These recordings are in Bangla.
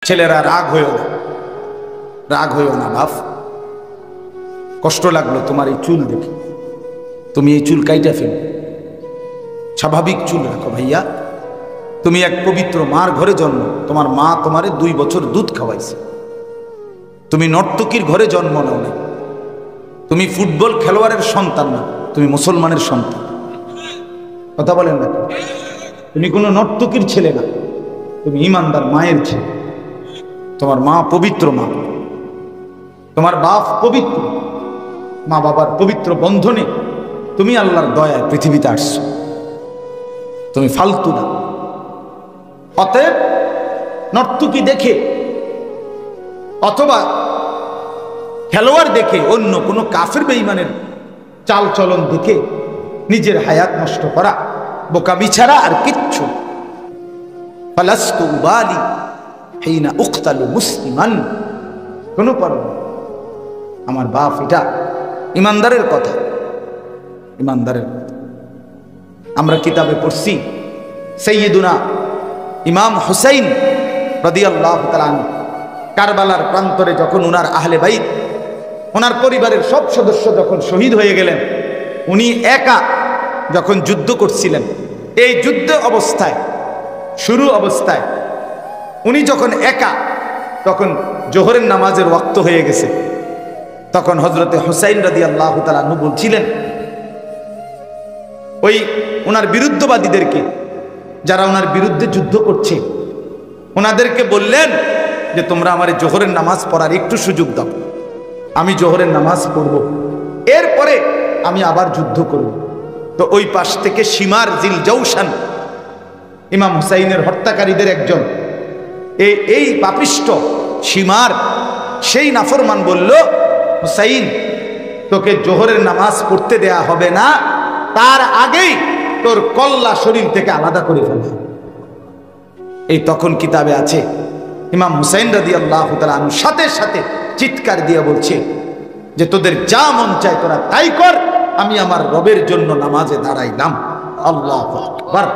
ছেলেরা রাগ হইও না বাপ। কষ্ট লাগলো তোমার এই চুল দেখে, তুমি এই চুল কাইটা ফেলো, স্বাভাবিক চুল রাখো ভাইয়া। তুমি এক পবিত্র মার ঘরে জন্ম, তোমার মা তোমারে 2 বছর দুধ খাওয়াইছে। তুমি নর্তকীর ঘরে জন্ম নাও না, তুমি ফুটবল খেলোয়াড়ের সন্তান না, তুমি মুসলমানের সন্তান। কথা বলেন না? তুমি কোনো নর্তকীর ছেলে না, তুমি ইমানদার মায়ের ছেলে। তোমার মা পবিত্র মা, তোমার বাপ পবিত্র, মা বাবার পবিত্র বন্ধনে তুমি আল্লাহর দয়ায় পৃথিবীতে আসছো, তুমি ফালতু না। অতএব নর্তকী দেখে অথবা খেলোয়াড় দেখে, অন্য কোনো কাফের বেঈমানের চাল চলন দেখে নিজের হায়াত নষ্ট করা বোকামি ছাড়া আর কিচ্ছু। ফালাস্তু উবালি হিনা উকতালু মুসলিমান, কোনো পরোয়া নেই। আমার বাপ, এটা ইমানদারের কথা, ইমানদারের কথা। আমরা কিতাবে পড়ছি সাইয়্যিদুনা ইমাম হুসাইন রাদিয়াল্লাহু তাআলা আনহু কারবালার প্রান্তরে যখন উনার আহলে বাইত, ওনার পরিবারের সব সদস্য যখন শহীদ হয়ে গেলেন, উনি একা যখন যুদ্ধ করছিলেন, এই যুদ্ধ অবস্থায়, শুরু অবস্থায় উনি যখন একা, তখন জোহরের নামাজের ওয়াক্ত হয়ে গেছে। তখন হযরতে হুসাইন রাদিয়াল্লাহু তাআলা আনহু বলছিলেন ওই ওনার বিরুদ্ধবাদীদেরকে, যারা ওনার বিরুদ্ধে যুদ্ধ করছে, ওনাদেরকে বললেন যে তোমরা আমার জোহরের নামাজ পড়ার একটু সুযোগ দাও, আমি জোহরের নামাজ পড়ব, এরপরে আমি আবার যুদ্ধ করব। তো ওই পাশ থেকে শিমার জিল জৌশান, ইমাম হুসাইনের হত্যাকারীদের একজন, এই পাপিষ্ট শিমার, সেই নাফরমান বলল, হুসাইন তোকে জোহরের নামাজ পড়তে দেয়া হবে না, তার আগেই তোর কল্লা শরীর থেকে আলাদা করে ফেলবে। এই তখন কিতাবে আছে ইমাম হুসাইন রাদিয়াল্লাহু তাআলা আনহু সাথে সাথে চিৎকার দিয়ে বলছে যে তোদের যা মন চায় তোরা তাই কর, আমি আমার রবের জন্য নামাজে দাঁড়াইলাম। আল্লাহু আকবার।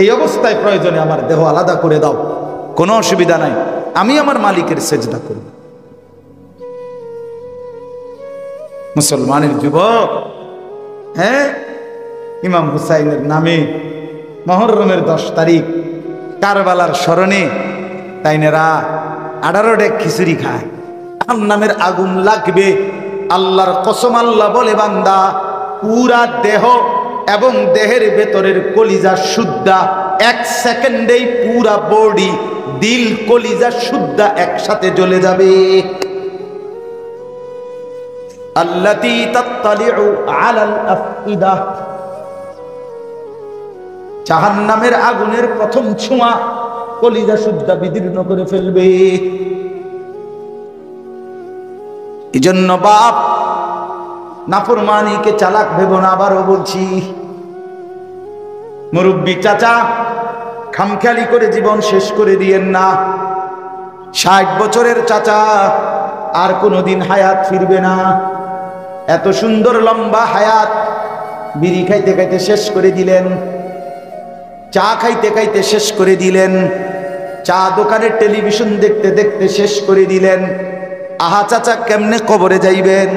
এই অবস্থায় প্রয়োজনে আমার দেহ আলাদা করে দাও, কোনো অসুবিধা নাই, আমি আমার মালিকের সেজদা করব। মুসলমানের যুবক, হ্যাঁ, ইমাম হুসাইনের নামে মুহররমের 10 তারিখ কারবালার স্মরণে তাইনেরা 18 ডেক খিচুড়ি খায়। জাহান্নামের আগুন লাগবে, আল্লাহর কসম আল্লাহ বলে বান্দা, পুরা দেহ এবং দেহের ভেতরের কলিজা শুদ্ধা 1 সেকেন্ডেই পুরা বডি, দিল কলিজা শুদ্ধা একসাথে জ্বলে যাবে। আল্লাতী তাত্তালিউ আলাল আফইদা, জাহান্নামের আগুনের প্রথম ছোঁয়া কলিজা শুদ্ধা বিদীর্ণ করে ফেলবে। এজন্য বাপ, নাফরমানিকে চালাক ভেবো না। আবারও বলছি, মুরব্বী চাচা, খামখেয়ালি করে জীবন শেষ করে দিয়েন না। 60 বছরের চাচা আর কোনোদিন হায়াত ফিরবে না। এত সুন্দর লম্বা হায়াত বিড়ি খাইতে খাইতে শেষ করে দিলেন, চা খাইতে খাইতে শেষ করে দিলেন, চা দোকানে টেলিভিশন দেখতে দেখতে শেষ করে দিলেন। আহা চাচা, কেমনে কবরে যাইবেন?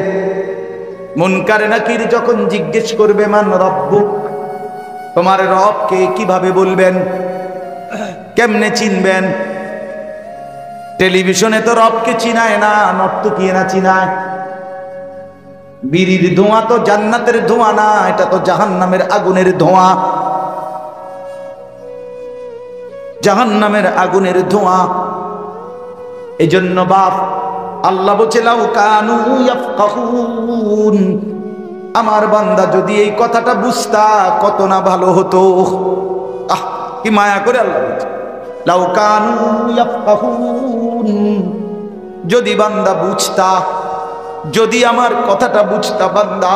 মুনকার নাকির যখন জিজ্ঞেস করবে মান রব্বুক, তোমার রবকে কিভাবে বলবেন, কেমনে চিনবেন? টেলিভিশনে তো রবকে চিনায় না, নর্তকী না চিনায়। বিড়ির ধোঁয়া তো জান্নাতের ধোঁয়া না, এটা তো জাহান্নামের আগুনের ধোঁয়া, জাহান্নামের আগুনের ধোঁয়া। এজন্য বাপ, আল্লাহ বলছে লাউ কানু ইয়াফকাহুন, আমার বান্দা যদি এই কথাটা বুঝতা কত না ভালো হতো। আহ, কি মায়া করে আল্লাহ বলছে, লাউ কানু ইয়াফকাহুন, যদি বান্দা বুঝতা, যদি আমার কথাটা বুঝতা বান্দা,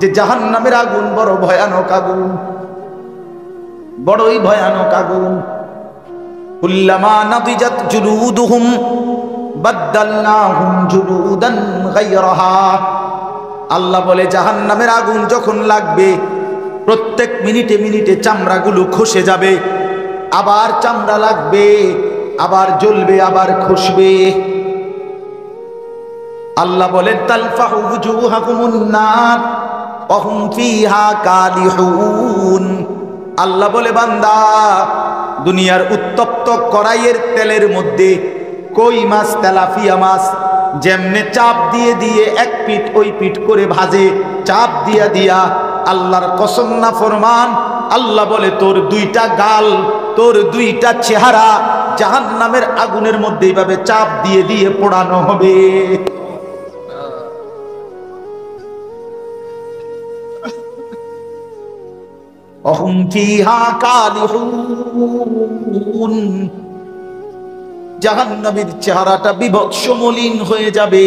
যে জাহান্নামের আগুন বড় ভয়ানক আগুন, বড়ই ভয়ানক আগুন। কুল্লামা নাদিজাত জুলুদুহুম বাদদালনাহুম জুলুদান গায়রাহা, আল্লাহ বলে জাহান্নামের আগুন যখন লাগবে, প্রত্যেক মিনিটে মিনিটে চামড়াগুলো খসে যাবে, আবার চামড়া লাগবে, আবার জ্বলবে, আবার খুশবে। আল্লাহ বলেন তালফাহু উজুহাকুমুন নার ওয়া হুম ফিহা কালিহুন। আল্লাহ বলে বান্দা, দুনিয়ার উত্তপ্ত কড়াইয়ের তেলের মধ্যে কই মাছ, তেলাপিয়া মাছ যেমনে চাপ দিয়ে দিয়ে এক পিঠ ওই পিঠ করে ভাজে, চাপ দিয়া দিয়া, আল্লাহর কসম না ফরমান, আল্লাহ বলে তোর দুইটা গাল, তোর দুইটা চেহারা জাহান্নামের আগুনের মধ্যে এইভাবে চাপ দিয়ে দিয়ে পোড়ানো হবে। অহুম ফিহা কালিহুন। জাহান্নামের চেহারাটা বিভৎস মলিন হয়ে যাবে।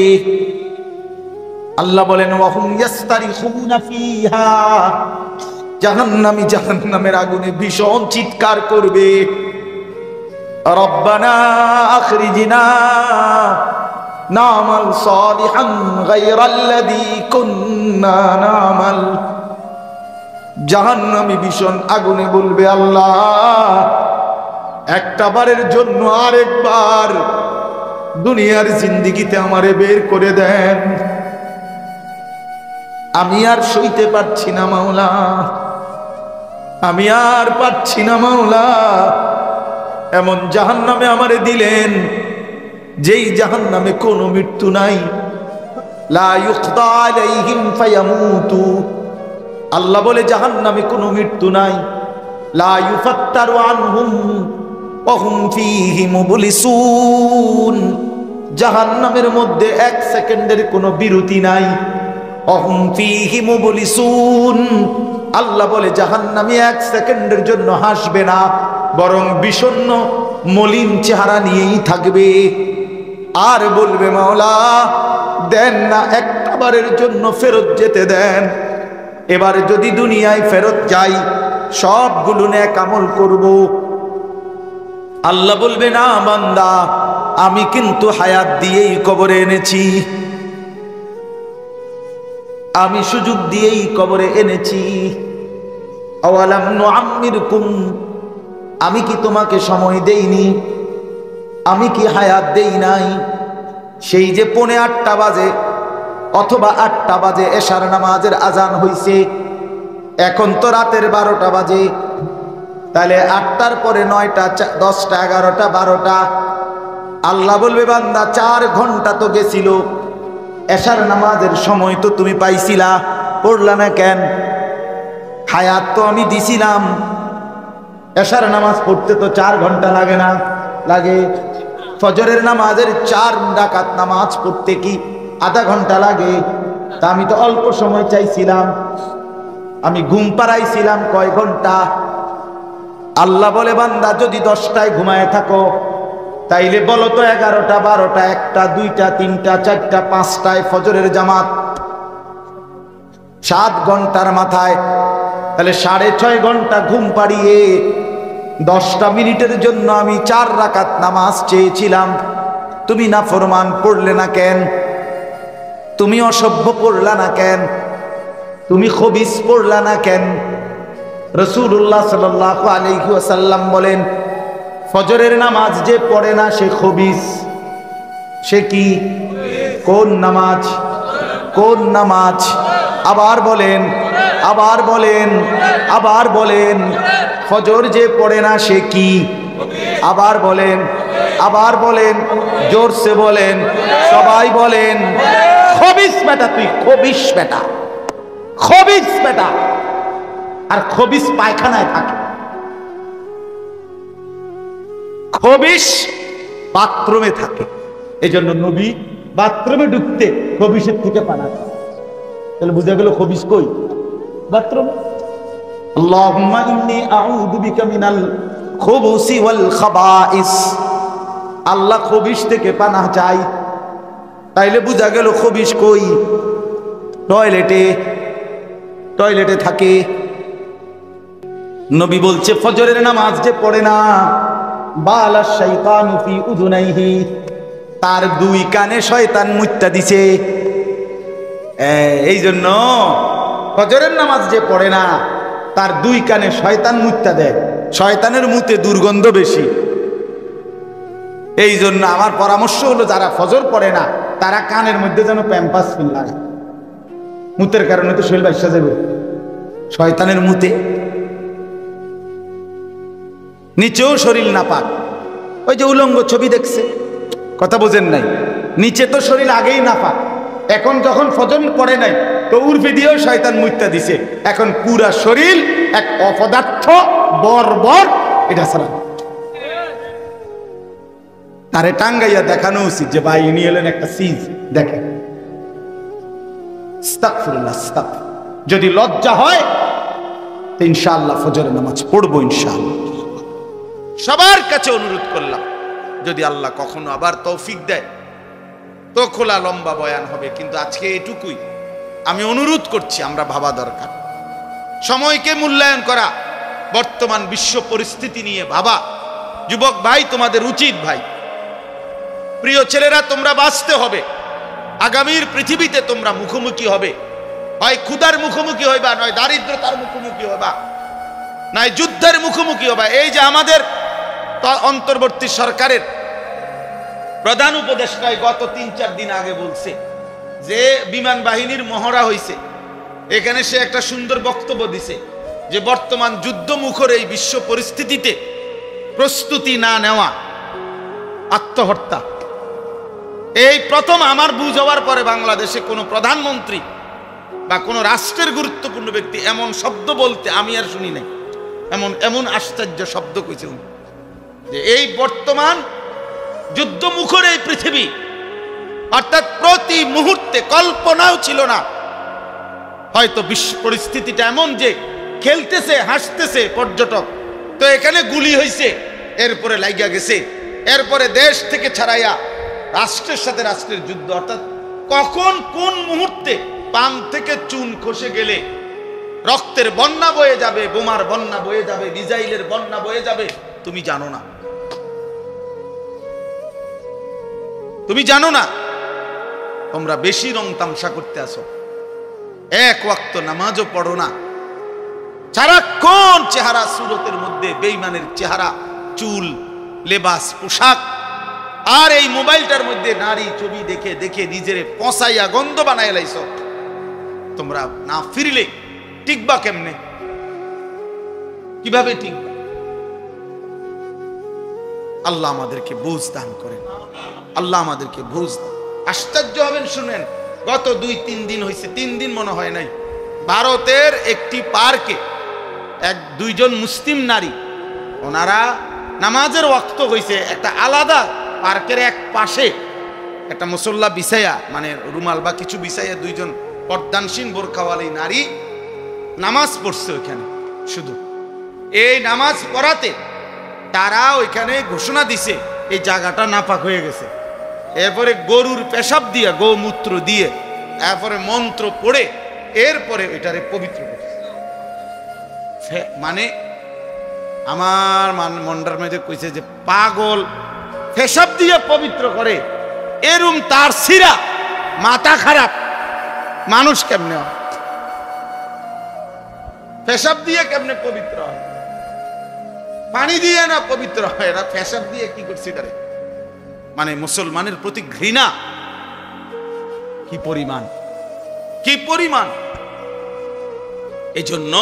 আল্লাহ বলেন ওয়াহুম ইয়াস্তারিখুনা ফিহা, জাহান্নামী জাহান্নামের আগুনে ভীষণ চিৎকার করবে, রব্বানা আখরিজনা নামাল সালিহান গায়রাল্লাযী কুন্না নামাল। জাহান্নামী ভীষণ আগুনে বলবে, আল্লাহ একটা বারের জন্য আরেকবার দুনিয়ার জিন্দেগিতে আমারে বের করে দেন, আমি আর সইতে পারছি না মাওলা, আমি আর পারছি না মাওলা। এমন জাহান্নামে আমারে দিলেন যেই জাহান্নামে কোনো মৃত্যু নাই, লা ইউকদা আলাইহিম ফায়ামুতু। আল্লাহ বলে জাহান্নামে কোনো মৃত্যু নাই, লা ইউফাত্তারু আনহুম ওয়া হুম ফীহি মুবলিসুন। জাহান্নামের মধ্যে এক সেকেন্ডের কোনো বিরতি নাই, ওয়া হুম ফীহি মুবলিসুন। আল্লাহ বলে জাহান্নামী এক সেকেন্ডের জন্য হাসবে না, বরং বিষণ্ণ মলিন চেহারা নিয়েই থাকবে, আর বলবে মাওলা দেন না, একটা বারের জন্য ফেরত যেতে দেন। এবার যদি দুনিয়ায় ফেরত যাই সবগুলো নেক আমল করব। আল্লাহ বলবে না বান্দা, আমি কিন্তু হায়াত দিয়েই কবরে এনেছি, আমি সুযোগ দিয়েই কবরে এনেছি। আওয়ালাম নুআম্মিরকুম, আমি কি তোমাকে সময় দেইনি, আমি কি হায়াত দেই নাই? সেই যে 8:45 বাজে অথবা 8টা বাজে এশার নামাজের আজান হইছে, এখন তো রাতের 12টা বাজে, তাহলে 8টার পরে 9টা 10টা 11টা 12টা। আল্লাহ বলবে বান্দা 4 ঘন্টা তো গেছিল, এশার নামাজের সময় তো তুমি পাইছিলা, পড়লা না কেন? হায়াত তো আমি দিছিলাম, এশার নামাজ পড়তে তো 4 ঘন্টা লাগে না? লাগে। ফজরের নামাজের 4 রাকাত নামাজ পড়তে কি আধা ঘন্টা লাগে? তা আমি তো অল্প সময় চাইছিলাম, আমি ঘুম পাড়াইছিলাম কয় ঘন্টা? আল্লাহ বলে বান্দা যদি 10টায় ঘুমায় থাকো তাইলে বলো তো 11টা 12টা 1টা 2টা 3টা 4টা 5টায় ফজরের জামাত, 7 ঘন্টার মাথায়, তাহলে 6.5 ঘন্টা ঘুম পাড়িয়ে 10টা মিনিটের জন্য আমি 4 রাকাত নামাজ চেয়েছিলাম, তুমি নাফরমান পড়লে না কেন? তুমি অসভ্য পড়লা না কেন? তুমি খবিস পড়লা না কেন? রাসূলুল্লাহ সাল্লাল্লাহু আলাইহি ওয়াসাল্লাম বলেন ফজরের নামাজ যে পড়ে না সে খবিস। সে কি? কোন নামাজ? কোন নামাজ? আবার বলেন, আবার বলেন, আবার বলেন, ফজর যে পড়ে না সে কি? আবার বলেন, আবার বলেন, জোরসে বলেন, সবাই বলেন, খবিস বেটা, তুই খবিস বেটা, খবিস বেটা। আর খবিস পায়খানায় থাকে, খবিস বাথরুমে থাকে। এই জন্য নবী বাথরুমে ঢুকতে খবিসের থেকে পানা খায়। তাহলে বুঝা গেল খবিস কই? বাথরুম। আল্লাহুম্মা ইন্নী আউযু বিকা মিনাল খুবুসি ওয়াল খাবাইস। আল্লাহ খবিস থেকে পানাহ চাই। তাইলে বুঝা গেল খবিস কই? টয়লেটে, টয়লেটে থাকে। নবী বলছে ফজরের নামাজ যে পড়ে না, বালা শাইতানু ফি উযুনাইহি, তার 2 কানে শয়তান মুত্তা দিছে। এই জন্য ফজরের নামাজ যে পড়ে না তার 2 কানে শয়তান মুত্তা দেয়। শয়তানের মুতে দুর্গন্ধ বেশি। এই জন্য আমার পরামর্শ হলো, যারা ফজর পড়ে না তারা কানের মধ্যে যেন প্যাম্পাস ফিল লাগায়। মুতের কারণে তো শরীর বাসা যাবে শয়তানের মুতে। নিচেও শরীর না পাক। ওই যে উলঙ্গ ছবি দেখছে, কথা বোঝেন নাই? নিচে তো শরীর আগেই না পাক, এখন যখন ফজর পড়ে নাই তো উর্ফি দিয়েও শয়তান মুত্তা দিছে, এখন পুরা শরীর এক অপদার্থ বর্বর। এটা ছাড়া তারে টাঙ্গাইয়া দেখানো উচিত যে ভাই ইনি এলেন একটা সিজ দেখেন। আস্তাগফিরুল্লাহ, আস্তাগফিরুল্লাহ। যদি লজ্জা হয় তো ইনশাআল্লাহ ফজরের নামাজ পড়বো ইনশাআল্লাহ। সবার কাছে অনুরোধ করলাম, যদি আল্লাহ কখনো আবার তৌফিক দেয় তো খোলা লম্বা বয়ান হবে, কিন্তু আজকে এটুকুই আমি অনুরোধ করছি, আমরা ভাবা দরকার, সময়কে মূল্যায়ন করা, বর্তমান বিশ্ব পরিস্থিতি নিয়ে ভাবা। যুবক ভাই, তোমাদের উচিত ভাই, প্রিয় ছেলেরা, তোমরা বাঁচতে হবে, আগামীর পৃথিবীতে তোমরা মুখোমুখি হবে, হয় ক্ষুধার মুখোমুখি হইবা, নয় দারিদ্রতার মুখোমুখি হবা, নয় যুদ্ধের মুখোমুখি হবা। এই যে আমাদের অন্তর্বর্তী সরকারের প্রধান উপদেষ্টায় গত 3-4 দিন আগে বলছে যে বিমান বাহিনীর মহড়া হইছে, এখানে সে একটা সুন্দর বক্তব্য দিছে যে বর্তমান যুদ্ধমুখর এই বিশ্ব পরিস্থিতিতে প্রস্তুতি না নেওয়া আত্মহত্যা। এই প্রথম আমার বুঝ হওয়ার পরে বাংলাদেশে কোনো প্রধানমন্ত্রী বা কোনো রাষ্ট্রের গুরুত্বপূর্ণ ব্যক্তি এমন শব্দ বলতে আমি আর শুনি নাই। এমন আশ্চর্য শব্দ কইছে যে এই বর্তমান যুদ্ধমুখর এই পৃথিবী, অর্থাৎ প্রতি মুহূর্তে কল্পনাও ছিল না হয়তো বিশ্ব পরিস্থিতিটা এমন যে খেলতেছে হাসতেছে পর্যটক, তো এখানে গুলি হয়েছে, এরপরে লাইগা গেছে, এরপরে দেশ থেকে ছাড়াইয়া রাষ্ট্রের সাথে রাষ্ট্রের যুদ্ধ। অর্থাৎ কখন কোন মুহূর্তে পান থেকে চুন খসে গেলে রক্তের বন্যা বয়ে যাবে, বোমার বন্যা বয়ে যাবে, মিসাইলের বন্যা বয়ে যাবে, তুমি জানো না। তুমি জানো না। তোমরা বেশি রং তামসা করতে আসো, এক ওয়াক্ত নামাজও পড়ো না, সারাক্ষণ চেহারা সুরতের মধ্যে বেঈমানের চেহারা, চুল, লেবাস, পোশাক, আর এই মোবাইলটার মধ্যে নারী ছবি দেখে দেখে নিজেরে পচাইয়া গন্ধ বানায় লাইছো। তোমরা না ফিরলে টিকবা কেমনে? কিভাবে টিকবা? আল্লাহ আমাদেরকে বুঝ দান করেন, আল্লাহ আমাদেরকে বুঝ দান। আশ্চর্য হবেন, শুনেন, গত 2-3 দিন হয়েছে, 3 দিন মনে হয় নাই, ভারতের একটি পার্কে 1-2 মুসলিম নারী, ওনারা নামাজের ওয়াক্ত হয়েছে, একটা আলাদা পার্কের এক পাশে একটা মুসল্লা বিছাইয়া, মানে রুমাল বা কিছু বিছাইয়া 2 পর্দানসীন বোরখাওয়ালি নারী নামাজ পড়ছে ওইখানে। শুধু এই নামাজ পড়াতে তারা ওইখানে ঘোষণা দিছে এই জায়গাটা নাপাক হয়ে গেছে। এরপরে গরুর পেশাব দিয়ে, গোমূত্র দিয়ে, এরপরে মন্ত্র পড়ে এরপরে এটারে পবিত্র করছে। মানে আমার মন্ডার মধ্যে কইছে যে পাগল পেশাব দিয়ে পবিত্র করে, এরম তার সিরা মাথা খারাপ মানুষ কেমনে হয়? পেশাব দিয়ে কেমনে পবিত্র হয়? পানি দিয়ে না পবিত্র হয়, এরা পেশাব দিয়ে কি করছে এটারে? মানে মুসলমানের প্রতি ঘৃণা কি পরিমাণ, কি পরিমাণ! এই জন্য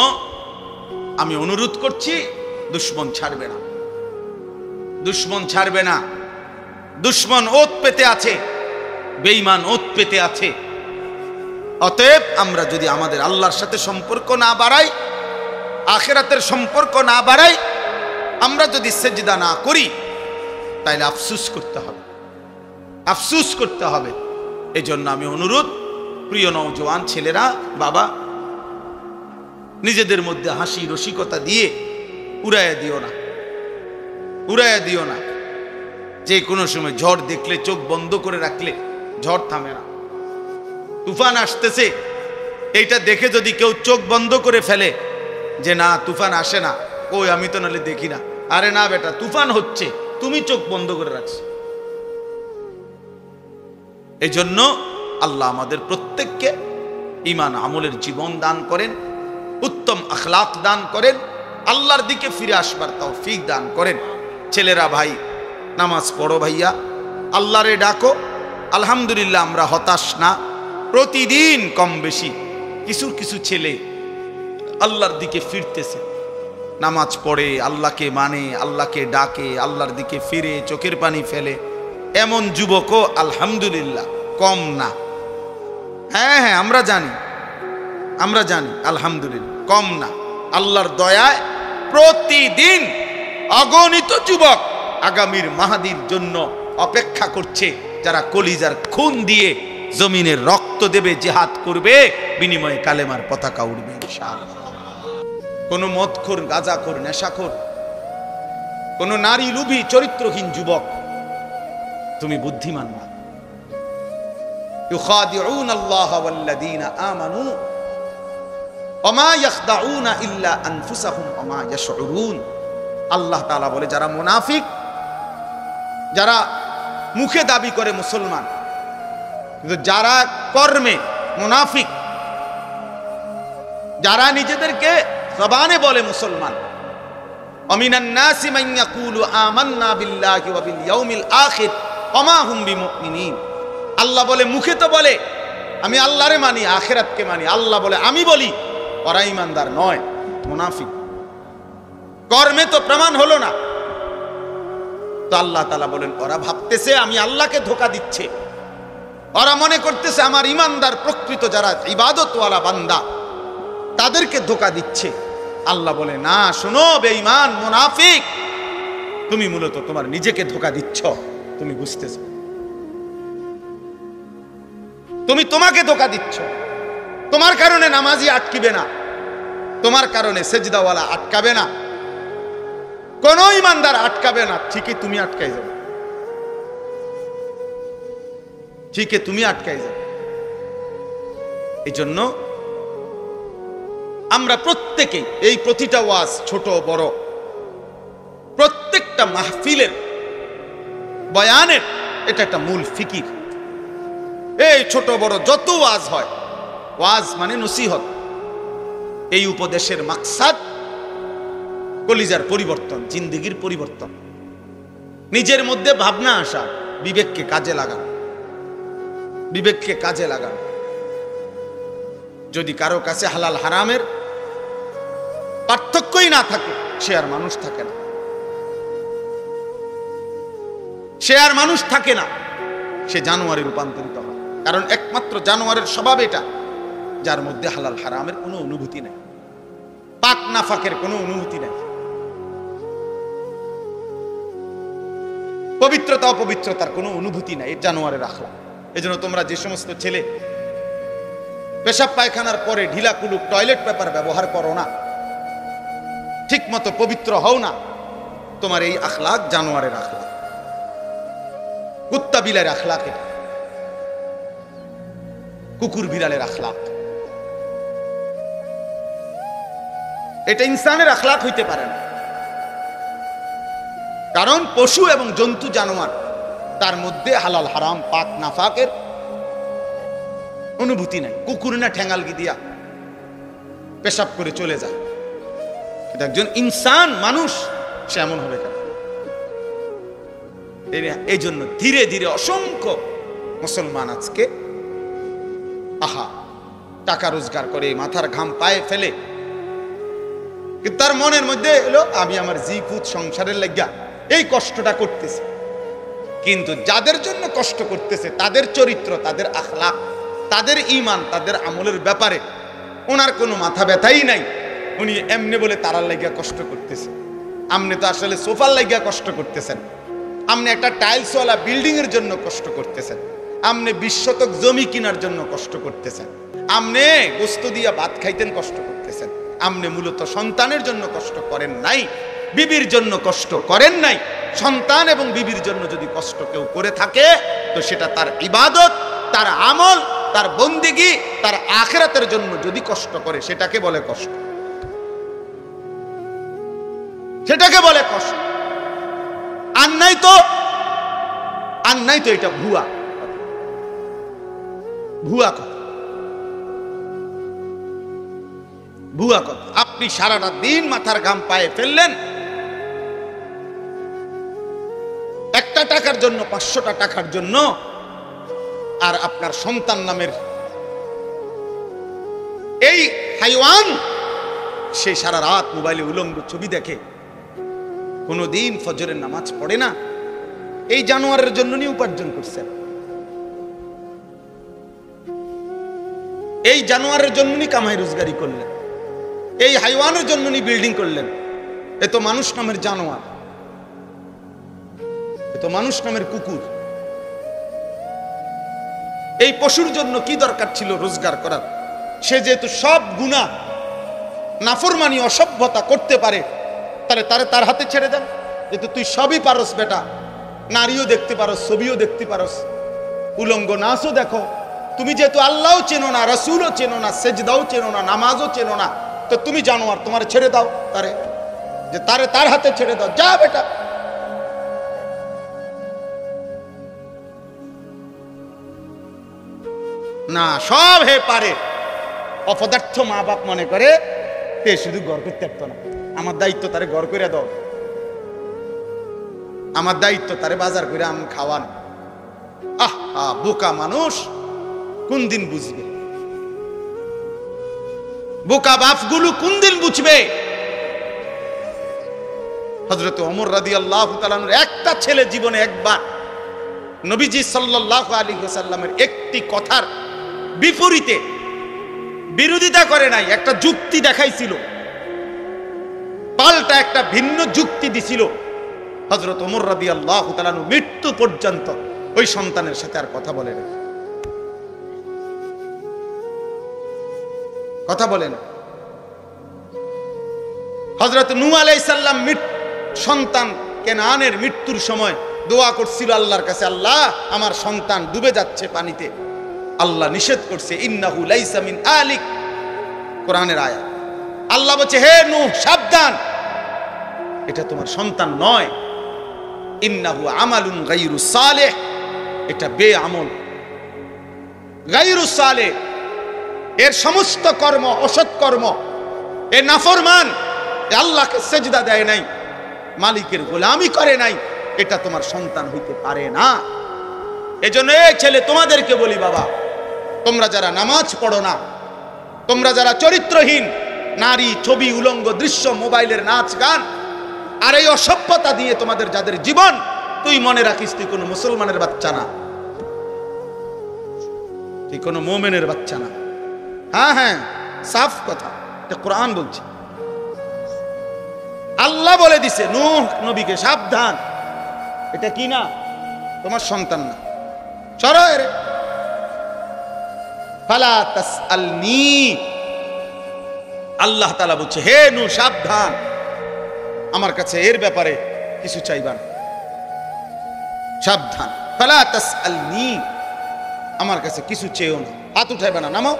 আমি অনুরোধ করছি, দুশ্মন ছাড়বে না, দুশ্মন ছাড়বে না। দুশ্মন ওত পেতে আছে, বেঈমান ওত পেতে আছে। অতএব আমরা যদি আমাদের আল্লাহর সাথে সম্পর্ক না বাড়াই, আখিরাতের সম্পর্ক না বাড়াই, আমরা যদি সেজদা না করি, তাইলে আফসোস করতে হবে, আফসোস করতে হবে। এই জন্য আমি অনুরোধ, প্রিয় নওজোয়ান ছেলেরা, বাবা, নিজেদের মধ্যে হাসি রসিকতা দিয়ে উড়াইয়া দিও না, উড়াইয়া দিও না। যে কোনো সময় ঝড় দেখলে চোখ বন্ধ করে রাখলে ঝড় থামে না। তুফান আসতেছে, এইটা দেখে যদি কেউ চোখ বন্ধ করে ফেলে যে না তুফান আসে না, ওই আমি তো নালে দেখি না, আরে না বেটা, তুফান হচ্ছে, তুমি চোখ বন্ধ করে রাখছো। এই জন্য আল্লাহ আমাদের প্রত্যেককে ঈমান আমলের জীবন দান করেন, উত্তম আখলাক দান করেন, আল্লাহর দিকে ফিরে আসবার তৌফিক দান করেন। ছেলেরা ভাই, নামাজ পড়ো ভাইয়া, আল্লাহরে ডাকো। আলহামদুলিল্লাহ আমরা হতাশ না, প্রতিদিন কম বেশি কিছু কিছু ছেলে আল্লাহর দিকে ফিরতেছে, নামাজ পড়ে, আল্লাহকে মানে, আল্লাহকে ডাকে, আল্লাহর দিকে ফিরে চোখের পানি ফেলে। এমন যুবকও আলহামদুলিল্লাহ কম না। হ্যাঁ হ্যাঁ আমরা জানি আলহামদুলিল্লাহ কম না। আল্লাহর দয়ায় প্রতিদিন অগণিত যুবক আগামীর মাহাদির জন্য অপেক্ষা করছে, যারা কলিজার খুন দিয়ে জমিনের রক্ত দেবে, জিহাদ করবে, বিনিময়ে কালেমার পতাকা উড়বে ইনশাআল্লাহ। কোন মদখোর, গাঁজাখোর, নেশাখোর, কোন নারী লোভী চরিত্রহীন যুবক, তুমি বুদ্ধিমান না। ইউখাদিউন আল্লাহ ওয়াল্লাযীনা আমানু ওমা ইয়াখদাউনা ইল্লা আনফুসাহুম ওমা ইয়াশউরুন। আল্লাহ তাআলা বলে, যারা মুনাফিক, যারা মুখে দাবি করে মুসলমান কিন্তু যারা কর্মে মুনাফিক, যারা নিজেদেরকে জবানে বলে মুসলমান, আমিনান নাসি মান ইয়াকুলু আমান্না বিল্লাহি ওয়া বিল ইয়াউমিল আখির ওমা হুম বিমুমিনিন। আল্লাহ বলে, মুখে তো বলে আমি আল্লাহরে মানি, আখিরাতকে মানি, আল্লাহ বলে আমি বলি, ওরা ঈমানদার নয়, মুনাফিক। কর্মে তো প্রমাণ হলো না। তো আল্লাহ তাআলা বলেন, ওরা ভাবতেছে আমি আল্লাহকে ধোঁকা দিচ্ছে, ওরা মনে করতেছে আমার ঈমানদার প্রকৃত যারা ইবাদতওয়ালা বান্দা তাদেরকে ধোঁকা দিচ্ছে। আল্লাহ বলে, না, শোনো বেঈমান মুনাফিক, তুমি মূলত তোমার নিজেকে ধোঁকা দিচ্ছ, তুমি বুঝতেছ, তুমি তোমাকে ধোঁকা দিচ্ছ। তোমার কারণে নামাজি আটকিবে না, তোমার কারণে সেজদাওয়ালা আটকাবে না, কোন ঈমানদার আটকাবে না, ঠিকই তুমি আটকাই যাবে, ঠিকই তুমি আটকাই যাবে। এই জন্য আমরা প্রত্যেকেই এই প্রতিটা ওয়াজ, ছোট বড়, প্রত্যেকটা মাহফিলের বয়ানের এটা একটা মূল ফিকির। এই ছোট বড় যত ওয়াজ হয়, ওয়াজ মানে নসিহত, এই উপদেশের মাকসাদ কলিজার পরিবর্তন, জিন্দেগির পরিবর্তন, নিজের মধ্যে ভাবনা আসা, বিবেককে কাজে লাগানো, বিবেককে কাজে লাগানো। যদি কারো কাছে হালাল হারামের পার্থক্যই না থাকে, সে আর মানুষ থাকে না, সে আর মানুষ থাকে না, সে জানোয়ারে রূপান্তরিত হয়। কারণ একমাত্র জানোয়ারের স্বভাব এটা, যার মধ্যে হালাল হারামের কোনো অনুভূতি নাই, পাক নাফাকের কোনো অনুভূতি নাই, পবিত্রতা অপবিত্রতার কোনো অনুভূতি নাই, এই জানোয়ারের আখলাক। এজন্য তোমরা যে সমস্ত ছেলে পেশাব পায়খানার পরে ঢিলা কুলুক টয়লেট পেপার ব্যবহার করো না, ঠিক মতো পবিত্র হও না, তোমার এই আখলাক জানোয়ারের আখলাক, কুত্তা বিলের আখলাক, এটা কুকুর বিড়ালের আখলাক, এটা ইনসানের আখলাক হইতে পারে না। কারণ পশু এবং জন্তু জানোয়ার, তার মধ্যে হালাল হারাম পাক নাফাকের অনুভূতি নাই। কুকুর না ঠ্যাঙ্গালগি দিয়া পেশাব করে চলে যায়, কিন্তু একজন ইনসান মানুষ সে এমন হবে কেন? এই জন্য ধীরে ধীরে অসংখ্য মুসলমান আজকে টাকা রোজগার করে, মাথার ঘাম পায়ে ফেলে, কিন্তু তার মনের মধ্যে এলো আমি আমার জিপুত সংসারের লাগিয়া এই কষ্টটা করতেছে। কিন্তু যাদের জন্য কষ্ট করতেছে তাদের চরিত্র, তাদের আখলাক, তাদের ঈমান, তাদের আমলের ব্যাপারে ওনার কোনো মাথা ব্যথাই নাই। উনি এমনি বলে তারার লাগিয়া কষ্ট করতেছে। আপনি তো আসলে সোফার লাগিয়া কষ্ট করতেছেন, আপনি একটা টাইলসওয়ালা বিল্ডিং এর জন্য কষ্ট করতেছেন, আপনি 20 শতক জমি কেনার জন্য কষ্ট করতেছেন, আপনি গোস্ত দিয়া ভাত খাইতেন কষ্ট করতেছেন, আপনি মূলত সন্তানের জন্য কষ্ট করেন নাই, বিবির জন্য কষ্ট করেন নাই। সন্তান এবং বিবির জন্য যদি কষ্ট কেউ করে থাকে তো সেটা তার ইবাদত, তার আমল, তার বন্দেগী, তার আখিরাতের জন্য যদি কষ্ট করে সেটাকে বলে কষ্ট, সেটাকে বলে কষ্ট। আর নাই তো এটা ভুয়া ভুয়া কথা, ভুয়া কথা। আপনি সারাটা দিন মাথার ঘাম পায়ে ফেললেন একটা টাকার জন্য, 500টা টাকার জন্য, আর আপনার সন্তান নামের এই হাইওয়ান সে সারা রাত মোবাইলে উলঙ্গ ছবি দেখে, কোনোদিন ফজরের নামাজ পড়ে না, এই জানোয়ারের জন্য নি উপার্জন করছেন, এই জানোয়ারের জন্য নি কামাই রোজগারি করলেন, এই হাইওয়ানের জন্য নি বিল্ডিং করলেন। এ তো মানুষ নামের জানোয়ার, এ তো মানুষ নামের কুকুর। এই পশুর জন্য কি দরকার ছিল রোজগার করার? সে যেহেতু সব গুনাহ নাফরমানি অসভ্যতা করতে পারে, তাহলে তার হাতে ছেড়ে দেন। যেহেতু তুই সবই পারস বেটা, নারীও দেখতে পারস, ছবিও দেখতে পারস, উলঙ্গ নাচও দেখো, তুমি যেহেতু আল্লাহও চেনো না, রাসূলও চেনো না, সেজদাও চেনো না, নামাজও চেনো না, তো তুমি জানোয়ার, তোমার ছেড়ে দাও তারে, যে তার হাতে ছেড়ে দাও, যা বেটা। না, সব হে পারে। অপদার্থ মা বাপ মনে করে তে শুধু ঘর করতে পারতো না, আমার দায়িত্ব তারে ঘর করে দাও, আমার দায়িত্ব তারে বাজার করে আম খাওয়ান। আহা, বোকা মানুষ কোন দিন বুঝবে? বোকা বাপগুলো কোন দিন বুঝবে? হযরত ওমর রাদিয়াল্লাহু তাআলা আনহুর একটা ছেলে জীবনে একবার নবীজি সাল্লাল্লাহু আলাইহি ওয়াসাল্লামের একটি কথার বিপরীতে বিরোধিতা করে নাই, একটা যুক্তি দেখাইছিল, পাল্টা একটা ভিন্ন যুক্তি দিছিল। হযরত ওমর রাদিয়াল্লাহু তাআলা আনহু মৃত্যু পর্যন্ত ওই সন্তানের সাথে আর কথা বলে না, কথা বলেন। হযরত নূহ আলাইহিস সালাম সন্তান কেনানের মৃত্যুর সময় দোয়া করছিল আল্লাহর কাছে, আল্লাহ আমার সন্তান ডুবে যাচ্ছে পানিতে। আল্লাহ নিষেধ করছে, ইন্নাহু লাইসা মিন আলিক, কোরআনের আয়াত। আল্লাহ বলছে, হে নূহ সাবধান, এটা তোমার সন্তান নয়, ইন্নাহু আমালুন গায়রু সালেহ, এটা বেআমল, গায়রু সালেহ, এর সমস্ত কর্ম অসৎ কর্ম, এ নাফরমান, এ আল্লাহকে সেজদা দেয় নাই, মালিকের গোলামি করে নাই, এটা তোমার সন্তান হইতে পারে না। এজন্য এই ছেলে তোমাদেরকে বলি, বাবা তোমরা যারা নামাজ পড়ো না, তোমরা যারা চরিত্রহীন নারী, ছবি, উলঙ্গ দৃশ্য, মোবাইলের নাচ গান আর এই অসভ্যতা দিয়ে তোমাদের যাদের জীবন, তুই মনে রাখিস তুই কোনো মুসলমানের বাচ্চা না, তুই কোনো মুমিনের বাচ্চা না। হ্যাঁ হ্যাঁ, সাফ কথা, এটা কোরআন বলছে। আল্লাহ বলে দিছে নূহ নবীকে, সাবধান, এটা কি না, তোমার সন্তান না, সরো এর। ফালা তাসআলনি, আল্লাহ তাআলা বলছে, হে নূহ সাবধান, আমার কাছে এর ব্যাপারে কিছু চাইবা না, সাবধান। ফালা তাসআলনি, আমার কাছে কিছু চেয়েও না, হাত উঠাইবা না, নামাও।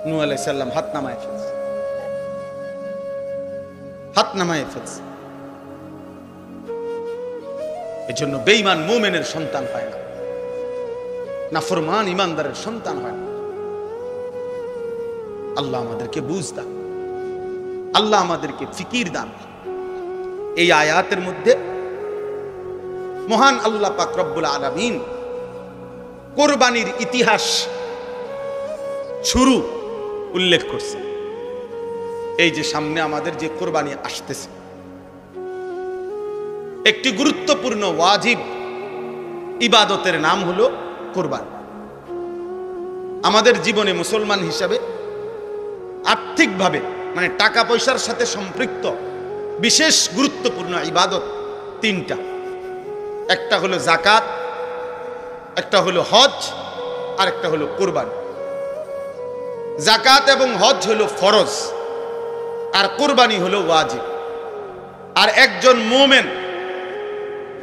নূহ আলাইহিস সালাম হাত নামায় ফেলছে, হাত নামায় ফেলছে। এজন্য বেঈমান মুমিনের সন্তান হয় না, নাফরমান ইমানদারের সন্তান হয় না। আল্লাহ আমাদেরকে বুঝ দান, আল্লাহ আমাদেরকে ফিকির দান। এই আয়াতের মধ্যে মহান আল্লাহ পাক রব্বুল আলামিন কুরবানির ইতিহাস শুরু উল্লেখ করছে। এই যে সামনে আমাদের যে কুরবানি আসতেছে, একটি গুরুত্বপূর্ণ ওয়াজিব ইবাদতের নাম হলো কুরবানি। আমাদের জীবনে মুসলমান হিসাবে আর্থিকভাবে, মানে টাকা পয়সার সাথে সম্পৃক্ত বিশেষ গুরুত্বপূর্ণ ইবাদত তিনটা। একটা হলো যাকাত, একটা হলো হজ, আর একটা হলো কুরবানি। যাকাত এবং হজ হলো ফরজ, আর কুরবানি হলো ওয়াজিব। আর একজন মুমিন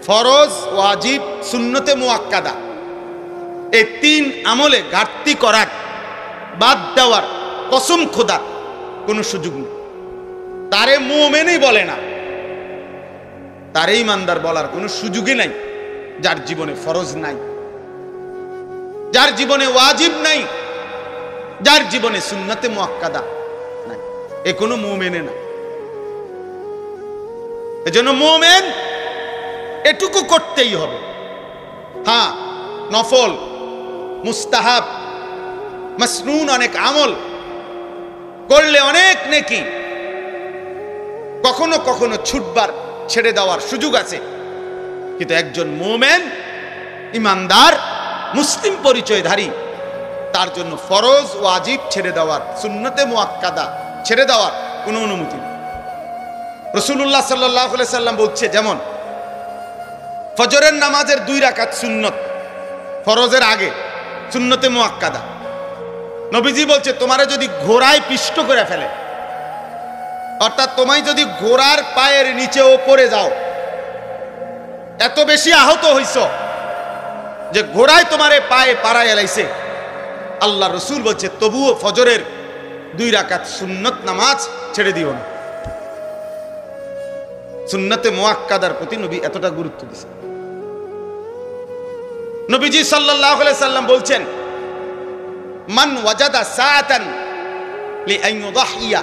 ফরজ, ওয়াজিব, সুন্নতে মুআক্কাদা এই তিন আমলে ঘাটতি করার, বাদ দেওয়ার কসম খোদা কোনো সুযোগ নেই। তারে মুমিনই বলে না, তারে ইমানদার বলার কোনো সুযোগই নাই যার জীবনে ফরজ নাই, যার জীবনে ওয়াজিব নাই, যার জীবনে সুন্নতে মুআক্কাদা নাই। এ কোনো মুমিনে না। এজন্য মুমিন এটুকু করতেই হবে। হ্যাঁ, নফল, মুস্তাহাব, মাসনুন অনেক আমল করলে অনেক নেকি, কখনো কখনো ছুটবার ছেড়ে দেওয়ার সুযোগ আছে। কিন্তু একজন মুমিন, ইমানদার, মুসলিম পরিচয়ধারী, তার জন্য ফরজ ওয়াজিব ছেড়ে দেওয়ার, সুন্নতে মুআক্কাদা ছেড়ে দেওয়ার কোনো অনুমতি নেই। রাসূলুল্লাহ সাল্লাল্লাহু আলাইহি সাল্লাম বলছে, যেমন ফজরের নামাজের 2 রাকাত সুন্নত, ফরজের আগে, সুন্নতে মুআক্কাদা। নবীজি বলছে, তোমারে যদি ঘোড়ায় পিষ্ট করে ফেলে, অর্থাৎ তোমায় যদি ঘোড়ার পায়ের নিচেও পড়ে যাও, এত বেশি আহত হইছ যে ঘোড়ায় তোমারে পায়ে পাড়ায় এলাইছে, আল্লাহ রসুল বলছে তবুও ফজরের 2 রাকাত সুন্নত নামাজ ছেড়ে দিও না। সুন্নতে মুআক্কাদার প্রতি নবী এতটা গুরুত্ব দিয়েছেন। নবীজি সাল্লাল্লাহু আলাইহি সাল্লাম বলছেন, মান ওয়াজাদা সাআতান লিআন ইউদাহিয়া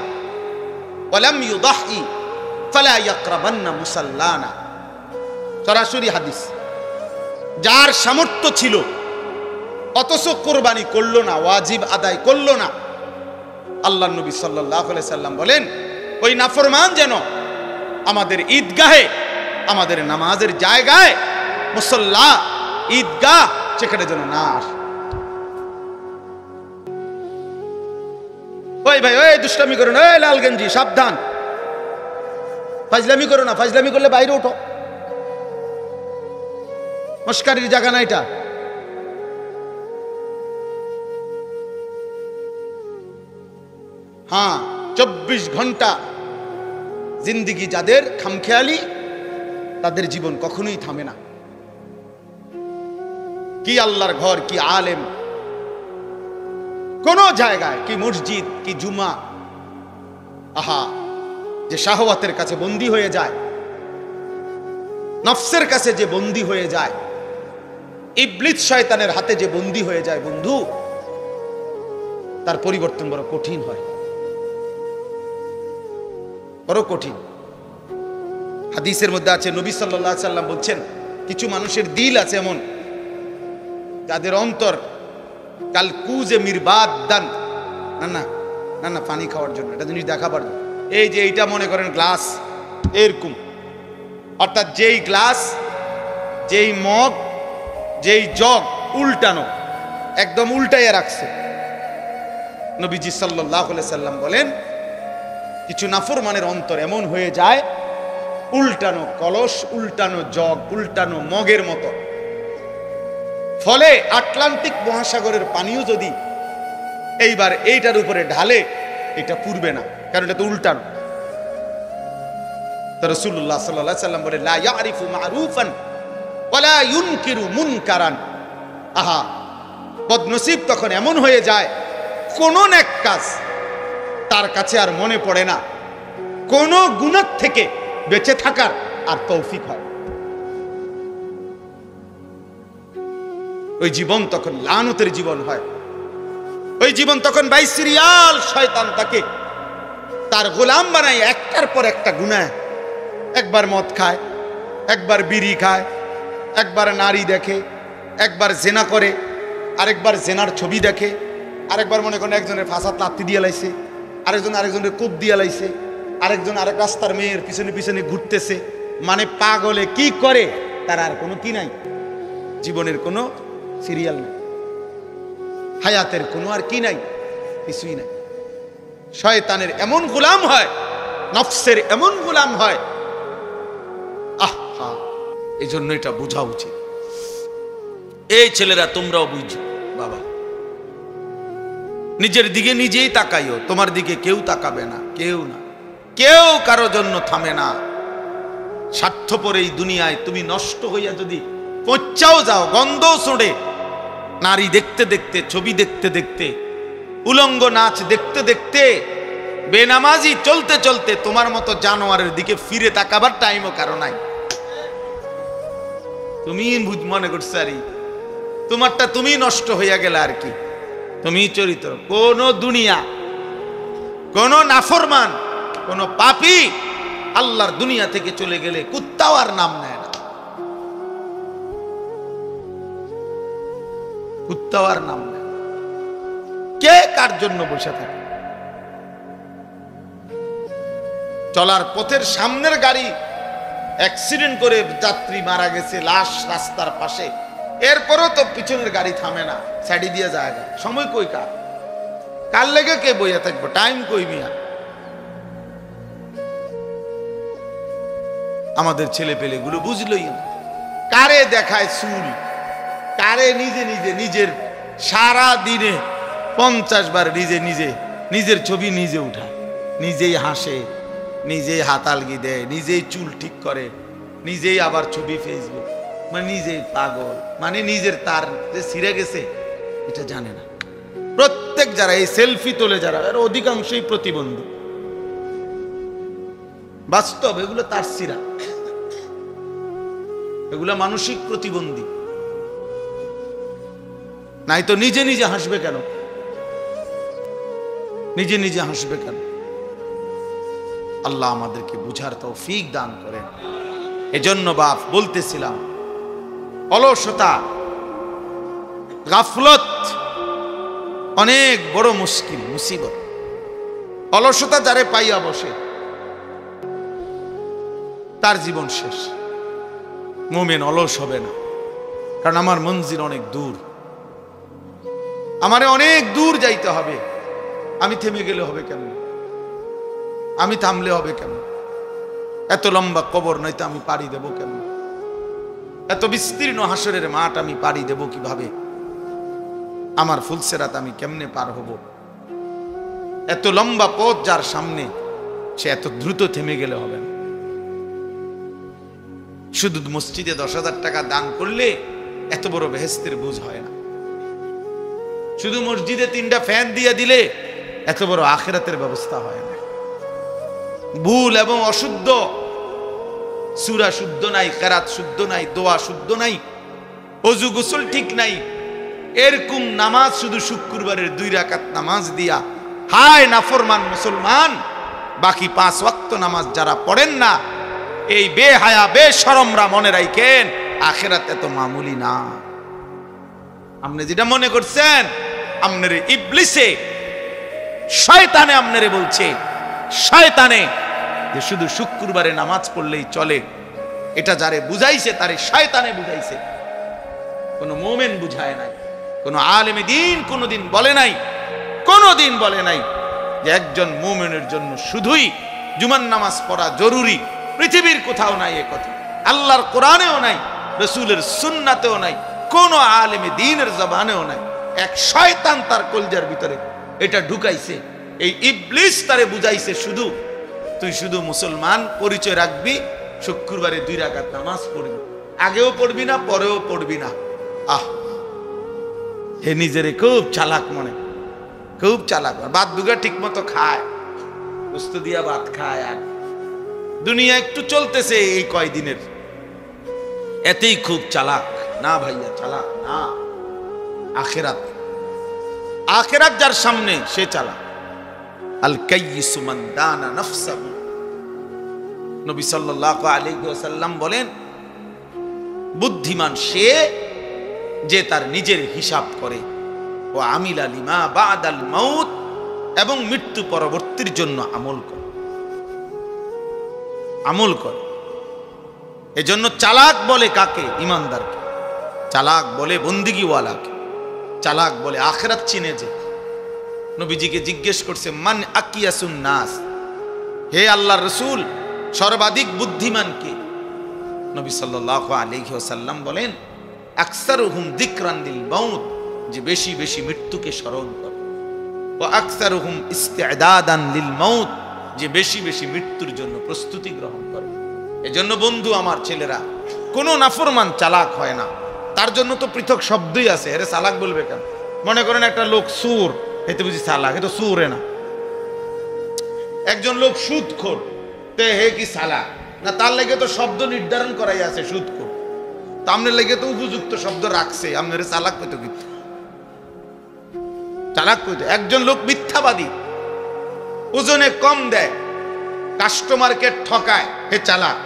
ওয়া লাম ইউদাহি ফালা ইয়াকরাবান্না মুসাল্লানা। সরাসরি হাদিস। যার সামর্থ্য ছিল অথচ কোরবানি করলো না, ওয়াজিব আদায় করলো না, আল্লাহর নবী সাল্লাল্লাহু আলাইহি সাল্লাম বলেন, ওই নাফরমান যেন আমাদের ঈদগাহে, আমাদের নামাজের জায়গায়, মুসল্লা, ঈদগাহ, সেখানে যেন না আসে। ওই ভাই, ওই দুষ্টামি করো না, ওই লাল গেঞ্জি, সাবধান, ফাজলামি করো না, ফাজলামি করলে বাইরে ওঠো, মস্কারির জায়গা না এটা। হ্যাঁ, 24 ঘন্টা জিন্দিগি যাদের খামখেয়ালি, তাদের জীবন কখনোই থামে না। কি আল্লাহর ঘর, কি আলেম, কোন জায়গায়, কি মসজিদ, কি জুমা, আহা, যে শাহওয়াতের কাছে বন্দী হয়ে যায়, নফসের কাছে যে বন্দী হয়ে যায়, ইবলিস শয়তানের হাতে যে বন্দী হয়ে যায়, বন্ধু, তার পরিবর্তন বড় কঠিন হয়, বড় কঠিন। হাদিসের মধ্যে আছে, নবী সাল্লাল্লাহু আলাইহি সাল্লাম বলছেন, কিছু মানুষের দিল আছে এমন, যাদের অন্তর কাল কুজে মিরবাদান, না না না না, পানি খাওয়ার জন্য, এটা জিনিস দেখাবার জন্য, এই যে এইটা মনে করেন গ্লাস, এরকম, অর্থাৎ যেই গ্লাস, যেই মগ, যেই জগ উল্টানো, একদম উল্টাইয়া রাখছে। নবীজি সাল্লাল্লাহু আলাইহি সাল্লাম বলেন, কিছু নাফরমানের অন্তর এমন হয়ে যায়, উল্টানো কলস, উল্টানো জগ, উল্টানো মগের মতো। ফলে আটলান্টিক মহাসাগরের পানিও যদি এইবার এইটার উপরে ঢালে, এটা পুরবে না, কারণ এটা তো উল্টানো। তো রাসূলুল্লাহ সাল্লাল্লাহু আলাইহি সাল্লাম বলে, লা ইয়ারিফু মারুফান ওয়া লা ইউনকিরু মুনকারান। আহা, বদনসিব তখন এমন হয়ে যায়, কোন নেক কাজ তার কাছে আর মনে পড়ে না, কোন গুনাহ থেকে বেঁচে থাকার আর তৌফিক হয়। ওই জীবন তখন লানতের জীবন হয়। ওই জীবন তখন বাইসিরিয়াল শয়তান তাকে তার গোলাম বানায়, একটার পর একটা গুনাহ। একবার মদ খায়, একবার বিড়ি খায়, একবার নারী দেখে, একবার জেনা করে, আরেকবার জেনার ছবি দেখে, আরেকবার মনে করেন একজনের ফাঁসাত লাত্তি দিয়ে লাইছে, আরেকজনের কূপ দিয়ে লাইছে, আরেকজন আরেক রাস্তার মেয়ের পিছনে পিছনে ঘুরতেছে। মানে পাগলে কি করে তার আর কোনো কি নাই, জীবনের কোনো সিরিয়াল নাই, হায়াতের কোনো আর কি নাই, কিছুই নাই। শয়তানের এমন গোলাম হয়, নফসের এমন গোলাম হয়। আহা, এই জন্য এটা বোঝা উচিত। এই ছেলেরা, তোমরাও বুঝো বাবা, নিজের দিকে নিজেই তাকাইও, তোমার দিকে কেউ তাকাবে না, কেউ না, কেউ কারো জন্য থামে না। স্বার্থপর এই দুনিয়ায় তুমি নষ্ট হইয়া যদি পচাও যাও, গন্ধও ছোড়ে, নারী দেখতে দেখতে, ছবি দেখতে দেখতে, উলঙ্গ নাচ দেখতে দেখতে, বেনামাজি চলতে চলতে, তোমার মতো জানোয়ারের দিকে ফিরে তাকাবার টাইমও কারো নাই। তুমি মনে করছো আরে তোমারটা তুমি নষ্ট হইয়া গেলে আর কি, তুমি চরিত্র, কোন দুনিয়া কোন নাফরমান, কোন পাপী আল্লাহর দুনিয়া থেকে চলে গেলে কুত্তাও আর নাম নেয় না, কুত্তাও আর নাম নেয়। কে কার জন্য বসে থাকে? চলার পথের সামনের গাড়ি অ্যাক্সিডেন্ট করে যাত্রী মারা গেছে, লাশ রাস্তার পাশে, এরপরও তো পিছনের গাড়ি থামে না, সাইডে দিয়ে যায়। সময় কই কার? কার লেগে কে বইয়া থাকবো? টাইম কই মিয়া? আমাদের ছেলে পেলে গুলো বুঝলই না। কারে দেখায় চুল, কারে নিজে নিজে নিজের সারা দিনে 50 বার নিজের ছবি নিজে উঠায়, নিজেই হাসে, নিজেই হাতালগি দেয়, নিজেই চুল ঠিক করে, নিজেই আবার ছবি ফেসবুক, মানে নিজেই পাগল, মানে নিজের তার যে ছিঁড়ে গেছে এটা জানে না। প্রত্যেক যারা এই সেলফি তোলে যারা, এর অধিকাংশই প্রতিবন্ধী। বাস্তব এগুলো তার ছিঁড়া, এগুলা মানসিক প্রতিবন্ধী। নাই তো নিজে নিজে হাসবে কেন? নিজে নিজে হাসবে কেন? আল্লাহ আমাদেরকে বুঝার তৌফিক দান করেন। এজন্য বাপ বলতেছিলাম, অলসতা, গাফলত অনেক বড় মুশকিল, মুসিবত। অলসতা যারে পাইয়া বসে তার জীবন শেষ। মুমিন অলস হবে না, কারণ আমার মঞ্জিল অনেক দূর, আমারে অনেক দূর যাইতে হবে। আমি থেমে গেলে হবে কেন? আমি থামলে হবে কেন? এত লম্বা কবর নয়তো আমি পাড়ি দেব কেন? এত বিস্তীর্ণ হাসরের মাঠ আমি পাড়ি দেব কিভাবে? আমার ফুলসেরাত আমি কেমনে পার হব? এত লম্বা পথ যার সামনে, সে এত দ্রুত থেমে গেলে হবে না। শুধু মসজিদে 10,000 টাকা দান করলে এত বড় বেহেশতের বুঝ হয় না। শুধু মসজিদে 3টা ফ্যান দিয়ে দিলে এত বড় আখিরাতের ব্যবস্থা হয় না। ভুল এবং অশুদ্ধ, সূরা শুদ্ধ নাই, কেরাত শুদ্ধ নাই, দোয়া শুদ্ধ নাই, ওযু গোসল ঠিক নাই, এরকম নামাজ শুধু শুক্রবারের 2 রাকাত নামাজ দিয়া, হায় নাফরমান মুসলমান, বাকি 5 ওয়াক্ত নামাজ যারা পড়েন না, এই বেহায়া বেশরমরা মনে রাখেন আখিরাত এত মামুলি না। আপনি যেটা মনে করছেন, আপনারে ইবলিসে, শয়তানে আপনারে বলছে, শয়তানে যে শুধু শুক্রবারে নামাজ পড়লেই চলে, এটা যারে বুঝাইছে তারে শয়তানে বুঝাইছে, কোন মুমিন বুঝায় নাই। কোন আলেমে দ্বীন কোনদিন বলে নাই, কোনদিন বলে নাই যে একজন মুমিনের জন্য শুধুই জুমার নামাজ পড়া জরুরি। পৃথিবীর কোথাও নাই এ কথা, আল্লাহর কোরআনেও নাই, রাসূলের সুন্নাতেও নাই, কোন আলেমে দ্বীনের জবানেও নাই। এক শয়তান তার কলজার ভিতরে এটা ঢুকাইছে। এই ইবলিস তারে বুঝাইছে শুধু তুই শুধু মুসলমান পরিচয় রাখবি, শুক্রবারে 2 রাকাত নামাজ পড়বি, আগেও পড়বি না, পরেও পড়বি না। আহ, হে নিজেরে খুব চালাক মনে, খুব চালাক। ভাত দুগা ঠিক মতো খায়, বস্তু দিয়া ভাত খায়, আর দুনিয়া একটু চলতেছে এই কয়দিনের, এতেই খুব চালাক। না ভাইয়া, চালাক না। আখিরাত, আখিরাত যার সামনে সে চালাক। আল কাইয়িসু মান দানা নাফসাহু, নবী সাল্লাল্লাহু আলাইহি ওয়াসাল্লাম বলেন, বুদ্ধিমান সে যে তার নিজের হিসাব করে, ও আমিলা লিমা বাদাল মাউত, এবং মৃত্যু পরবর্তীর জন্য আমল করে, আমল করে। এজন্য চালাক বলে কাকে? ইমানদারকে। চালাক বলে বন্দিগিওয়ালাকে, চালাক বলে আখিরাত চিনে যে। নবীজিকে জিজ্ঞেস করছে, মান আকিয়াসুন নাস, হে আল্লাহর রাসূল সর্বাধিক বুদ্ধিমান কে? নবী সাল্লাল্লাহু আলাইহি ওয়াসাল্লাম বলেন, আকসারুহুম যিকরান লিল মাউত, যে বেশি বেশি মৃত্যুকে স্মরণ করে, ও আকসারুহুম ইস্তিদাদান লিল মাউত, যে বেশি বেশি মৃত্যুর জন্য প্রস্তুতি গ্রহণ করে। এজন্য বন্ধু আমার ছেলেরা, কোন নাফরমান চালাক হয় না, তার জন্য তো পৃথক শব্দই আছে। আরে চালাক বলবে কেন? মনে করেন একটা লোক সুর, এতে বুঝি চালাক? এ তো সুরে না। একজন লোক সুদখোর, তে হে কি চালাক না? তার লেগে তো শব্দ নির্ধারণ করাই আছে সুদখোর, তো আপনার লেগে তো উপযুক্ত শব্দ রাখছে। আপনার চালাক কইতো কি? চালাক কইতো। একজন লোক মিথ্যাবাদী, ওজনে কম দেয়, কাস্টমারকে ঠকায়, হে চালাক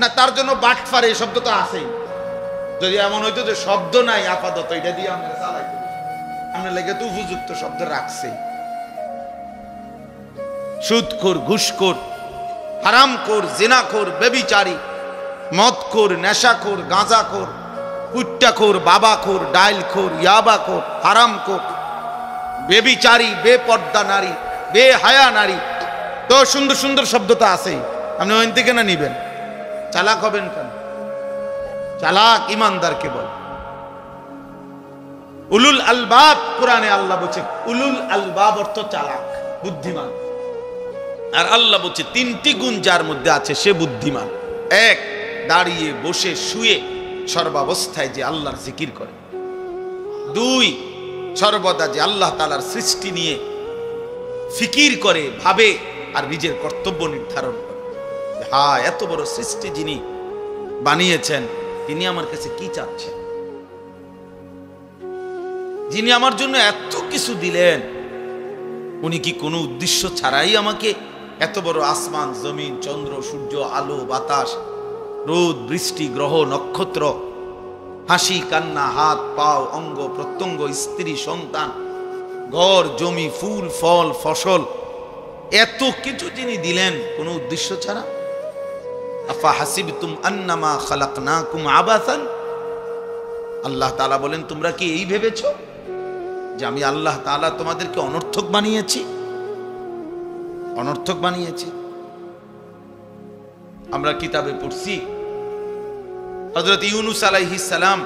না, তার জন্য বাটফার এই শব্দ তো আছেই। যদি এমন হইতো যে শব্দ নাই আপাতত, এটা দিয়ে আমরা চালাই, আমরা লেগে তো উপযুক্ত শব্দ রাখছি। সুদখোর, ঘুষখোর, হারামখোর, জিনাখোর, ব্যভিচারী, মদখোর, নেশাখোর, গাঁজাখোর, কুট্টাখোর, বাবাখোর, ডাইলখোর, ইয়াবাখোর, হারামখোর, ব্যভিচারী, বেপর্দা নারী, বেহায়া নারী, তো সুন্দর সুন্দর শব্দ তো আছেই। আপনি ওইন থেকে না নিবেন, চালাক হবেন কেন? চালাক ইমানদারকে বল। উলুল আলবাব, কোরআনে আল্লাহ বলছে উলুল আলবাব অর্থ চালাক, বুদ্ধিমান। আর আল্লাহ বলছে তিনটি গুণ যার মধ্যে আছে সে বুদ্ধিমান। এক, দাঁড়িয়ে বসে শুয়ে সর্বাবস্থায় যে আল্লাহর জিকির করে। দুই, সর্বদা যে আল্লাহ তাআলার সৃষ্টি নিয়ে ফিকির করে, ভাবে আর নিজের কর্তব্য নির্ধারণ করে। হ্যাঁ, এত বড় সৃষ্টি যিনি বানিয়েছেন তিনি আমার কাছে কি চাচ্ছেন, যিনি আমার জন্য এত কিছু দিলেন, উনি কি কোনো উদ্দেশ্য ছাড়াই আমাকে এত বড় আসমান, জমিন, চন্দ্র, সূর্য, আলো, বাতাস, রোদ, বৃষ্টি, গ্রহ, নক্ষত্র, হাসি, কান্না, হাত, পাও, অঙ্গ প্রত্যঙ্গ, স্ত্রী, সন্তান, ঘর, জমি, ফুল, ফল, ফসল, এত কিছু যিনি দিলেন কোনো উদ্দেশ্য ছাড়া? আফা হাসিবতুম আন্নামা খালাকনাকুম আবাসান, আল্লাহ তাআলা বলেন তোমরা কি এই ভেবেছো যে আমি আল্লাহ তাআলা তোমাদেরকে অনর্থক বানিয়েছি? অনর্থক বানিয়েছি। আমরা কিতাবে পড়ছি হযরত ইউনূস আলাইহিস সালাম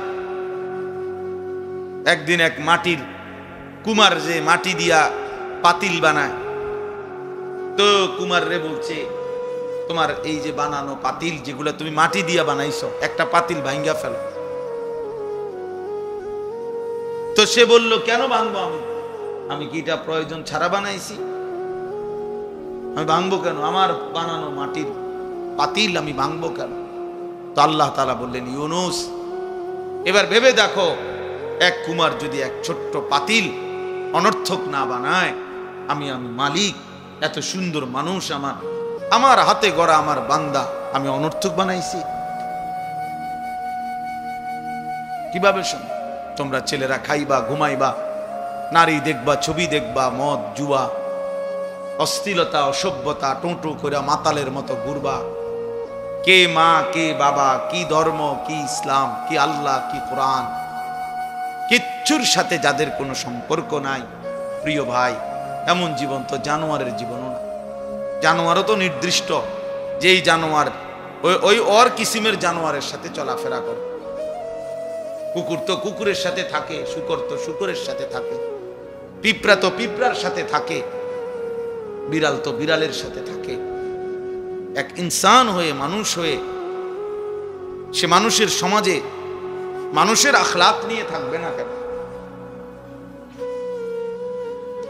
একদিন এক মাটির কুমার, যে মাটি দিয়া পাতিল বানায়, তো কুমার রে বলছে তোমার এই যে বানানো পাতিল যেগুলো তুমি মাটি দিয়া বানাইছো, একটা পাতিল ভাঙ্গা ফেলো। তো সে বলল কেন ভাঙবো? আমি কি এটা প্রয়োজন ছাড়া বানাইছি? আমি ভাঙবো কেন? আমার বানানো মাটির পাতিল আমি ভাঙবো কেন? তো আল্লাহ তাআলা বললেন ইউনূস, এবার ভেবে দেখো, এক কুমার যদি এক ছোট্ট পাতিল অনর্থক না বানায়, আমি মালিক, এত সুন্দর মানুষ আমার হাতে গড়া আমার বান্দা, আমি অনর্থক বানাইছি? কিভাবে শোনো? তোমরা ছেলেরা খাইবা, ঘুমাইবা, নারী দেখবা, ছবি দেখবা, মদ, জুয়া, অশ্লীলতা, অসভ্যতা, টোটো করে মাতালের মতো ঘুরবা। কে মা, কে বাবা, কি ধর্ম, কি ইসলাম, কি আল্লাহ, কি কোরআন, কিচ্ছুর সাথে যাদের কোনো সম্পর্ক নাই, প্রিয় ভাই, এমন জীবন তো জানোয়ারের জীবনও না। জানোয়ারও তো নির্দিষ্ট, যেই জানোয়ার ওই ওর কিসিমের জানোয়ারের সাথে চলাফেরা করে। কুকুর তো কুকুরের সাথে থাকে, শূকর তো শূকরের সাথে থাকে, পিঁপড়া তো পিঁপড়ার সাথে থাকে, বিড়াল তো বিড়ালের সাথে থাকে। এক ইনসান হয়ে, মানুষ হয়ে, সে মানুষের সমাজে মানুষের আখলাক নিয়ে থাকবে না কেন?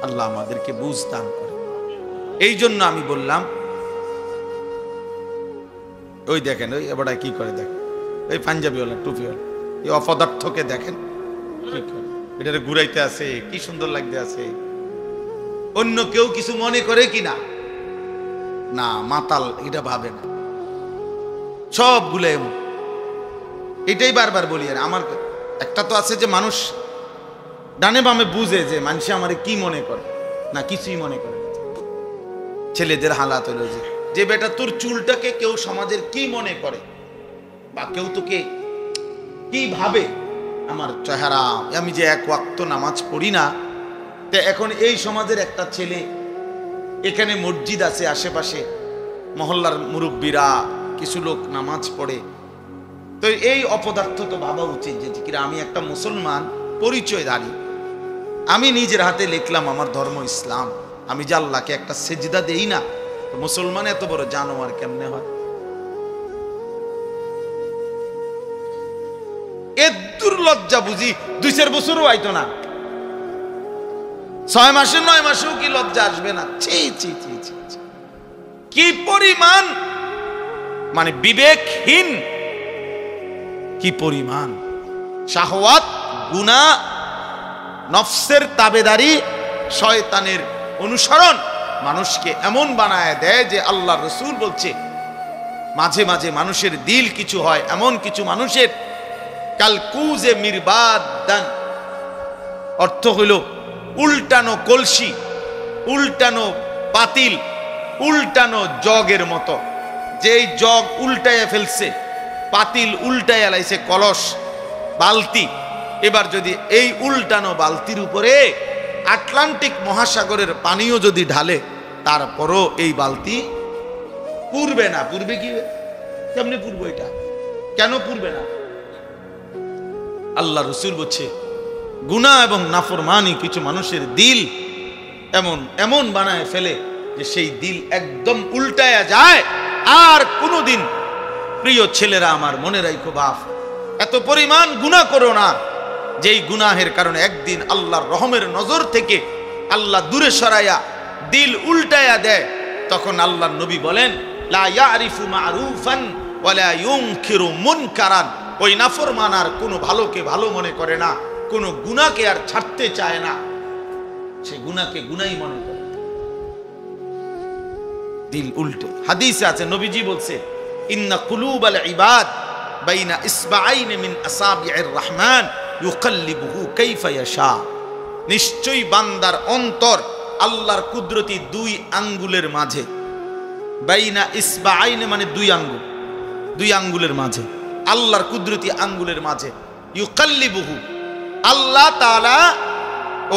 আল্লাহ আমাদেরকে বুঝ দান করে। এই জন্য আমি বললাম, ওই দেখেন ওই এবার কি করে, দেখেন ওই পাঞ্জাবিওয়ালা, টুপিওয়ালা, এই অপদার্থকে দেখেন, এটা ঘুরাইতে আছে, কি সুন্দর লাগতে আছে। অন্য কেউ কিছু মনে করে কিনা? না, মাতাল এটা ভাবে না, সবগুলো এমন। এটাই বারবার বলি। আর আমার একটা তো আছে যে মানুষ ডানে বামে বুঝে যে মানুষ আমারে কি মনে করে, না কিছুই মনে করে। ছেলেদের হালাত হলো যে বেটা তোর চুলটাকে কেউ সমাজের কি মনে করে, বা কেউ তোকে কি ভাবে, আমার চেহারা, আমি যে এক ওয়াক্ত নামাজ পড়ি না, তে এখন এই সমাজের একটা ছেলে, এখানে মসজিদ আছে আশেপাশে, মহল্লার মুরব্বীরা কিছু লোক নামাজ পড়ে, তো এই অপদার্থ তো ভাবা উচিত যে কিরা আমি একটা মুসলমান পরিচয়ধারী, আমি নিজের হাতে লিখলাম আমার ধর্ম ইসলাম, আমি যে আল্লাহকে একটা সেজদা দেই না, তো মুসলমান এত বড় জানোয়ার কেমনে হয়? এর দুর্লজ্জা বুঝি 2-4 বছরও আইতো না, 6 মাসে 9 মাসেও কি লজ্জা আসবে না? ছি ছি ছি ছি, কি পরিমাণ মানে বিবেকহীন, কি পরিমাণ শাহওয়াত, গুনাহ, নফসের তাবেদারি, শয়তানের অনুসরণ, মানুষকে এমন বানায় দেয় যে আল্লাহ রসুল বলছে মাঝে মাঝে মানুষের দিল কিছু হয় এমন কিছু মানুষের কালকুজে মিরবাদ দান, অর্থ হইল উল্টানো কলসি, উল্টানো পাতিল, উল্টানো জগের মতো। যেই জগ উল্টাইয়া ফেলছে, পাতিল উল্টাইয়া লাইছে, কলস বালতি, এবার যদি এই উল্টানো বালতির উপরে আটলান্টিক মহাসাগরের পানিও যদি ঢালে তারপরও এই বালতি পুরবে না। পুরবে কি? কেমনে পুরবে? এটা কেন পুরবে না? আল্লাহ রসুল বলছে গুনাহ এবং নাফরমানি কিছু মানুষের দিল এমন এমন বানায় ফেলে যে সেই দিল একদম উল্টায়া যায়। আর কোনোদিন, প্রিয় ছেলেরা আমার মনে রাখো বাপ, এত পরিমাণ গুনাহ করো না যেই গুনাহের কারণে একদিন আল্লাহর রহমের নজর থেকে আল্লাহ দূরে সরাইয়া দিল উল্টায়া দেয়। তখন আল্লাহর নবী বলেন লা ইয়ারিফু মারুফান ওয়ালা ইউনকিরু মুনকারান। ওই নাফরমান আর কোনো ভালোকে ভালো মনে করে না, কোনো গুনাহকে আর ছাড়তে চায় না, সে গুনাহকে গুনাহই মনে করে। দিল উল্টো। হাদিসে আছে, নবীজি বলছে ইন্না কুলুবাল ইবাদ বাইনা ইসবাআইন মিন আসাবি'ir রহমান ইউকাল্লিবুহু কাইফা ইয়াশা। নিশ্চয়ই বান্দার অন্তর আল্লাহর কুদরতি দুই আঙ্গুলের মাঝে। বাইনা ইসবাআইন মানে দুই আঙ্গুল, দুই আঙ্গুলের মাঝে, আল্লাহর কুদরতি আঙ্গুলের মাঝে। ইউকাল্লিবুহু, আল্লাহ তাআলা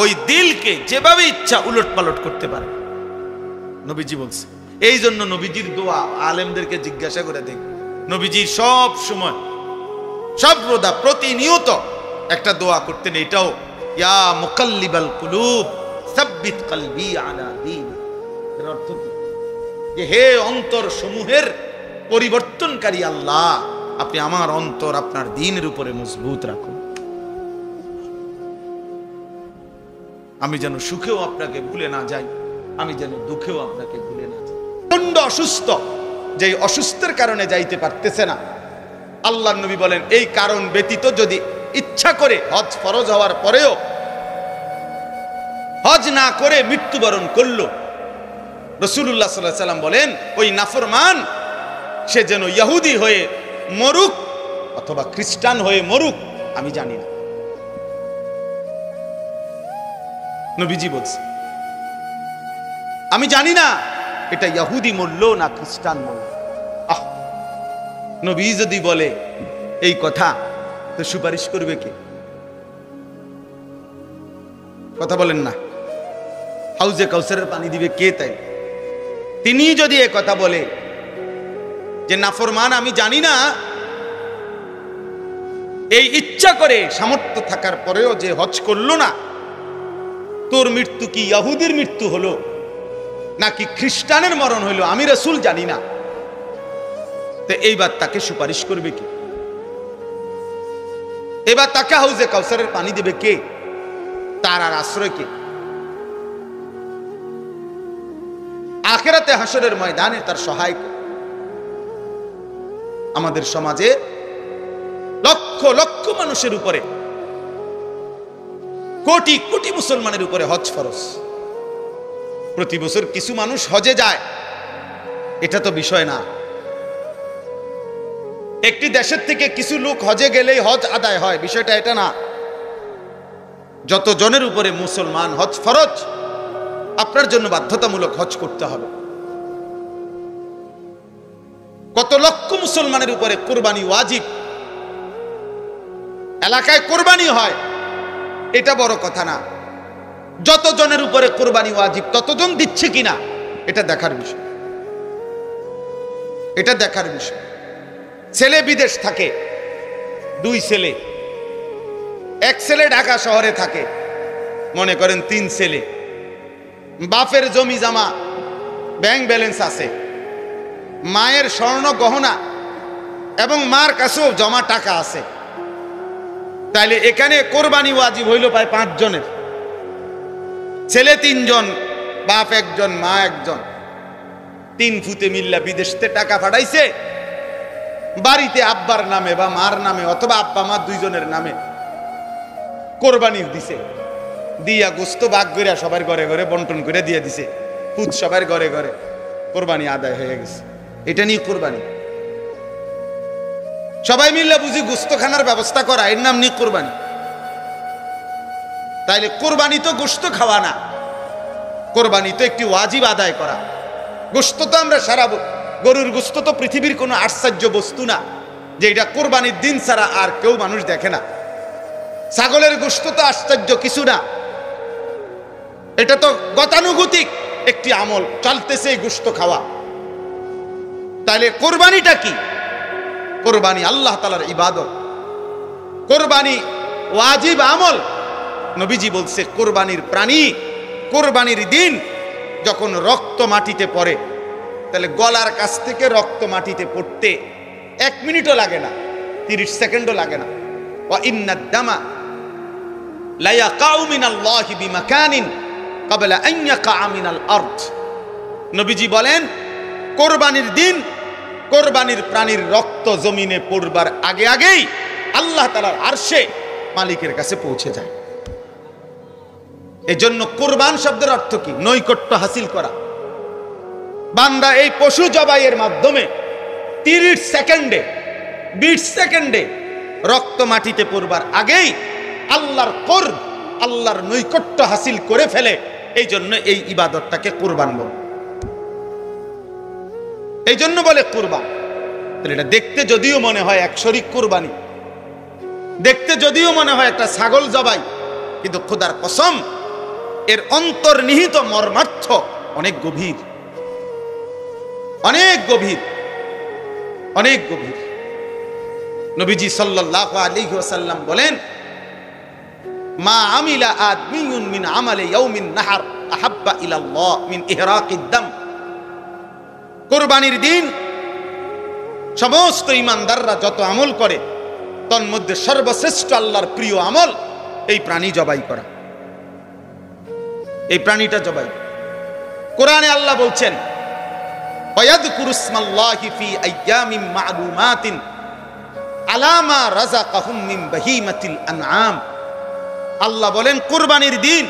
ওই দিলকে যেভাবে ইচ্ছা উলট পালট করতে পারে, নবীজি বলছে। এই জন্য নবীজির দোয়া আলেমদেরকে জিজ্ঞাসা করে দেখ, নবীজি সব সময় সর্বদা প্রতিনিয়ত একটা দোয়া করতেন, এটাও ইয়া মুকাল্লিবাল কুলুব সাব্বিত কলবি আলা দীন। এর অর্থ কি? যে হে অন্তর সমূহের পরিবর্তনকারী আল্লাহ, আপনি আমার অন্তর আপনার দ্বীনের উপরে মজবুত রাখুন। আমি যেন সুখেও আপনাকে ভুলে না যাই, আমি যেন দুঃখেও আপনাকে ভুলে না যাই। প্রচন্ড অসুস্থ, যে অসুস্থের কারণে যাইতে পারতেছে না, আল্লাহর নবী বলেন এই কারণ ব্যতীত যদি ইচ্ছা করে হজ ফরজ হওয়ার পরেও হজ না করে মৃত্যুবরণ করলো, রাসূলুল্লাহ সাল্লাল্লাহু আলাইহি ওয়াসাল্লাম বলেন ওই নাফরমান সে যেন ইহুদি হয়ে মরুক অথবা খ্রিস্টান হয়ে মরুক, আমি জানি না। নবীজি বলছে আমি জানি না এটা ইহুদি মরলো না খ্রিস্টান মরলো। নবী যদি বলে এই কথা, তো সুপারিশ করবে কে? কথা বলেন না। হাউজে কাউসারের পানি দিবে কে? তাই তিনি যদি এ কথা বলে যে নাফরমান আমি জানি না, এই ইচ্ছা করে সামর্থ্য থাকার পরেও যে হজ করলো না, তোর মৃত্যু কি ইহুদির মৃত্যু হলো নাকি খ্রিস্টানের মরণ হইল, আমি রাসূল জানি না, তো এইবার তাকে সুপারিশ করবে কে? এবার তাকে হাউজে কাউসারের পানি দেবে কে? তার আর আশ্রয় কে? আখিরাতে হাসরের ময়দানে তার সহায় কে? আমাদের সমাজে লক্ষ লক্ষ মানুষের উপরে, কোটি কোটি মুসলমানের উপরে হজ ফরজ। প্রতি বছর কিছু মানুষ হজে যায়, এটা তো বিষয় না। একটি দেশের থেকে কিছু লোক হজে গেলেই হজ আদায় হয়, বিষয়টা এটা না। যত জনের উপরে মুসলমান হজ ফরজ, আপনার জন্য বাধ্যতামূলক হজ করতে হবে। কত লক্ষ মুসলমানের উপরে কুরবানি ওয়াজিব, এলাকায় কুরবানি হয়, এটা বড় কথা না। যত জনের উপরে কুরবানি ওয়াজিব, ততজন দিচ্ছে কিনা এটা দেখার বিষয়, এটা দেখার বিষয়। ছেলে বিদেশ থাকে, দুই ছেলে, এক ছেলে ঢাকা শহরে থাকে, মনে করেন তিন ছেলে, বাপের জমি জমা ব্যাংক ব্যালেন্স আছে, মায়ের স্বর্ণ গহনা এবং মার কাছেও জমা টাকা আছে, তাইলে এখানে কোরবানি ওয়াজিব হইল প্রায় 5 জনের। ছেলে 3 জন, বাপ 1 জন, মা 1 জন, 3 ফুতে মিল্লা বিদেশতে টাকা পাঠাইছে, বাড়িতে আব্বার নামে বা মার নামে অথবা আব্বা মা 2 জনের নামে কোরবানি দিছে, দিয়া গোস্ত ভাগ করে সবার ঘরে ঘরে বন্টন করে দিয়ে দিছে। খুদ সবার ঘরে ঘরে কোরবানি আদায় হয়ে গেছে। এটা নিয়ে কোরবানি সবাই মিলে বুঝি গোস্তখানার ব্যবস্থা করা, এর নাম নিয়ে কোরবানি। তাইলে কোরবানি তো গোস্ত খাওয়া না, কোরবানি তো একটি ওয়াজিব আদায় করা। গোস্ত তো আমরা সারা, গরুর গোস্ত তো পৃথিবীর কোনো আশ্চর্য বস্তু না যে এটা কোরবানির দিন ছাড়া আর কেউ মানুষ দেখে না। ছাগলের গোস্ত তো আশ্চর্য কিছু না, এটা তো গতানুগতিক একটি আমল, চলতেছে এই গোস্ত খাওয়া। তাহলে কোরবানিটা কি? কোরবানি আল্লাহ তাআলার ইবাদত, কোরবানি ওয়াজিব আমল। নবীজি বলছে কোরবানির প্রাণী কোরবানির দিন যখন রক্ত মাটিতে পড়ে, তাহলে গলার কাছ থেকে রক্ত মাটিতে পড়তে 1 মিনিটও লাগে না, 30 সেকেন্ডও লাগে না। ওয়া ইন্নাদ দামা লা ইয়াকাউ মিনাল্লাহি বিমাকানিন ক্বাবলা আন ইয়াকা মিনাল আরদ। নবীজি বলেন কোরবানির দিন কোরবানির প্রাণীর রক্ত জমিনে পড়বার আগে আগেই আল্লাহ তাআলার আরশে মালিকের কাছে পৌঁছে যায়। এজন্য কোরবান শব্দের অর্থ কি? নৈকট্য হাসিল করা। বান্দা এই পশু জবাইয়ের মাধ্যমে 30 সেকেন্ডে 20 সেকেন্ডে রক্ত মাটিতে পড়বার আগেই আল্লাহর কোরব, আল্লাহর নৈকট্য হাসিল করে ফেলে। এই জন্য এই ইবাদতটাকে কোরবান বলে, এই জন্য বলে কোরবান। তাহলে এটা দেখতে যদিও মনে হয় এক শরীক কোরবানি, দেখতে যদিও মনে হয় একটা ছাগল জবাই, কিন্তু খোদার কসম এর অন্তর্নিহিত মর্মার্থ অনেক গভীর, অনেক গভীর, অনেক গভীর। নবীজি সাল্লাল্লাহু আলাইহি ওয়াসাল্লাম বলেন মা আমিলা আদমিয়ুন মিন আমালি ইয়াউমিন নাহার আহাব্বা ইলাল্লাহ মিন ইহরাকিদ দাম। কুরবানির দিন সমস্ত ঈমানদাররা যত আমল করে তার মধ্যে সর্বশ্রেষ্ঠ আল্লাহর প্রিয় আমল এই প্রাণী জবাই করা, এই প্রাণীটা জবাই। কোরআনে আল্লাহ বলছেন ওয়ায়াযকুরুসমাল্লাহি ফি আইয়ামিম মা'লুমাতিন আলা মা রাযাকাহুম মিন বাহিমাতিল আনআম। আল্লাহ বলেন কুরবানির দিন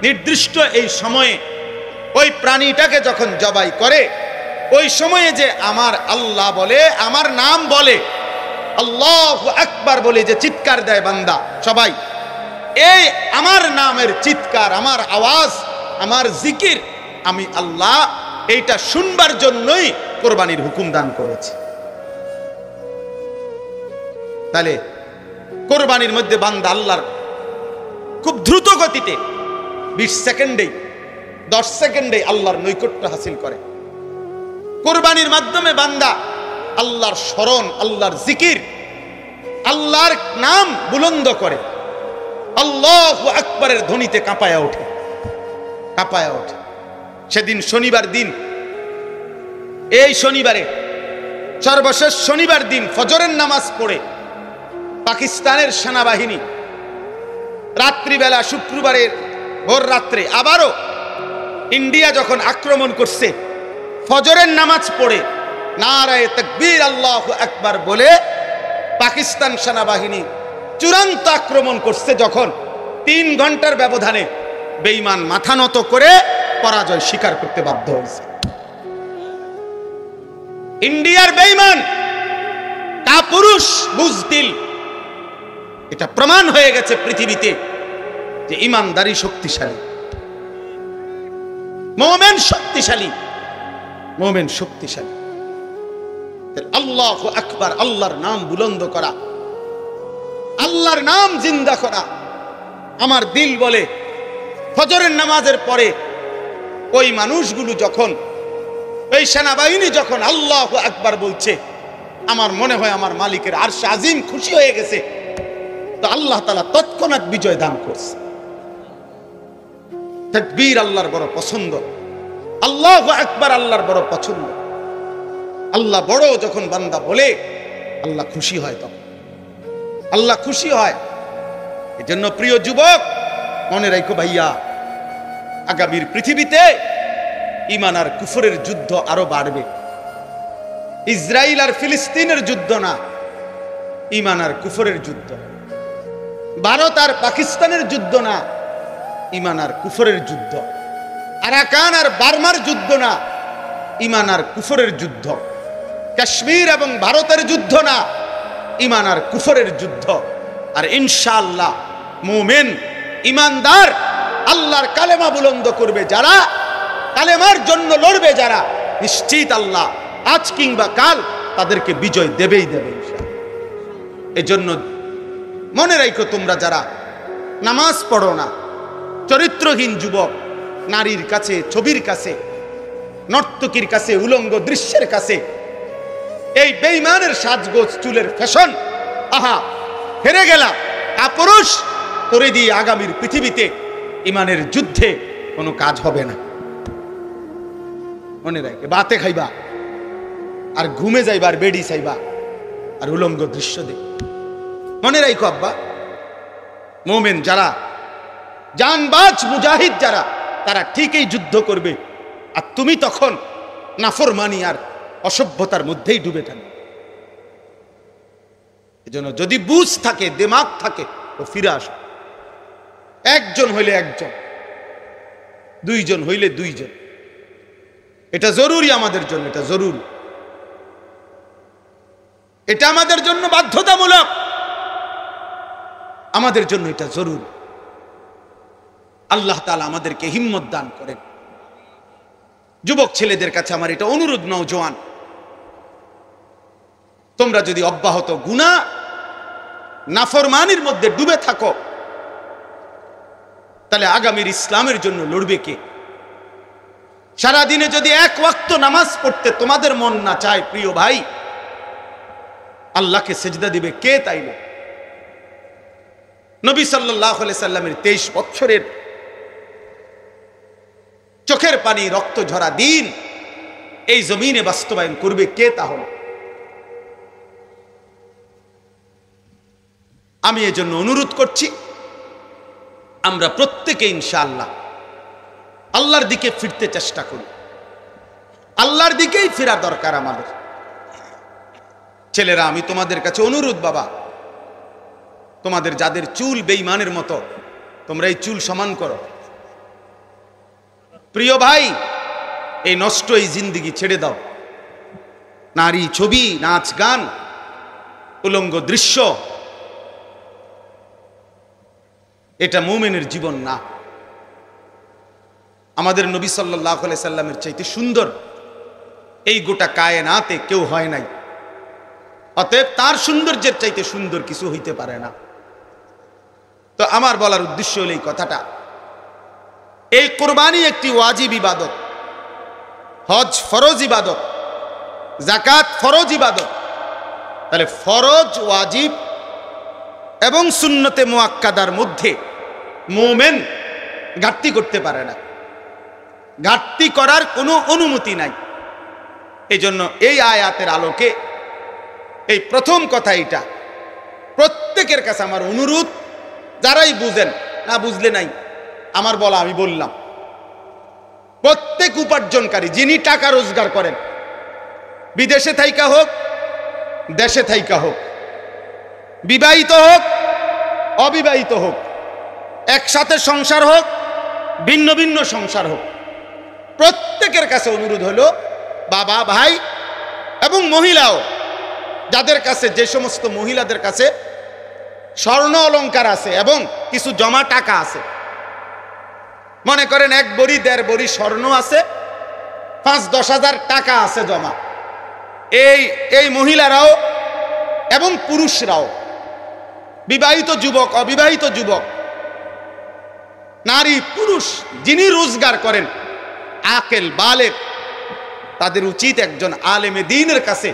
নির্দিষ্ট এই সময়ে ওই প্রাণীটাকে যখন জবাই করে, ওই সময়ে যে আমার আল্লাহ বলে, আমার নাম বলে, আল্লাহু আকবার বলে যে চিৎকার দেয় বান্দা সবাই, এই আমার নামের চিৎকার, আমার আওয়াজ, আমার জিকির আমি আল্লাহ এইটা শুনবার জন্যই কোরবানির হুকুম দান করেছি। তাহলে কোরবানির মধ্যে বান্দা আল্লাহর খুব দ্রুত গতিতে 20 সেকেন্ডেই 10 সেকেন্ডেই আল্লাহর নৈকট্য হাসিল করে। কোরবানির মাধ্যমে বান্দা আল্লাহর স্মরণ, আল্লাহর জিকির, আল্লাহর নাম বুলন্দ করে, আল্লাহু আকবারের ধ্বনিতে কাঁপায়া ওঠে, কাঁপায়া ওঠে। সেদিন শনিবার দিন, এই শনিবারে সর্বশেষ শনিবার দিন ফজরের নামাজ পড়ে পাকিস্তানের সেনাবাহিনী রাত্রিবেলা শুক্রবারের ভোর রাত্রে আবারও ইন্ডিয়া যখন আক্রমণ করছে, ফজরের নামাজ পড়ে নারায়ে তাকবীর আল্লাহু আকবার বলে পাকিস্তান সেনাবাহিনী চূড়ান্ত আক্রমণ করছে, যখন 3 ঘন্টার ব্যবধানে বেঈমান মাথা নত করে পরাজয় স্বীকার করতে বাধ্য হয়েছে। ইন্ডিয়ার বেঈমান কাপুরুষ বুজদিল, এটা প্রমাণ হয়ে গেছে পৃথিবীতে যে ঈমানদারি শক্তিশালী, মুমিন শক্তিশালী, মুমিন শক্তিশালী। আল্লাহু আকবার, আল্লাহর নাম বুলন্দ করা, আল্লাহর নাম জিন্দা করা। আমার দিল বলে ফজরের নামাজের পরে ওই মানুষগুলো যখন, ওই সেনাবাহিনী যখন আল্লাহু আকবার বলছে, আমার মনে হয় আমার মালিকের আরশ আজিম খুশি হয়ে গেছে, তো আল্লাহ তাআলা তৎক্ষণাৎ বিজয় দান করছে। তাকবীর আল্লাহর বড় পছন্দ, আল্লাহু আকবার আল্লাহর বড় পছন্দ। আল্লাহ বড় যখন বান্দা বলে আল্লাহ খুশি হয়, তখন আল্লাহ খুশি হয়। এজন্য প্রিয় যুবক মনে রাখো ভাইয়া, আগামীর পৃথিবীতে ঈমান আর কুফরের যুদ্ধ আরো বাড়বে। ইসরায়েল আর ফিলিস্তিনের যুদ্ধ না, ঈমান আর কুফরের যুদ্ধ। ভারত আর পাকিস্তানের যুদ্ধ না, ঈমান আর কুফরের যুদ্ধ। আরাকান আর বার্মার যুদ্ধ না, ঈমান আর কুফরের যুদ্ধ। কাশ্মীর এবং ভারতের যুদ্ধ না, ঈমান আর কুফরের যুদ্ধ। আর ইনশাআল্লাহ মুমিন ঈমানদার আল্লাহর কালেমা বুলন্দ করবে যারা, কালেমার জন্য লড়বে যারা, নিশ্চিত আল্লাহ আজ কিংবা কাল তাদেরকে বিজয় দেবেই দেবে ইনশাআল্লাহ। এজন্য মনে রাখো, তোমরা যারা নামাজ পড়ো না, চরিত্রহীন যুবক, নারীর কাছে, ছবির কাছে, নর্তকীর কাছে, উলঙ্গ দৃশ্যের কাছে, এই বেঈমানের সাজগোজ, চুলের ফ্যাশন, আহা হেরে গেলা কাপুরুষ করে দিয়ে আগামীর পৃথিবীতে ঈমানের যুদ্ধে কোনো কাজ হবে না। মনে রাখে, বাতে খাইবা আর ঘুমে যাইবা আর বেডি চাইবা আর উলঙ্গ দৃশ্য দেখ। মনে রাখো আব্বা, মুমিন যারা, জানবাজ মুজাহিদ যারা, তারা ঠিকই যুদ্ধ করবে। আর তুমি তখন নাফরমানি আর অসভ্যতার মধ্যেই ডুবে থাকবে। এজন্য যদি বুঝ থাকে, দিমাগ থাকে, তো ফিরে আসো। একজন হইলে একজন, দুইজন হইলে দুইজন, এটা জরুরি আমাদের জন্য, এটা জরুরি, এটা আমাদের জন্য বাধ্যতামূলক, আমাদের জন্য এটা জরুরি। আল্লাহ তাআলা আমাদেরকে হিম্মত দান করেন। যুবক ছেলেদের কাছে আমার এটা অনুরোধ, নওজোয়ান, তোমরা যদি অব্যাহত গুনাহ নাফরমানির মধ্যে ডুবে থাকো, তাহলে আগামীর ইসলামের জন্য লড়বে কে? সারাদিনে যদি এক ওয়াক্ত নামাজ পড়তে তোমাদের মন না চায়, প্রিয় ভাই, আল্লাহকে সেজদা দিবে কে? তাইলে নবী সাল্লাল্লাহু আলাইহি সাল্লামের 23 বছরের চোখের পানি, রক্ত ঝরা দিন এই জমিনে বাস্তবায়ন করবে কে? তাহলে আমি এজন্য অনুরোধ করছি, আমরা প্রত্যেকে ইনশাআল্লাহ আল্লাহর দিকে ফিরতে চেষ্টা করি। আল্লাহর দিকেই ফেরা দরকার আমাদের। ছেলেরা, আমি তোমাদের কাছে অনুরোধ, বাবা, তোমাদের যাদের চুল বেঈমানের মতো, তোমরা এই চুল সমান করো। প্রিয় ভাই, এই নষ্ট এই জিন্দেগি ছেড়ে দাও। নারী, ছবি, নাচ, গান, উলঙ্গ দৃশ্য, এটা মুমিনের জীবন না। আমাদের নবী সাল্লাল্লাহু আলাইহি সাল্লামের চাইতে সুন্দর এই গোটা কায়নাতে কেউ হয় নাই। অতএব তার সৌন্দর্যের চাইতে সুন্দর কিছু হইতে পারে না। তো আমার বলার উদ্দেশ্য হলো এই কথাটা, এই কুরবানি একটি ওয়াজিব ইবাদত, হজ ফরজ ইবাদত, যাকাত ফরজ ইবাদত। তাহলে ফরজ, ওয়াজিব এবং সুন্নতে মুআক্কাদার মধ্যে মুমিন ঘাটতি করতে পারে না, ঘাটতি করার কোনো অনুমতি নাই। এই জন্য এই আয়াতের আলোকে এই প্রথম কথা, এটা প্রত্যেকের কাছে আমার অনুরোধ, যারাই বুঝেন, না বুঝলে নাই, আমার বলা আমি বললাম, প্রত্যেক উপার্জনকারী যিনি টাকা রোজগার করেন, বিদেশে থাইকা হোক, দেশে থাইকা হোক, বিবাহিত হোক, অবিবাহিত হোক, একসাথে সংসার হোক, ভিন্ন ভিন্ন সংসার হোক, প্রত্যেকের কাছে অনুরোধ হলো, বাবা, ভাই এবং মহিলাও, যাদের কাছে, যে সমস্ত মহিলাদের কাছে স্বর্ণ অলংকার আছে এবং কিছু জমা টাকা আছে, মনে করেন 1 বড়ি 1.5 বড়ি স্বর্ণ আছে, 5-10 হাজার টাকা আছে জমা, এই মহিলারাও এবং পুরুষরাও, বিবাহিত যুবক, অবিবাহিত যুবক, নারী, পুরুষ, যিনি রোজগার করেন, আকেল, বালেগ, তাদের উচিত একজন আলেমে দ্বীনের কাছে,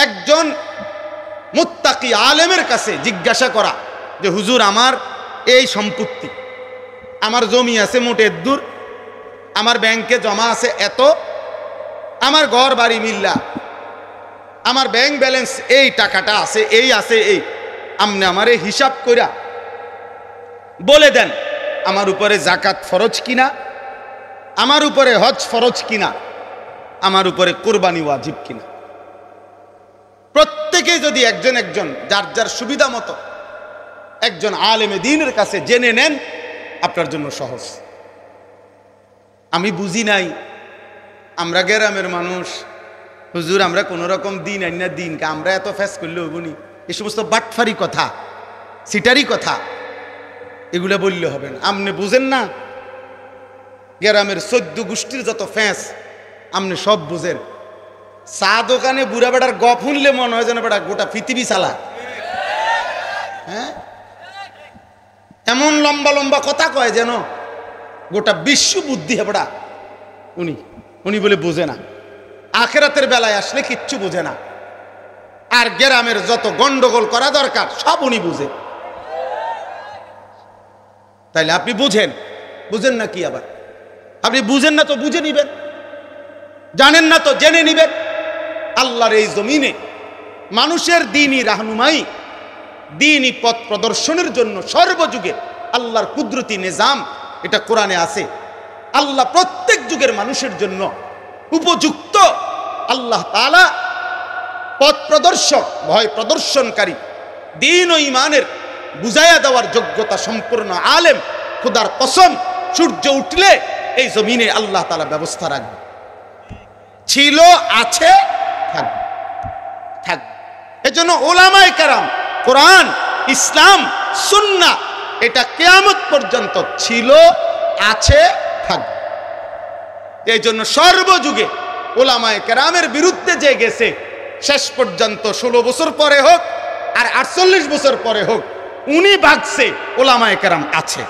একজন মুত্তাকি আলেমের কাছে জিজ্ঞাসা করা যে, হুজুর, আমার এই সম্পত্তি, আমার জমি আছে মোটে দূর, আমার ব্যাংকে জমা আছে এত, আমার ঘর বাড়ি মিল্লা, আমার ব্যাংক ব্যালেন্স এই টাকাটা আছে, এই আছে, এই আমনে আমারে হিসাব কইরা বলে দেন, আমার উপরে যাকাত ফরজ কিনা, আমার উপরে হজ ফরজ কিনা, আমার উপরে কুরবানি ওয়াজিব কিনা। প্রত্যেকে যদি একজন একজন যার যার সুবিধা মতো একজন আলেমে দ্বীনের কাছে জেনে নেন, আপনার জন্য সহজ। আমি বুঝি নাই, আমরা গ্রামের মানুষ, হুজুর আমরা কোন রকম দিন আইনা দিন আমরা এত ফেস করলে হবনি। এই সমস্ত বাটফারি কথা, সিটারি কথা এগুলা বললে হবে না। আপনি বুঝেন না গ্রামের 14 গোষ্ঠীর যত ফ্যাঁস আপনি সব বুঝেন। চা দোকানে বুড়া বেটার গপ শুনলে মনে হয় যেন বেটা গোটা পৃথিবী চালা। হ্যাঁ, এমন লম্বা লম্বা কথা কয় যেন গোটা বিশ্ব বুদ্ধি হেবড়া। উনি বলে বোঝে না, আখেরাতের বেলায় আসলে কিচ্ছু বোঝে না। আর গ্রামের যত গন্ডগোল করা দরকার সব উনি বুঝে। তাইলে আপনি বুঝেন না কি? আবার আপনি বুঝেন না তো বুঝে নিবেন, জানেন না তো জেনে নিবেন। আল্লাহর এই জমিনে মানুষের দ্বীনি রাহনুমাই, দ্বীনি পথ প্রদর্শনের জন্য সর্বযুগে আল্লাহর কুদরতি নিজাম, এটা কোরআনে আছে। আল্লাহ প্রত্যেক যুগের মানুষের জন্য উপযুক্ত আল্লাহ তাআলা পথ প্রদর্শক, ভয় প্রদর্শনকারী, দ্বীন ও ঈমানের বুঝাইয়া দেওয়ার যোগ্যতা সম্পূর্ণ আলেম। খোদার কসম, সূর্য উঠলে এই জমিনে আল্লাহ তাআলা ব্যবস্থা রাখবে। ছিল, আছে, থাকবে। এজন্য উলামায়ে কেরাম, কোরআন, ইসলাম, সুন্নাহ এটা কিয়ামত পর্যন্ত ছিল, আছে, থাকবে। এই জন্য সর্বযুগে উলামায়ে কেরামের বিরুদ্ধে যে গেছে, শেষ পর্যন্ত 16 বছর পরে হোক আর 48 বছর পরে হোক, উনি ভাগছে উলামায়ে কেরাম আছে,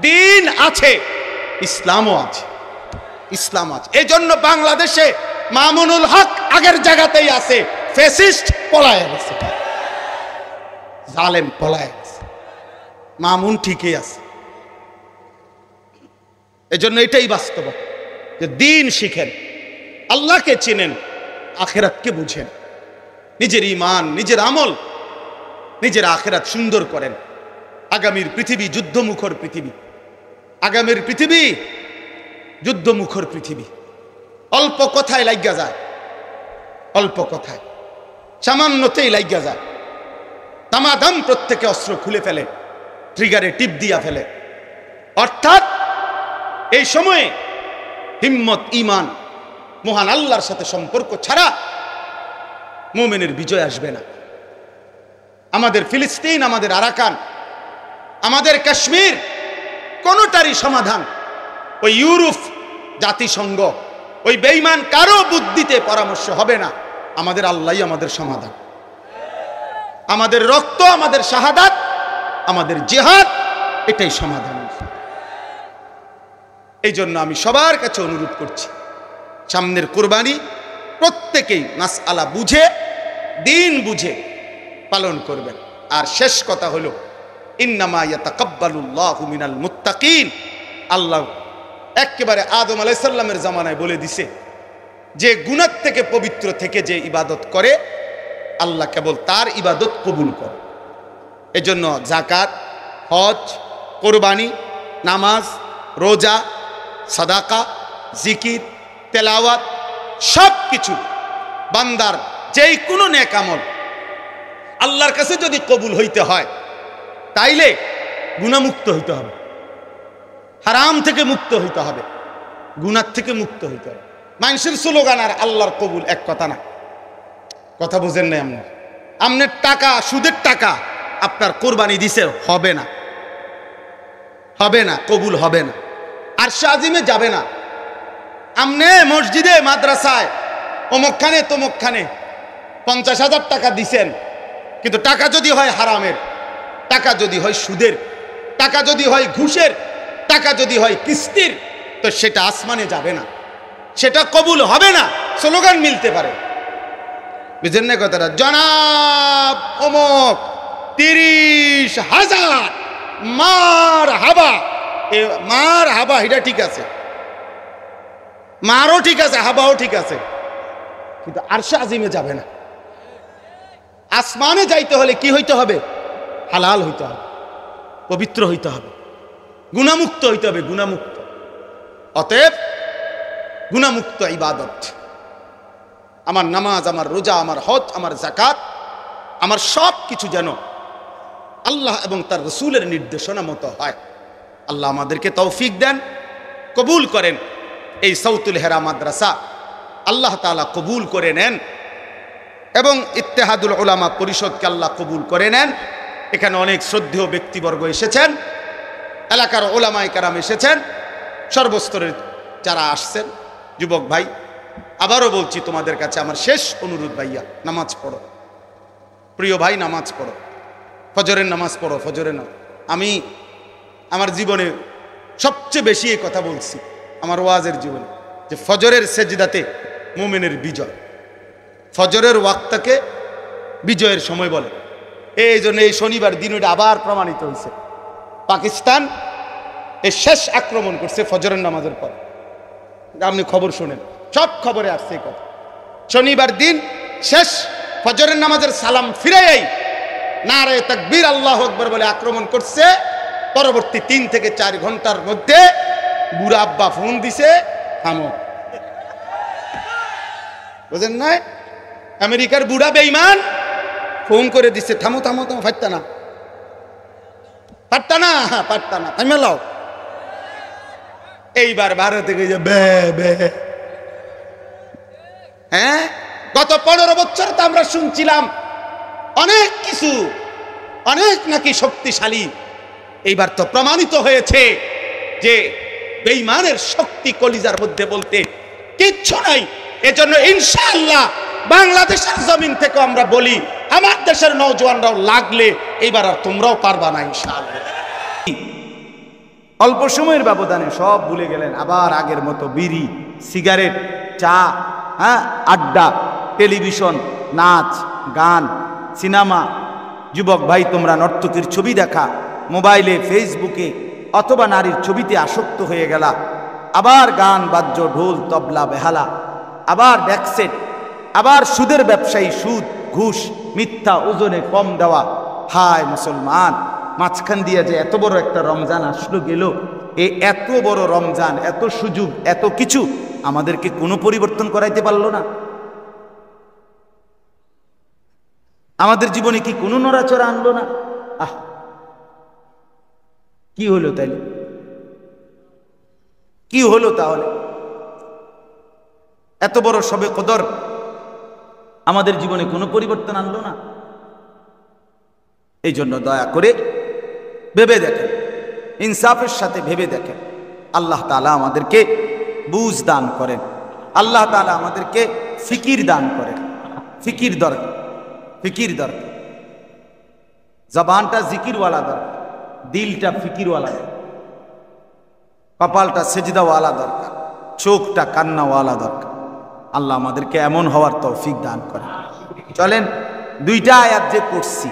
দ্বীন আছে, ইসলামও আছে। এই জন্য বাংলাদেশে মামুনুল হক আগের জায়গাতেই আছে, ফ্যাসিস্ট পলায় গেছে, জালেম পলায় গেছে, মামুন ঠিকই আছে। এজন্য এটাই বাস্তব যে দ্বীন শিখেন, আল্লাহকে চিনেন, আখিরাতকে বুঝেন, নিজের ঈমান, নিজের আমল, নিজের আখিরাত সুন্দর করেন। আগামীর পৃথিবী যুদ্ধমুখর পৃথিবী, আগামীর পৃথিবী যুদ্ধমুখর পৃথিবী। অল্প কথায় লাগিয়া যায়, অল্প কথায় সামান্যতেই লাগিয়া যায়। দামাদাম প্রত্যেকে অস্ত্র খুলে ফেলে, ট্রিগারে টিপ দিয়া ফেলে। অর্থাৎ এই সময়ে হিম্মত, ঈমান, মহান আল্লাহর সাথে সম্পর্ক ছাড়া মুমিনের বিজয় আসবে না। আমাদের ফিলিস্তিন, আমাদের আরাকান, আমাদের কাশ্মীর, কোনটারই সমাধান ওই ইউরোপ, জাতিসংঘ, ওই বেঈমান কারো বুদ্ধিতে পরামর্শ হবে না। আমাদের আল্লাহই আমাদের সমাধান। আমাদের রক্ত, আমাদের শাহাদাত, আমাদের জিহাদ, এটাই সমাধান। এই জন্য আমি সবার কাছে অনুরোধ করছি, সামনের কুরবানি প্রত্যেকেই মাসআলা বুঝে, দ্বীন বুঝে পালন করবেন। আর শেষ কথা হলো, ইন্নামা ইয়াতাকাব্বালুল্লাহু মিনাল মুত্তাকিন। আল্লাহ একেবারে আদম আলাইহিস সালামের জামানায় বলে দিছে যে গুনাহ থেকে পবিত্র থেকে যে ইবাদত করে, আল্লাহ কেবল তার ইবাদত কবুল করে। এজন্য যাকাত, হজ, কোরবানি, নামাজ, রোজা, সাদাকা, জিকির, তেলাওয়াত সব কিছু বান্দার যেই কোনো নেক আমল আল্লাহর কাছে যদি কবুল হইতে হয়, তাইলে গুনাহমুক্ত হইতে হবে, হারাম থেকে মুক্ত হইতে হবে, গুনাহ থেকে মুক্ত হইতে হবে। মানুষের স্লোগান আর আল্লাহর কবুল এক কথা না। কথা বুঝেন নাই আপনি? আপনার টাকা, সুদের টাকা আপনার কোরবানি দিছে, হবে না, হবে না, কবুল হবে না, আরশে আজিমে যাবে না। আপনি মসজিদে, মাদ্রাসায়, অমুকখানে তমুকখানে 50,000 টাকা দিছেন, কিন্তু টাকা যদি হয় হারামের, টাকা যদি হয় সুদের, টাকা যদি হয় ঘুষের, টাকা যদি হয় কিস্তির, তো সেটা আসমানে যাবে না, সেটা কবুল হবে না। স্লোগান মিলতে পারে, বুঝেন না কথাটা? জনাব অমুক 30,000 মার হাবা, মার হাবা, এটা ঠিক আছে, মারও ঠিক আছে, হাবাও ঠিক আছে, কিন্তু আরশে আজিমে যাবে না। আসমানে যাইতে হলে কি হইতে হবে? হালাল হইতে হবে, পবিত্র হইতে হবে, গুনাহমুক্ত হইতে হবে, গুনাহমুক্ত। অতএব গুনাহমুক্ত ইবাদত, আমার নামাজ, আমার রোজা, আমার হজ, আমার যাকাত, আমার সব কিছু যেন আল্লাহ এবং তার রাসূলের নির্দেশনা মতো হয়। আল্লাহ আমাদেরকে তৌফিক দেন, কবুল করেন। এই সাউতুল হেরা মাদ্রাসা আল্লাহ তাআলা কবুল করে নেন এবং ইত্তেহাদুল উলামা পরিষদকে আল্লাহ কবুল করে নেন। এখানে অনেক শ্রদ্ধেয় ব্যক্তিবর্গ এসেছেন, এলাকার ওলামায়ে কেরাম এসেছেন, সর্বস্তরের যারা আসছেন। যুবক ভাই, আবারও বলছি তোমাদের কাছে আমার শেষ অনুরোধ, ভাইয়া নামাজ পড়ো, প্রিয় ভাই নামাজ পড়ো, ফজরের নামাজ পড়ো, ফজরের নামাজ। আমি আমার জীবনে সবচেয়ে বেশি এই কথা বলছি আমার ওয়াজের জীবনে, যে ফজরের সেজদাতে মুমিনের বিজয়, ফজরের ওয়াক্তকে বিজয়ের সময় বলে। এই জন্য এই শনিবার দিন ওটা আবার প্রমাণিত হয়েছে। পাকিস্তান এই শেষ আক্রমণ করছে ফজরের নামাজের পর। আপনি খবর শুনেন, সব খবরে আসছে এই কথা। শনিবার দিন শেষ ফজরের নামাজের সালাম ফিরাই নারে তাকবীর আল্লাহু আকবার বলে আক্রমণ করছে। পরবর্তী 3 থেকে 4 ঘন্টার মধ্যে বুড়া আব্বা ফোন দিছে, থামো। বুঝেন নাই? আমেরিকার বুড়া বেঈমান ফোন করে দিছে, থামো থামো থামো, ফাটতা না পারতা না, পারতা না, থামে লাও। এইবার ভারতে গিয়ে বে বে, হ্যাঁ গত 15 বছর তো আমরা শুনছিলাম অনেক কিছু, অনেক নাকি শক্তিশালী। এইবার তো প্রমাণিত হয়েছে যে বেঈমানের শক্তি কলিজার মধ্যে বলতে কিচ্ছু নাই। এজন্য ইনশাআল্লাহ বাংলাদেশের জমিন থেকে আমরা বলি, আমার দেশের নওজোয়ানরাও লাগলে এইবার আর তোমরাও পারবা না ইনশাআল্লাহ। অল্প সময়ের ব্যবধানে সব ভুলে গেলেন, আবার আগের মতো বিড়ি, সিগারেট, চা, হ্যাঁ আড্ডা, টেলিভিশন, নাচ গান, সিনেমা। যুবক ভাই, তোমরা নর্তকীর ছবি দেখা, মোবাইলে, ফেসবুকে অথবা নারীর ছবিতে আসক্ত হয়ে গেলা। আবার গান বাদ্য, ঢোল, তবলা, বেহালা, আবার ব্যাকসেট, আবার সুদের ব্যবসায়ী, সুদ, ঘুষ, মিথ্যা, ওজনে কম দেওয়া। হায় মুসলমান, মাঝখান দিয়ে যে এত বড় একটা রমজান আসলো গেল, এই এত বড় রমজান, এত সুযোগ, এত কিছু আমাদেরকে কোনো পরিবর্তন করাইতে পারলো না? আমাদের জীবনে কি কোনো নড়াচড়া আনলো না? আহ, কি হলো তাইলে? কি হলো তাহলে? এত বড় শবে কদর আমাদের জীবনে কোনো পরিবর্তন আনলো না। এই জন্য দয়া করে ভেবে দেখেন, ইনসাফের সাথে ভেবে দেখেন। আল্লাহ তাআলা আমাদেরকে বুঝ দান করেন, আল্লাহ তাআলা আমাদেরকে ফিকির দান করেন। ফিকির দরকার, ফিকির দরকার। জবানটা জিকিরওয়ালা দরকার, দিলটা ফিকিরওয়ালা দরকার, কপালটা সেজদাওয়ালা দরকার, চোখটা কান্নাওয়ালা দরকার। আল্লাহ আমাদেরকে এমন হওয়ার তৌফিক দান করেন। চলেন 2টা আয়াত যে পড়ছি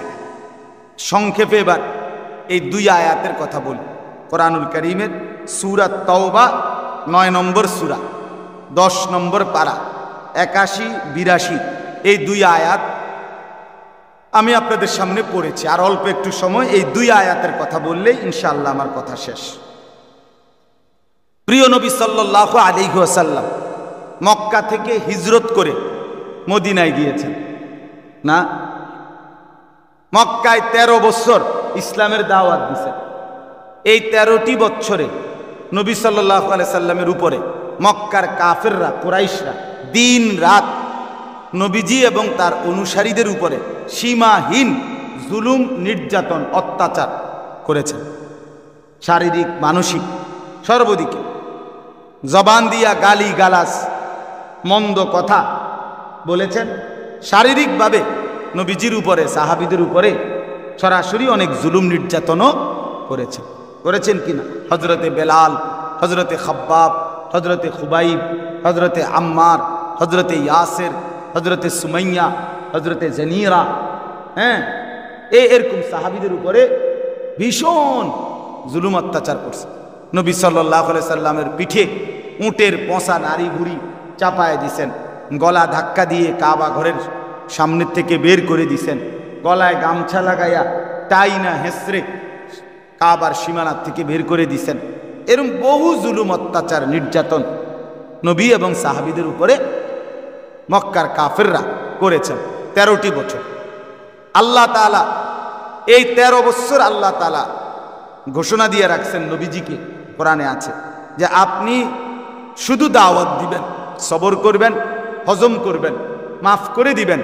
সংক্ষেপে এবার এই 2 আয়াতের কথা বলি। কোরআনুল কারীমের সূরা তাওবা 9 নম্বর সূরা, 10 নম্বর পারা, 81-82 এই 2 আয়াত আমি আপনাদের সামনে পড়েছি। আর অল্প একটু সময় এই 2 আয়াতের কথা বললেই ইনশাআল্লাহ আমার কথা শেষ। প্রিয় নবী সাল্লাল্লাহু আলাইহি ওয়াসাল্লাম মক্কা থেকে হিজরত করে মদিনায় গিয়েছেন না? মক্কায় 13 বছর ইসলামের দাওয়াত দিয়েছেন। এই 13টি বছরে নবী সাল্লাল্লাহু আলাইহি সাল্লামের উপরে মক্কার কাফেররা, কুরাইশরা দিন রাত নবীজি এবং তার অনুসারীদের উপরে সীমাহীন জুলুম, নির্যাতন, অত্যাচার করেছেন। শারীরিক, মানসিক, সর্বদিকে জবান দিয়া গালি গালাজ, মন্দ কথা বলেছেন। শারীরিকভাবে নবীজির উপরে, সাহাবীদের উপরে সরাসরি অনেক জুলুম নির্যাতনও করেছেন। করেছেন কিনা? হজরতে বেলাল, হজরতে খাব্বাব, হজরতে খুবাইব, হজরতে আম্মার, হজরতে ইয়াসের, হজরতে সুমাইয়া, হজরতে জানিরা, হ্যাঁ এরকম সাহাবীদের উপরে ভীষণ জুলুম অত্যাচার করছে। নবী সাল্লাল্লাহু আলাইহি সাল্লামের পিঠে উটের পচা নাড়ি ভুড়ি চাপায় দিছেন, গলা ধাক্কা দিয়ে কাবা ঘরের সামনের থেকে বের করে দিছেন, গলায় গামছা লাগাইয়া টাইনা হেসরে কাবার সীমানার থেকে বের করে দিছেন। এরকম বহু জুলুম, অত্যাচার, নির্যাতন নবী এবং সাহাবীদের উপরে মক্কার কাফেররা করেছেন 13টি বছর। আল্লাহ তাআলা এই 13 বছর আল্লাহ তাআলা ঘোষণা দিয়ে রাখছেন নবীজিকে, কোরআনে আছে যে আপনি শুধু দাওয়াত দিবেন, সবর করবেন, হজম করবেন, মাফ করে দিবেন,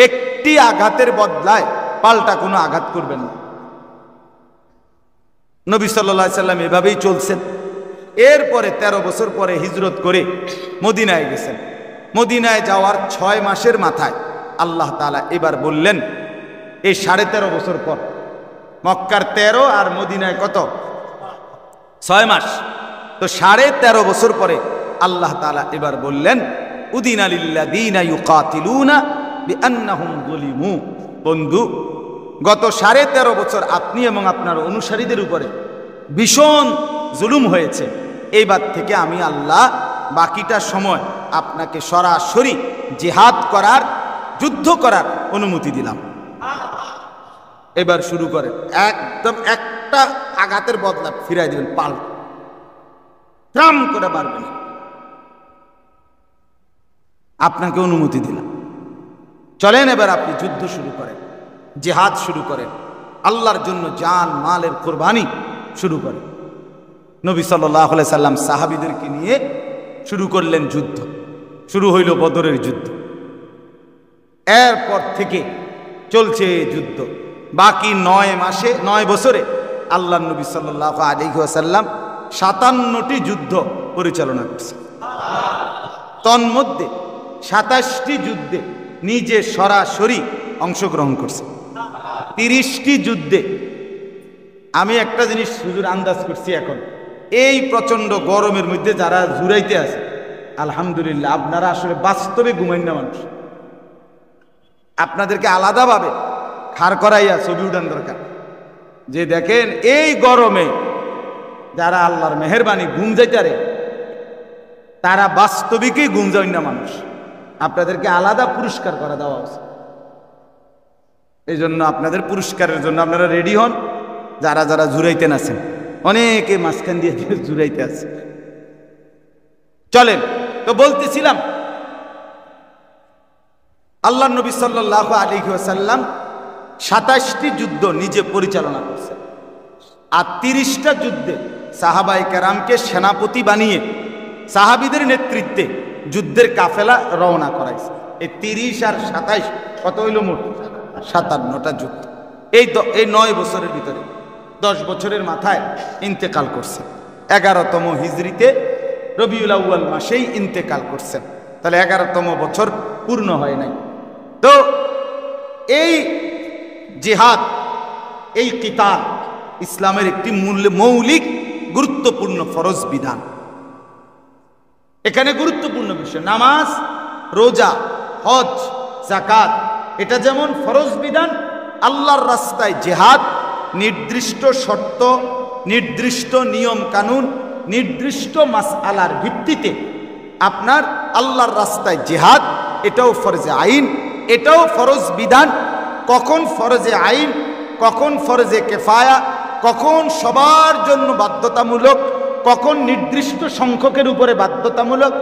একটি আঘাতের বদলায় পাল্টা কোনো আঘাত করবেন না। নবী সাল্লাল্লাহু আলাইহি সাল্লাম এভাবেই চলছেন। এরপরে 13 বছর পরে হিজরত করে মদিনায় গেছেন। মদিনায় যাওয়ার 6 মাসের মাথায় আল্লাহ তাআলা এবার বললেন, এই 13.5 বছর পর, মক্কার 13 আর মদিনায় কত? 6 মাস। তো 13.5 বছর পরে আল্লাহ তাআলা এবার বললেন, উদিনা লিল্লাযীনা ইউকাতিলুনা বিআন্নাহুম যুলিমু। বন্ধু, গত 13.5 বছর আপনি এবং আপনার অনুসারীদের উপরে ভীষণ জুলুম হয়েছে। এইবার থেকে আমি আল্লাহ বাকিটা সময় আপনাকে সরাসরি জিহাদ করার, যুদ্ধ করার অনুমতি দিলাম। এবার শুরু করেন, একদম একটা আঘাতের বদলা ফিরাই দিবেন, পাল্টা ট্রাম করে পারবেন, আপনাকে অনুমতি দিলাম। চলেন এবার আপনি যুদ্ধ শুরু করেন, জিহাদ শুরু করেন, আল্লাহর জন্য জান মালের কোরবানি শুরু করেন। নবী সাল্লাল্লাহু আলাইহি সাল্লাম সাহাবীদেরকে নিয়ে শুরু করলেন যুদ্ধ। শুরু হইল বদরের যুদ্ধ। এরপর থেকে চলছে যুদ্ধ। বাকি 9 বছরে আল্লাহ নবী সাল্লাল্লাহু আলাইহি ওয়াসাল্লাম 57টি যুদ্ধ পরিচালনা করছেন। তন্মধ্যে 27টি যুদ্ধে নিজে সরাসরি অংশগ্রহণ করছেন। 30টি যুদ্ধে, আমি একটা জিনিস হুজুর আন্দাজ করছি, এখন এই প্রচন্ড গরমের মধ্যে যারা জুড়াইতে আছে, আলহামদুলিল্লাহ আপনারা আসলে বাস্তবে ঘুমাইন না মানুষ। আপনাদেরকে আলাদাভাবে খাড় করাইয়া ছবি উঠান দরকার, যে দেখেন এই গরমে যারা আল্লাহর মেহেরবানি ঘুম যাইতারে, তারা বাস্তবিকই ঘুম যায় না মানুষ। আপনাদেরকে আলাদা পুরস্কার করা দেওয়া উচিত। এই জন্য আপনাদের পুরস্কারের জন্য আপনারা রেডি হন। যারা যারা জুড়াইতেন আছেন, অনেকে মাঝখান দিয়ে জুড়াইতে আছে। চলেন, তো বলতেছিলাম আল্লাহ নবী সাল্লাল্লাহু আলাইহি ওয়াসাল্লাম 27টি যুদ্ধ নিজে পরিচালনা করছেন, আর 30টা যুদ্ধে সাহাবায়ে কেরামকে সেনাপতি বানিয়ে সাহাবীদের নেতৃত্বে যুদ্ধের কাফেলা রওনা করাইছে। এই 30 আর 27 কত হইল? মোট 57টা যুদ্ধ। এই 9 বছরের ভিতরে 10 বছরের মাথায় ইন্তেকাল করছেন। 11তম হিজরিতে রবিউল আউয়াল মাসেই ইন্তেকাল করছেন। তাহলে 11তম বছর পূর্ণ হয় নাই। তো এই জিহাদ, এই কিতাল ইসলামের একটি মৌলিক গুরুত্বপূর্ণ ফরজ বিধান। এখানে গুরুত্বপূর্ণ বিষয় নামাজ, রোজা, হজ, যাকাত, এটা যেমন ফরজ বিধান, আল্লাহর রাস্তায় জিহাদ নির্দিষ্ট শর্ত, নির্দিষ্ট নিয়ম কানুন, নির্দিষ্ট মাসআলার ভিত্তিতে আপনার আল্লাহর রাস্তায় জিহাদ, এটাও ফরজে আইন, এটাও ফরজ বিধান। কখন ফরজে আইন, কখন ফরজে কেফায়া, কখন সবার জন্য বাধ্যতামূলক, কখন নির্দিষ্ট সংখ্যকের উপরে বাধ্যতামূলক,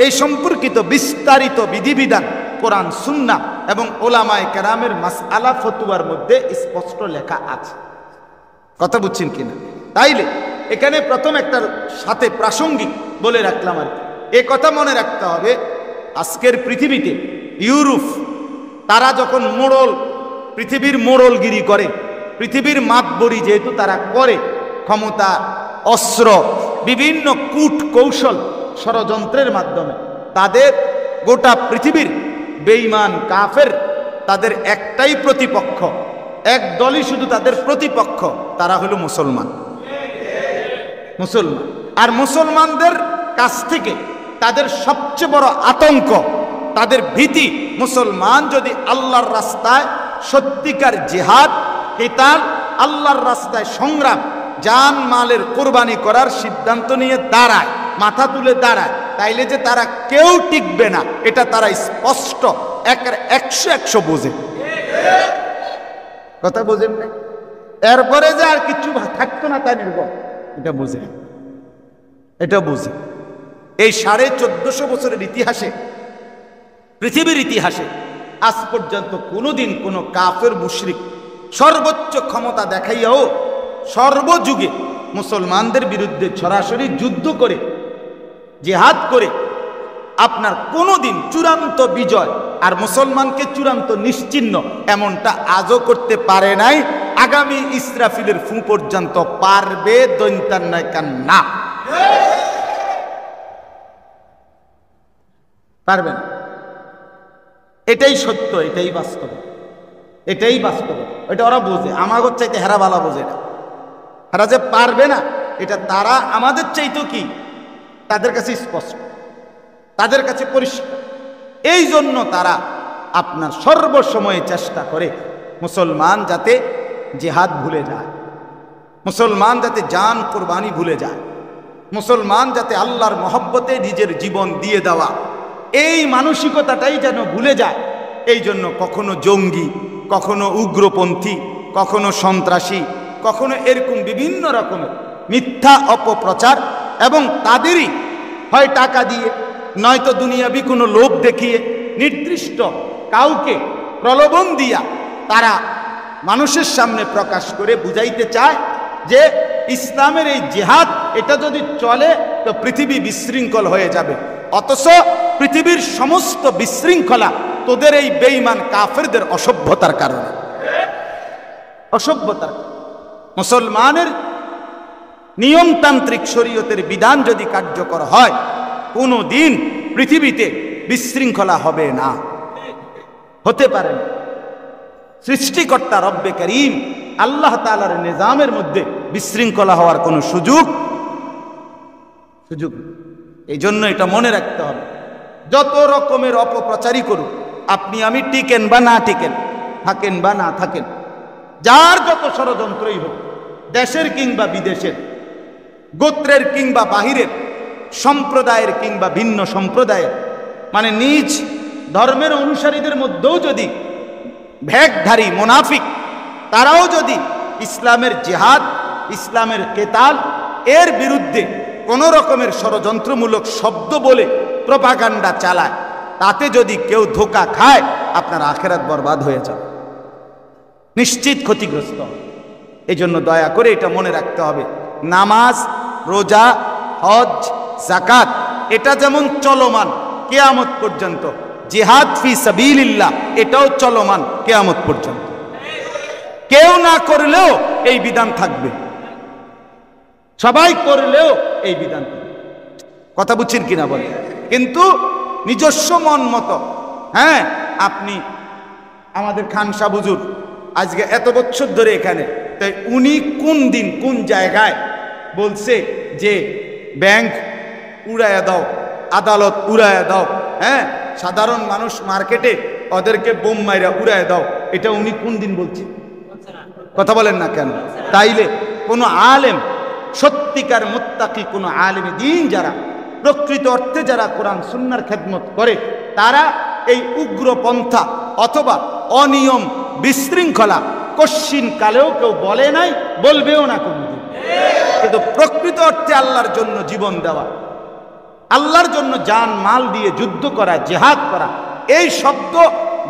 এই সম্পর্কিত বিস্তারিত বিধিবিধান কোরআন, সুন্নাহ এবং ওলামায়ে কেরামের মাসআলা ফতোয়ার মধ্যে স্পষ্ট লেখা আছে। কথা বুঝছেন কিনা? তাইলে এখানে প্রথম একটা সাথে প্রাসঙ্গিক বলে রাখলাম। আর এ কথা মনে রাখতে হবে, আজকের পৃথিবীতে ইউরোপ তারা যখন পৃথিবীর মোড়লগিরি করে, পৃথিবীর মাতবরি যেহেতু তারা করে, ক্ষমতা, অস্ত্র, বিভিন্ন কূট কৌশল, ষড়যন্ত্রের মাধ্যমে তাদের গোটা পৃথিবীর বেঈমান কাফের, তাদের একটাই প্রতিপক্ষ, এক দলই শুধু তাদের প্রতিপক্ষ, তারা হলো মুসলমান। আর মুসলমানদের কাছ থেকে তাদের সবচেয়ে বড় আতঙ্ক, তাদের ভীতি, মুসলমান যদি আল্লাহর রাস্তায় সত্যিকার জিহাদ, কিতাল, আল্লাহর রাস্তায় সংগ্রাম, জান মালের কোরবানি করার সিদ্ধান্ত নিয়ে দাঁড়ায়, মাথা তুলে দাঁড়ায়, তাইলে যে তারা কেউ টিকবে না, এটা তারা স্পষ্ট 100 বোঝে। কথা বোঝেন না? এরপরে যে আর কিছু থাকতো না তা নির্ভর, এটা বোঝে, এটা বোঝে। এই 1450 বছরের ইতিহাসে, পৃথিবীর ইতিহাসে আজ পর্যন্ত কোনোদিন কোনো কাফের মুশরিক সর্বোচ্চ ক্ষমতা দেখাইয়াও সর্বযুগে মুসলমানদের বিরুদ্ধে সরাসরি যুদ্ধ করে জিহাদ করে আপনার কোনোদিন চূড়ান্ত বিজয় আর মুসলমানকে চূড়ান্ত নিশ্চিহ্ন এমনটা আজও করতে পারে নাই, আগামী ইসরাফিলের ফু পর্যন্ত পারবে দৈন্তার নয় কান না, পারবে না। এটাই সত্য, এটাই বাস্তব, এটাই বাস্তব। এটা ওরা বোঝে, আমাদের চাইতে হেরা বালা বোঝে না। হেরা যে পারবে না এটা তারা আমাদের চাইতেও কি তাদের কাছে স্পষ্ট, তাদের কাছে পরিষ্কার। এই জন্য তারা আপনার সর্বসময়ে চেষ্টা করে মুসলমান যাতে জিহাদ ভুলে যায়, মুসলমান যাতে জান কোরবানি ভুলে যায়, মুসলমান যাতে আল্লাহর মহব্বতে নিজের জীবন দিয়ে দেওয়া এই মানসিকতাটাই যেন ভুলে যায়। এই জন্য কখনো জঙ্গি, কখনো উগ্রপন্থী, কখনো সন্ত্রাসী, কখনো এরকম বিভিন্ন রকমের মিথ্যা অপপ্রচার এবং তাদেরই হয় টাকা দিয়ে নয়তো দুনিয়াবি কোনো লোভ দেখিয়ে নির্দিষ্ট কাউকে প্রলোভন দিয়া তারা মানুষের সামনে প্রকাশ করে বুঝাইতে চায় যে ইসলামের এই জিহাদ এটা যদি চলে তো পৃথিবী বিশৃঙ্খল হয়ে যাবে। অথচ পৃথিবীর সমস্ত বিশৃঙ্খলা তোদের এই বেঈমান কাফেরদের অসভ্যতার কারণে, অসভ্যতার। মুসলমানের নিয়মতান্ত্রিক শরীয়তের বিধান যদি কার্যকর হয় কোনো দিন পৃথিবীতে বিশৃঙ্খলা হবে না, হতে পারে না। সৃষ্টিকর্তা রব্বে করিম আল্লাহ তাআলার নিজামের মধ্যে বিশৃঙ্খলা হওয়ার কোনো সুযোগ এই জন্য এটা মনে রাখতে হবে। যত রকমের অপপ্রচারই করুক, আপনি আমি টিকেন বা না টিকেন, থাকেন বা না থাকেন, যার যত ষড়যন্ত্রই হোক, দেশের কিংবা বিদেশের, গোত্রের কিংবা বাহিরের, সম্প্রদায়ের কিংবা ভিন্ন সম্প্রদায়ের, মানে নিজ ধর্মের অনুসারীদের মধ্যেও যদি ভেকধারী মুনাফিক তারাও যদি ইসলামের জিহাদ, ইসলামের কেতাল এর বিরুদ্ধে কোন রকমের ষড়যন্ত্রমূলক শব্দ বলে প্রপাগান্ডা চালায়, তাতে যদি কেউ ধোঁকা খায় আপনার আখিরাত বরবাদ হয়ে যাবে, নিশ্চিত ক্ষতিগ্রস্ত। এই জন্য দয়া করে এটা মনে রাখতে হবে, নামাজ, রোজা, হজ, যাকাত এটা যেমন চলমান কিয়ামত পর্যন্ত, জিহাদ ফি সাবিলিল্লাহ এটাও চলমান কিয়ামত পর্যন্ত। কেউ না করলেও এই বিধান থাকবে, সবাই করলেও এই বিধান থাকবে। কথা বুঝছেন কিনা বলে? কিন্তু নিজস্ব মন মতো, হ্যাঁ, আপনি আমাদের খান সাহেব হুজুর আজকে এত বছর ধরে এখানে, তাই উনি কোন দিন কোন জায়গায় বলছে যে ব্যাংক উড়াইয়া দাও, আদালত উড়াইয়া দাও, হ্যাঁ, সাধারণ মানুষ মার্কেটে ওদেরকে বোম মাইরা উড়াইয়া দাও, এটা উনি কোন দিন বলছে? কথা বলেন না কেন? তাইলে কোনো আলেম, সত্যিকার মুত্তাকি কোনো আলেমে দিন যারা প্রকৃত অর্থে যারা কোরআন সুন্নাহর খেদমত করে, তারা এই উগ্রপন্থা অথবা অনিয়ম বিশৃঙ্খলা কশ্চিন কালেও কেউ বলে নাই, বলবেও না কোনদিন। কিন্তু প্রকৃত অর্থে আল্লাহর জন্য জীবন দেওয়া, আল্লাহর জন্য জান মাল দিয়ে যুদ্ধ করা, জিহাদ করা, এই শব্দ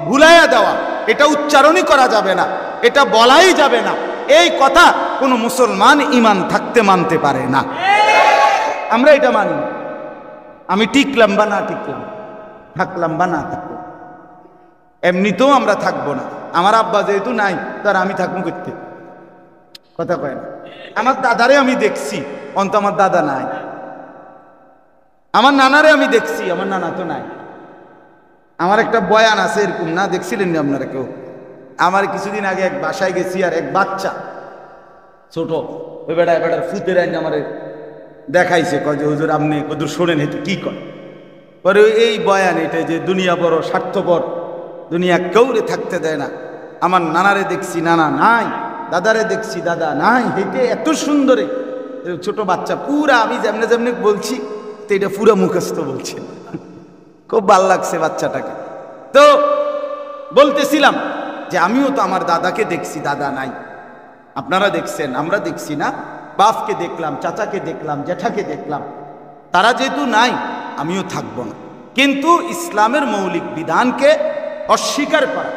ভুলাইয়া দেওয়া, এটা উচ্চারণই করা যাবে না, এটা বলাই যাবে না, এই কথা কোনো মুসলমান ঈমান থাকতে মানতে পারে না। আমরা এটা মানি না। আমি টিকলাম বা না টিকলাম, থাকলাম বা না থাকলাম, এমনিতেও আমরা থাকবো না। আমার আব্বা যেহেতু নাই, তার আমি থাকবো করতে, কথা কয় না। আমার দাদারে আমি দেখছি, অন্ত আমার দাদা নাই। আমার নানারে আমি দেখছি, আমার নানা তো নাই। আমার একটা বয়ান আছে এরকম, না দেখছিলেন না আপনারা কেউ? আমার কিছুদিন আগে এক বাসায় গেছি, আর এক বাচ্চা ছোট ওই বেটার ফুতের আইন আমার দেখাইছে, কয় যে হুজুর আপনি কদূর শোনেন, হেতু কি কয়? পরে এই বয়ান এটা যে দুনিয়া বড় স্বার্থপর, দুনিয়া কেউরে থাকতে দেয় না। আমার নানারে দেখছি, নানা নাই, দাদারে দেখছি, দাদা নাই। হেঁটে এত সুন্দরে ছোট বাচ্চা, পুরা আমি যেমনে যেমনে বলছি তো এটা পুরা মুখস্থ বলছে। খুব ভাল লাগছে বাচ্চাটাকে। তো বলতেছিলাম যে আমিও তো আমার দাদাকে দেখছি, দাদা নাই। আপনারা দেখছেন, আমরা দেখছি না? বাপকে দেখলাম, চাচাকে দেখলাম, জ্যাঠাকে দেখলাম, তারা যেহেতু নাই আমিও থাকবো না। কিন্তু ইসলামের মৌলিক বিধানকে অস্বীকার করা,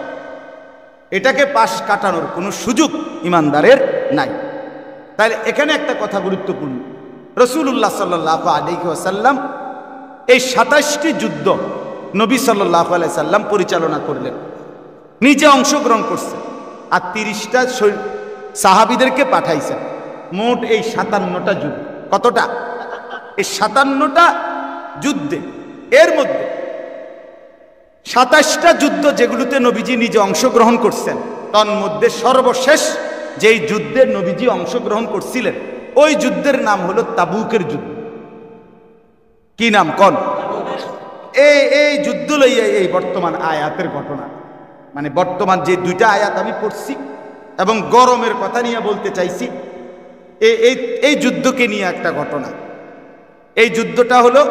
এটাকে পাশ কাটানোর কোনো সুযোগ ইমানদারের নাই। তাহলে এখানে একটা কথা গুরুত্বপূর্ণ, রাসূলুল্লাহ সাল্লাল্লাহু আলাইহি ওয়াসাল্লাম এই 27টি যুদ্ধ নবী সাল্লাল্লাহু আলাইহি সাল্লাম পরিচালনা করলেন, নিজে অংশগ্রহণ করছে, আর 30টা সাহাবীদেরকে পাঠাইছেন। মোট এই 57টা যুদ্ধ। কতটা? এই 57টা যুদ্ধে এর মধ্যে 27টা যুদ্ধ যেগুলোতে নবীজি নিজে অংশগ্রহণ করছেন, তন্মধ্যে সর্বশেষ যেই যুদ্ধে নবীজি অংশগ্রহণ করছিলেন ওই যুদ্ধের নাম হলো তাবুকের যুদ্ধ। কি নাম কোন? এই যুদ্ধ লইয়া এই বর্তমান আয়াতের ঘটনা, মানে বর্তমান যে দুইটা আয়াত আমি পড়ছি এবং গরমের কথা নিয়ে বলতে চাইছি, এই যুদ্ধকে নিয়ে একটা ঘটনা। এই যুদ্ধটা হলো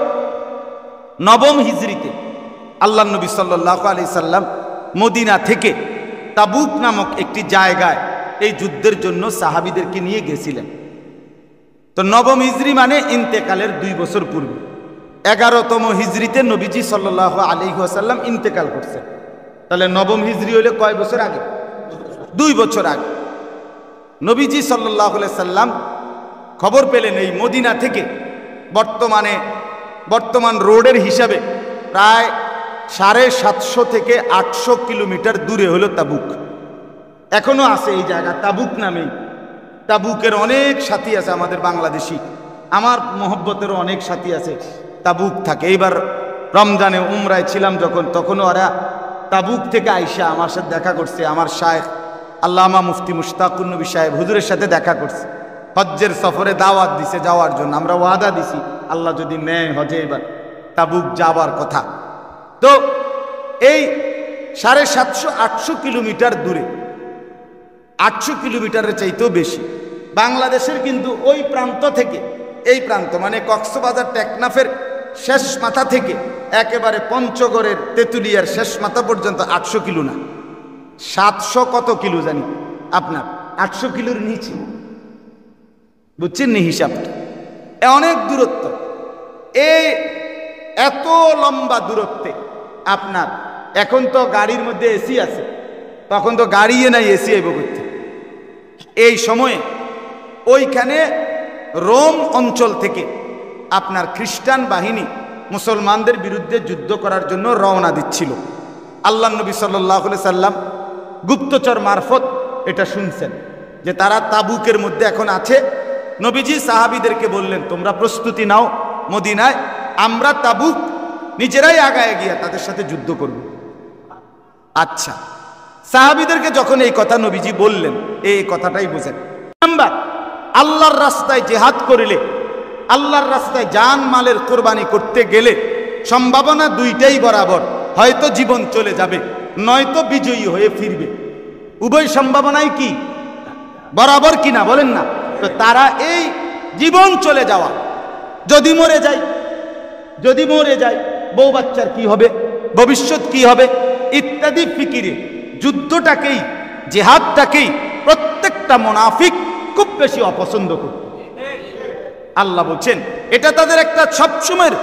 9ম হিজরিতে আল্লাহ নবী সাল্লাল্লাহু আলাইহি সাল্লাম মদিনা থেকে তাবুক নামক একটি জায়গায় এই যুদ্ধের জন্য সাহাবীদেরকে নিয়ে গেছিলেন। তো 9ম হিজরি মানে ইন্তেকালের 2 বছর পূর্বে। 11তম হিজরিতে নবীজি সাল্লাল্লাহু আলাইহি ওয়াসাল্লাম ইন্তেকাল করছেন। তাহলে 9ম হিজরি হলে কয় বছর আগে? 2 বছর আগে নবীজি সাল্লাল্লাহু আলাইহি সাল্লাম খবর পেলেন এই মদিনা থেকে বর্তমান রোডের হিসাবে প্রায় 750 থেকে 800 কিলোমিটার দূরে হলো তাবুক। এখনো আছে এই জায়গা তাবুক নামেই। তাবুকের অনেক সাথী আছে আমাদের বাংলাদেশি, আমার মহব্বতেরও অনেক সাথী আছে তাবুক থাকে। এইবার রমজানে উমরায় ছিলাম যখন, তখনও ওরা তাবুক থেকে আইসা আমার সাথে দেখা করছে। আমার শায়েখ আল্লামা মুফতি মুশতাকুর নবী সাহেব হুজুরের সাথে দেখা করছে। হজ্জের সফরে দাওয়াত দিছে যাওয়ার জন্য। আমরা ওয়াদা দিছি আল্লাহ যদি নেয় হজে এবার তাবুক যাওয়ার কথা। তো এই 750-800 কিলোমিটার দূরে, 800 কিলোমিটারের চাইতেও বেশি বাংলাদেশের, কিন্তু ওই প্রান্ত থেকে এই প্রান্ত মানে কক্সবাজার টেকনাফের শেষ মাথা থেকে একেবারে পঞ্চগড়ের তেঁতুলিয়ার শেষ মাথা পর্যন্ত 800 কিলো না, 700 কত কিলো জানি আপনার, 800 কিলোর নিচে, বুঝছেন নি হিসাবটা? অনেক দূরত্ব। এই এত লম্বা দূরত্বে আপনার, এখন তো গাড়ির মধ্যে এসি আছে, তখন তো গাড়িয়ে নাই এসি আইব করতে। এই সময়ে ওইখানে রোম অঞ্চল থেকে আপনার খ্রিস্টান বাহিনী মুসলমানদের বিরুদ্ধে যুদ্ধ করার জন্য রওনা দিচ্ছিল। আল্লাহ নবী সাল্লাল্লাহু আলাইহি সাল্লাম গুপ্তচর মারফত এটা শুনছেন যে তারা তাবুকের মধ্যে এখন আছে। নবীজি সাহাবীদেরকে বললেন, তোমরা প্রস্তুতি নাও, মদিনায় আমরা তাবুক নিজেরাই আগায় গিয়া তাদের সাথে যুদ্ধ করব। আচ্ছা, সাহাবীদেরকে যখন এই কথা নবীজি বললেন, এই কথাটাই বোঝেন। নাম্বার, আল্লাহর রাস্তায় জিহাদ করিলে, আল্লাহর রাস্তায় জান মালের কোরবানি করতে গেলে সম্ভাবনা দুইটাই বরাবর, হয়তো জীবন চলে যাবে, নয়তো বিজয়ী হয়ে ফিরবে। উভয় সম্ভাবনাই কি বরাবর কিনা বলেন না? তো তারা এই জীবন চলে যাওয়া, যদি মরে যায় বউ বাচ্চার কি হবে, ভবিষ্যৎ কি হবে ইত্যাদি ফিকিরে যুদ্ধটাকেই, জিহাদটাকেই প্রত্যেকটা মুনাফিক খুব বেশি অপছন্দ করত। আল্লাহ বলছেন এটা তাদের একটা সবসময়ের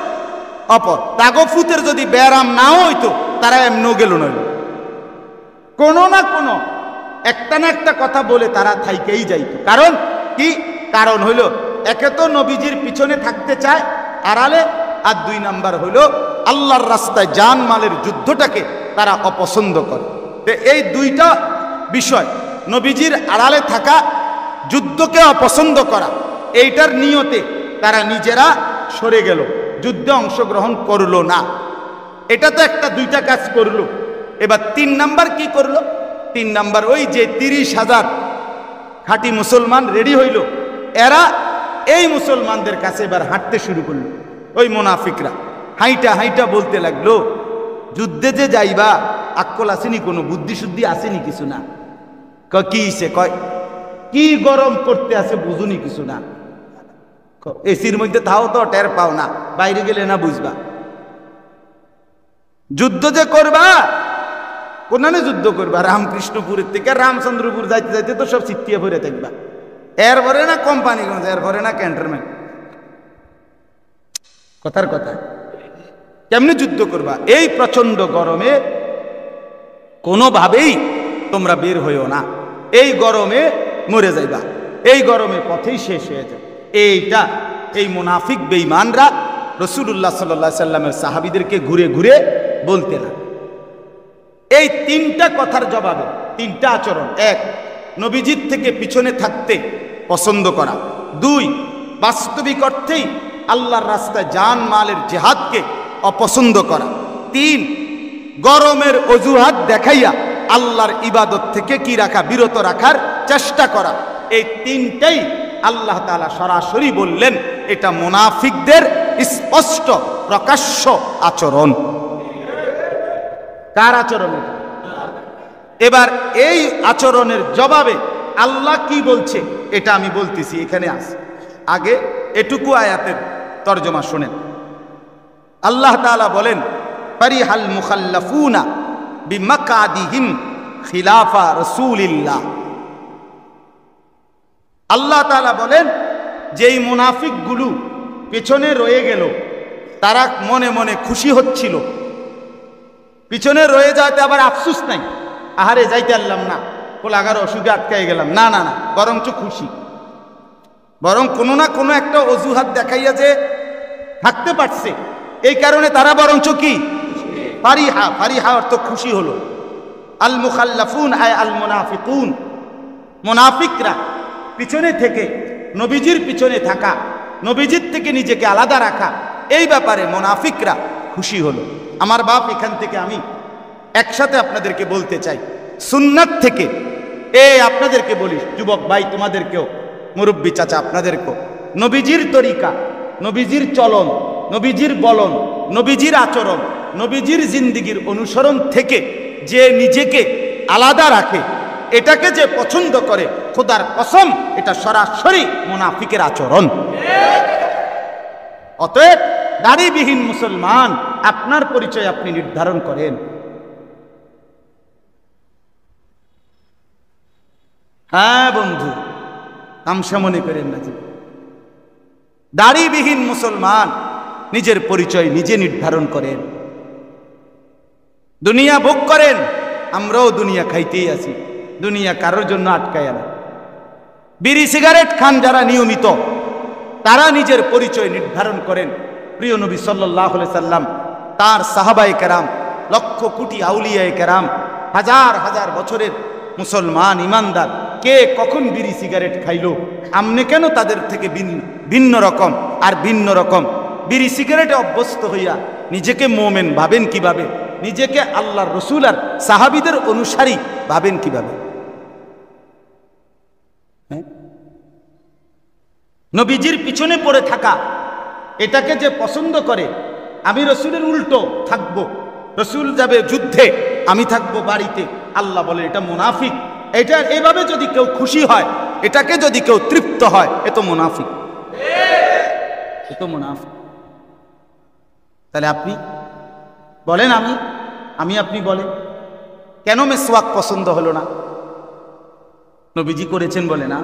তাগফুতের যদি ব্যারাম নাও হইতো তারা এমনও গেল নইল, কোনো না কোনো একটা না একটা কথা বলে তারা থাইকেই যাইত। কারণ কি? কারণ হইল একে তো নবীজির পিছনে থাকতে চায় আড়ালে, আর 2 নাম্বার হইল আল্লাহর রাস্তায় জান মালের যুদ্ধটাকে তারা অপছন্দ করে। এই দুইটা বিষয়, নবীজির আড়ালে থাকা, যুদ্ধকে অপছন্দ করা, এইটার নিয়তে তারা নিজেরা সরে গেল, যুদ্ধে অংশগ্রহণ করলো না। এটা তো একটা 2টা কাজ করলো। এবার 3 নাম্বার কি করলো? 3 নাম্বার ওই যে 30,000 খাঁটি মুসলমান রেডি হইল, এরা এই মুসলমানদের কাছে এবার হাঁটতে শুরু করলো। ওই মুনাফিকরা হাইটা হাইটা বলতে লাগলো, যুদ্ধে যে যাইবা আক্কল আসেনি, কোনো বুদ্ধি শুদ্ধি আসেনি কিছু না। কি সে কয় কি গরম করতে আছে বুঝুনি কিছু না, এসির মধ্যে থাও তো টের পাও না, বাইরে গেলে না বুঝবা। যুদ্ধ যে করবা, কোনানে যুদ্ধ করবা? রামকৃষ্ণপুরের থেকে রামচন্দ্রপুর যাইতে যাইতে তো সব চিত্তিয়ে ভরে থাকবা, এরপরে না কোম্পানিগঞ্জ, এরপরে না ক্যান্টনমেন্ট। কথার কথা, কেমনে যুদ্ধ করবা? এই প্রচন্ড গরমে কোনোভাবেই তোমরা বের হইও না, এই গরমে মরে যাইবা, এই গরমে পথেই শেষ হয়ে যায়। এইটা এই মুনাফিক বেঈমানরা রাসূলুল্লাহ সাল্লাল্লাহু আলাইহি সাল্লামের সাহাবীদেরকে ঘুরে ঘুরে বলতে লাগে। এই তিনটা কথার জবাবে তিনটা আচরণ: এক, নবীজির থেকে পিছনে থাকতে পছন্দ করা; দুই, বাস্তবিক অর্থেই আল্লাহর রাস্তায় জান মালের জিহাদকে অপছন্দ করা; তিন, গরমের অজুহাত দেখাইয়া আল্লাহর ইবাদত থেকে কি রাখা, বিরত রাখার চেষ্টা করা। এই তিনটাই আল্লাহ তাআলা সরাসরি বললেন এটা মুনাফিকদের স্পষ্ট প্রকাশ্য আচরণ। কার আচরণ? এবার এই আচরণের জবাবে আল্লাহ কি বলছে এটা আমি বলতেছি, এখানে আছে। আগে এটুকু আয়াতের তরজমা শুনেন। আল্লাহ তাআলা বলেন, ফারিহাল মুখাল্লাফুনা বিমাকাদিহিম খিলাফা রাসূলিল্লাহ। আল্লাহ তাআলা বলেন, যেই মুনাফিকগুলো পেছনে রয়ে গেল তারা মনে মনে খুশি হচ্ছিল। পিছনে রয়ে যাতে আবার আফসোস নাই, আহারে যাইতে পারলাম না, কোলাগার অসুখে আটকাই গেলাম, না না না, বরঞ্চ খুশি। বরং কোনো না কোনো একটা অজুহাত দেখাইয়া যে থাকতে পারছে, এই কারণে তারা বরঞ্চ কি ফারিহা, ফারিহা অর্থ খুশি হলো। আল মুখাল্লাফুন আয় আল মুনাফিকুন, মুনাফিকরা পিছনে থেকে নবীজির পিছনে থাকা, নবীজির থেকে নিজেকে আলাদা রাখা, এই ব্যাপারে মুনাফিকরা খুশি হলো। আমার বাপ, এখান থেকে আমি একসাথে আপনাদেরকে বলতে চাই, সুন্নাত থেকে আপনাদেরকে বলি, যুবক ভাই তোমাদেরকেও, মুরব্বী চাচা আপনাদেরকেও, নবীজির তরিকা, নবীজির চলন, নবীজির বলন, নবীজির আচরণ, নবীজির জিন্দিগির অনুসরণ থেকে যে নিজেকে আলাদা রাখে, এটাকে যে পছন্দ করে, খোদার কসম এটা সরাসরি মুনাফিকের আচরণ। অতএব দাড়িবিহীন মুসলমান, আপনার পরিচয় আপনি নির্ধারণ করেন। হ্যাঁ বন্ধু, তামসা মনে করেন না। দাড়িবিহীন মুসলমান নিজের পরিচয় নিজে নির্ধারণ করেন। দুনিয়া ভোগ করেন, আমরাও দুনিয়া খাইতেই আছি, দুনিয়া কারোর জন্য আটকায় না। বিড়ি সিগারেট খান যারা নিয়মিত, তারা নিজের পরিচয় নির্ধারণ করেন। প্রিয় নবী সাল্লাল্লাহু আলাইহি সাল্লাম, তার সাহাবায়ে কেরাম, লক্ষ কোটি আউলিয়ায়ে কেরাম, হাজার হাজার বছরের মুসলমান ইমানদার, কে কখন বিড়ি সিগারেট খাইলো, আমনে কেন তাদের থেকে ভিন্ন রকম আর ভিন্ন রকম? বিড়ি সিগারেটে অভ্যস্ত হইয়া নিজেকে মোমেন ভাবেন কিভাবে? নিজেকে আল্লাহর রসুল আর সাহাবীদের অনুসারী ভাবেন কিভাবে? নবীজির পিছনে পড়ে থাকা, এটাকে যে পছন্দ করে, আমি রসুলের উল্টো থাকবো, রসুল যাবে যুদ্ধে, আমি থাকবো বাড়িতে, আল্লাহ বলে এটা মুনাফিক। এটা এইভাবে যদি কেউ খুশি হয়, এটাকে যদি কেউ তৃপ্ত হয়, এ তো মুনাফিক, এ তো মুনাফিক। তাহলে আপনি বলেন, আমি আপনি বলেন, কেন মেসওয়াক পছন্দ হলো না? নবীজি করেছেন বলে না।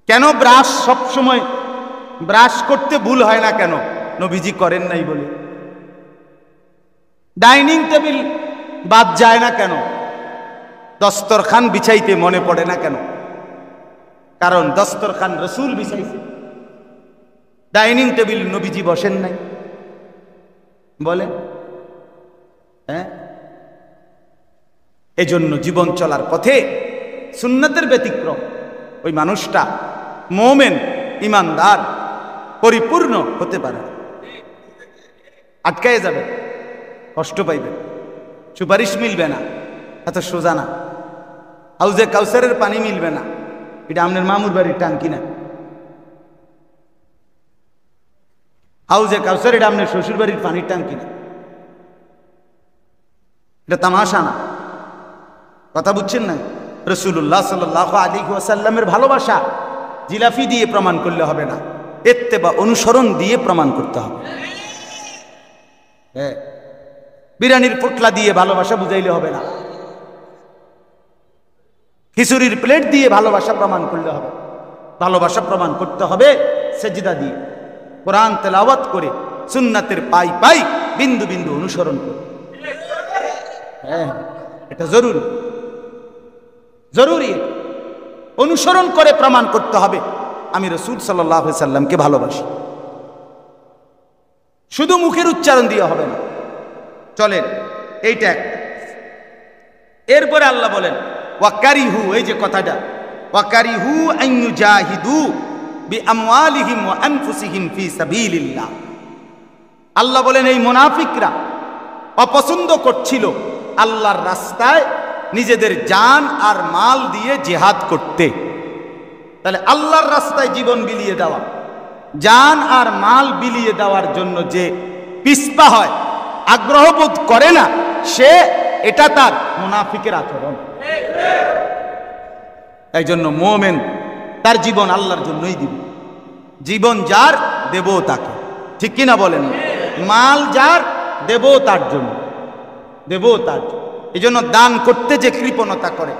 কেন ব্রাশ সবসময় ব্রাশ করতে ভুল হয় না কেন? নবীজি করেন নাই বলে। ডাইনিং টেবিল বাদ যায় না কেন? দস্তরখান বিছাইতে মনে পড়ে না কেন? কারণ দস্তরখান রসুল বিছাইছে, ডাইনিং টেবিল নবীজি বসেন নাই বলে। হ্যাঁ, এজন্য জীবন চলার পথে সুন্নতের ব্যতিক্রম ওই মানুষটা মোমেন ইমানদার পরিপূর্ণ হতে পারে। আটকায় যাবে, কষ্ট পাইবে, সুপারিশ মিলবে না, এত সোজা না। হাউজে কাউসারের পানি মিলবে না, এটা আপনার মামুর বাড়ির টাঙ্কি না। হাউজে কাউসার এটা আপনার শ্বশুর বাড়ির পানির টাঙ্কি না, এটা তামাশা না। কথা বুঝছেন না? রাসূলুল্লাহ সাল্লাল্লাহু আলাইহি ওয়াসাল্লামের ভালোবাসা জিলাফি দিয়ে প্রমাণ করলে হবে না, ইত্তেবা অনুসরণ দিয়ে প্রমাণ করতে হবে। হ্যাঁ, বিরিয়ানির পোটলা দিয়ে ভালোবাসা বুঝাইলে হবে না, খিচুড়ির প্লেট দিয়ে ভালোবাসা প্রমাণ করলে হবে। ভালোবাসা প্রমাণ করতে হবে সেজদা দিয়ে, কোরআন তেলাওয়াত করে, সুন্নাতের পাই পাই বিন্দু বিন্দু অনুসরণ করে। হ্যাঁ, এটা জরুরি, জরুরি। অনুসরণ করে প্রমাণ করতে হবে আমি রাসূল সাল্লাল্লাহু আলাইহি সাল্লামকে ভালোবাসি। শুধু মুখের উচ্চারণ দিয়ে হবে না। চলেন এইটা এরপরে আল্লাহ বলেন ওয়াকারিহু, এই যে কথাটা ওয়াকারিহু আন ইউজাহিদু বিআমওয়ালিহিম ওয়া আনফুসিহিম ফি সাবিলিল্লাহ। আল্লাহ বলেন এই মুনাফিকরা অপছন্দ করছিল আল্লাহর রাস্তায় নিজেদের জান আর মাল দিয়ে জিহাদ করতে। তাহলে আল্লাহর রাস্তায় জীবন বিলিয়ে দেওয়া, জান আর মাল বিলিয়ে দেওয়ার জন্য যে পিছপা হয়, আগ্রহবোধ করে না, সে এটা তার মুনাফিকের আচরণ। এই জন্য মুমিন তার জীবন আল্লাহর জন্যই দিবে। জীবন যার দেব তাকে, ঠিক কিনা বলেন? মাল যার দেব তার জন্য, দেব তার জন্য। এই জন্য দান করতে যে কৃপণতা করে,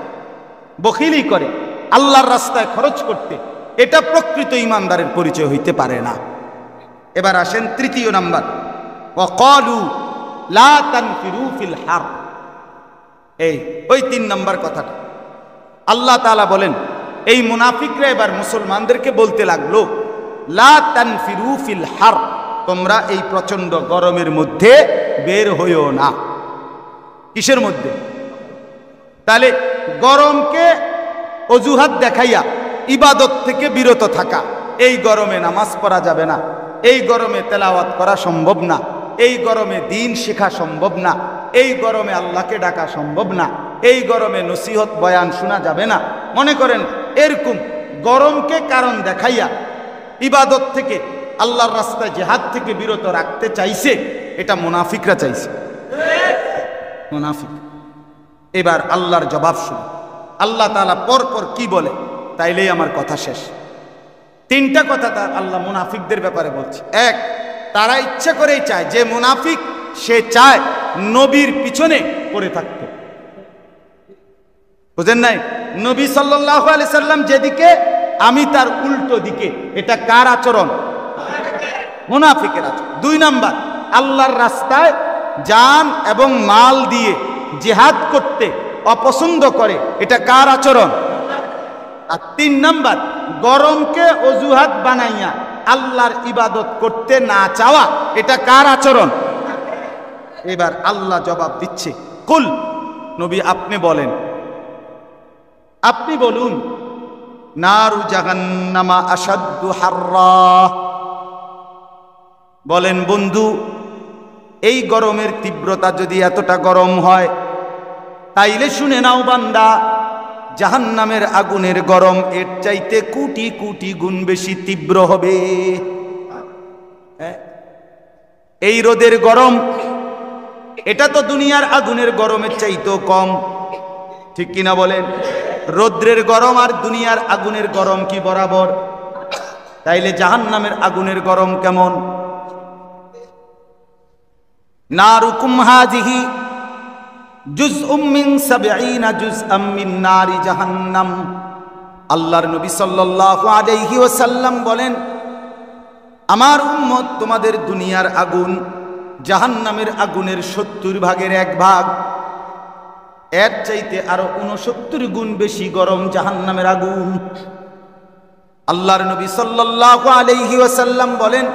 বখিলি করে, আল্লাহর রাস্তায় খরচ করতে, এটা প্রকৃত ইমানদারের পরিচয় হইতে পারে না। এবার আসেন তৃতীয় নাম্বার, ওয়াকালু লা তানফিরু ফিল হার। এই ওই 3 নাম্বার কথাটা আল্লাহ তাআলা বলেন এই মুনাফিকরা এবার মুসলমানদেরকে বলতে লাগলো লা তানফিরু ফিল হার, তোমরা এই প্রচন্ড গরমের মধ্যে বের হইও না। কিসের মধ্যে? তাহলে গরমকে অজুহাত দেখাইয়া ইবাদত থেকে বিরত থাকা। এই গরমে নামাজ পড়া যাবে না, এই গরমে তেলাওয়াত করা সম্ভব না, এই গরমে দ্বীন শেখা সম্ভব না, এই গরমে আল্লাহকে ডাকা সম্ভব না, এই গরমে নসিহত বয়ান শোনা যাবে না। মনে করেন এরকম গরমকে কারণ দেখাইয়া ইবাদত থেকে, আল্লাহর রাস্তায় জিহাদ থেকে বিরত রাখতে চাইছে। এটা মুনাফিকরা চাইছে, মুনাফিক। এবার আল্লাহর জবাব শুনুন, আল্লাহ তাআলা পরপর কি বলে, তাইলেই আমার কথা শেষ। 3টা কথা তার আল্লাহ মুনাফিকদের ব্যাপারে বলছে। 1, তারা ইচ্ছা করেই চায়, যে মুনাফিক সে চায় নবীর পিছনে পড়ে থাকতে। বুঝেন নাই? নবী সাল্লাল্লাহু আলাইহি সাল্লাম যেদিকে, আমি তার উল্টো দিকে। এটা কার আচরণ? মুনাফিকের আচরণ। 2 নাম্বার, আল্লাহর রাস্তায় জান এবং মাল দিয়ে জিহাদ করতে অপছন্দ করে। এটা কার আচরণ? আর 3 নাম্বার, গরমকে অজুহাত বানাইয়া আল্লাহর ইবাদত করতে না চাওয়া। এটা কার আচরণ? এবার আল্লাহ জবাব দিচ্ছে, কুল, নবী আপনি বলেন, আপনি বলুন, নারু জাহান্নামা আশাদ্দু হাররা। বলেন বন্ধু, এই গরমের তীব্রতা যদি এতটা গরম হয়, তাইলে শুনে নাও বান্দা, জাহান্নামের আগুনের গরম এর চাইতে কোটি কোটি গুণ বেশি তীব্র হবে। এই রোদের গরম, এটা তো দুনিয়ার আগুনের গরমের চাইতেও কম, ঠিক কিনা বলেন? রৌদ্রের গরম আর দুনিয়ার আগুনের গরম কি বরাবর? তাইলে জাহান্নামের আগুনের গরম কেমন? নারুকুম হাযিহি জুজউম মিন 70 জুজআম মিন নারি জাহান্নাম। আল্লাহর নবী সাল্লাল্লাহু আলাইহি ওয়াসাল্লাম বলেন, আমার উম্মত তোমাদের দুনিয়ার আগুন জাহান্নামের আগুনের 70 ভাগের 1 ভাগ। এর চাইতে আরো 69 গুণ বেশি গরম জাহান্নামের আগুন। আল্লাহর নবী সাল্লাল্লাহু আলাইহি ওয়াসাল্লাম বলেন,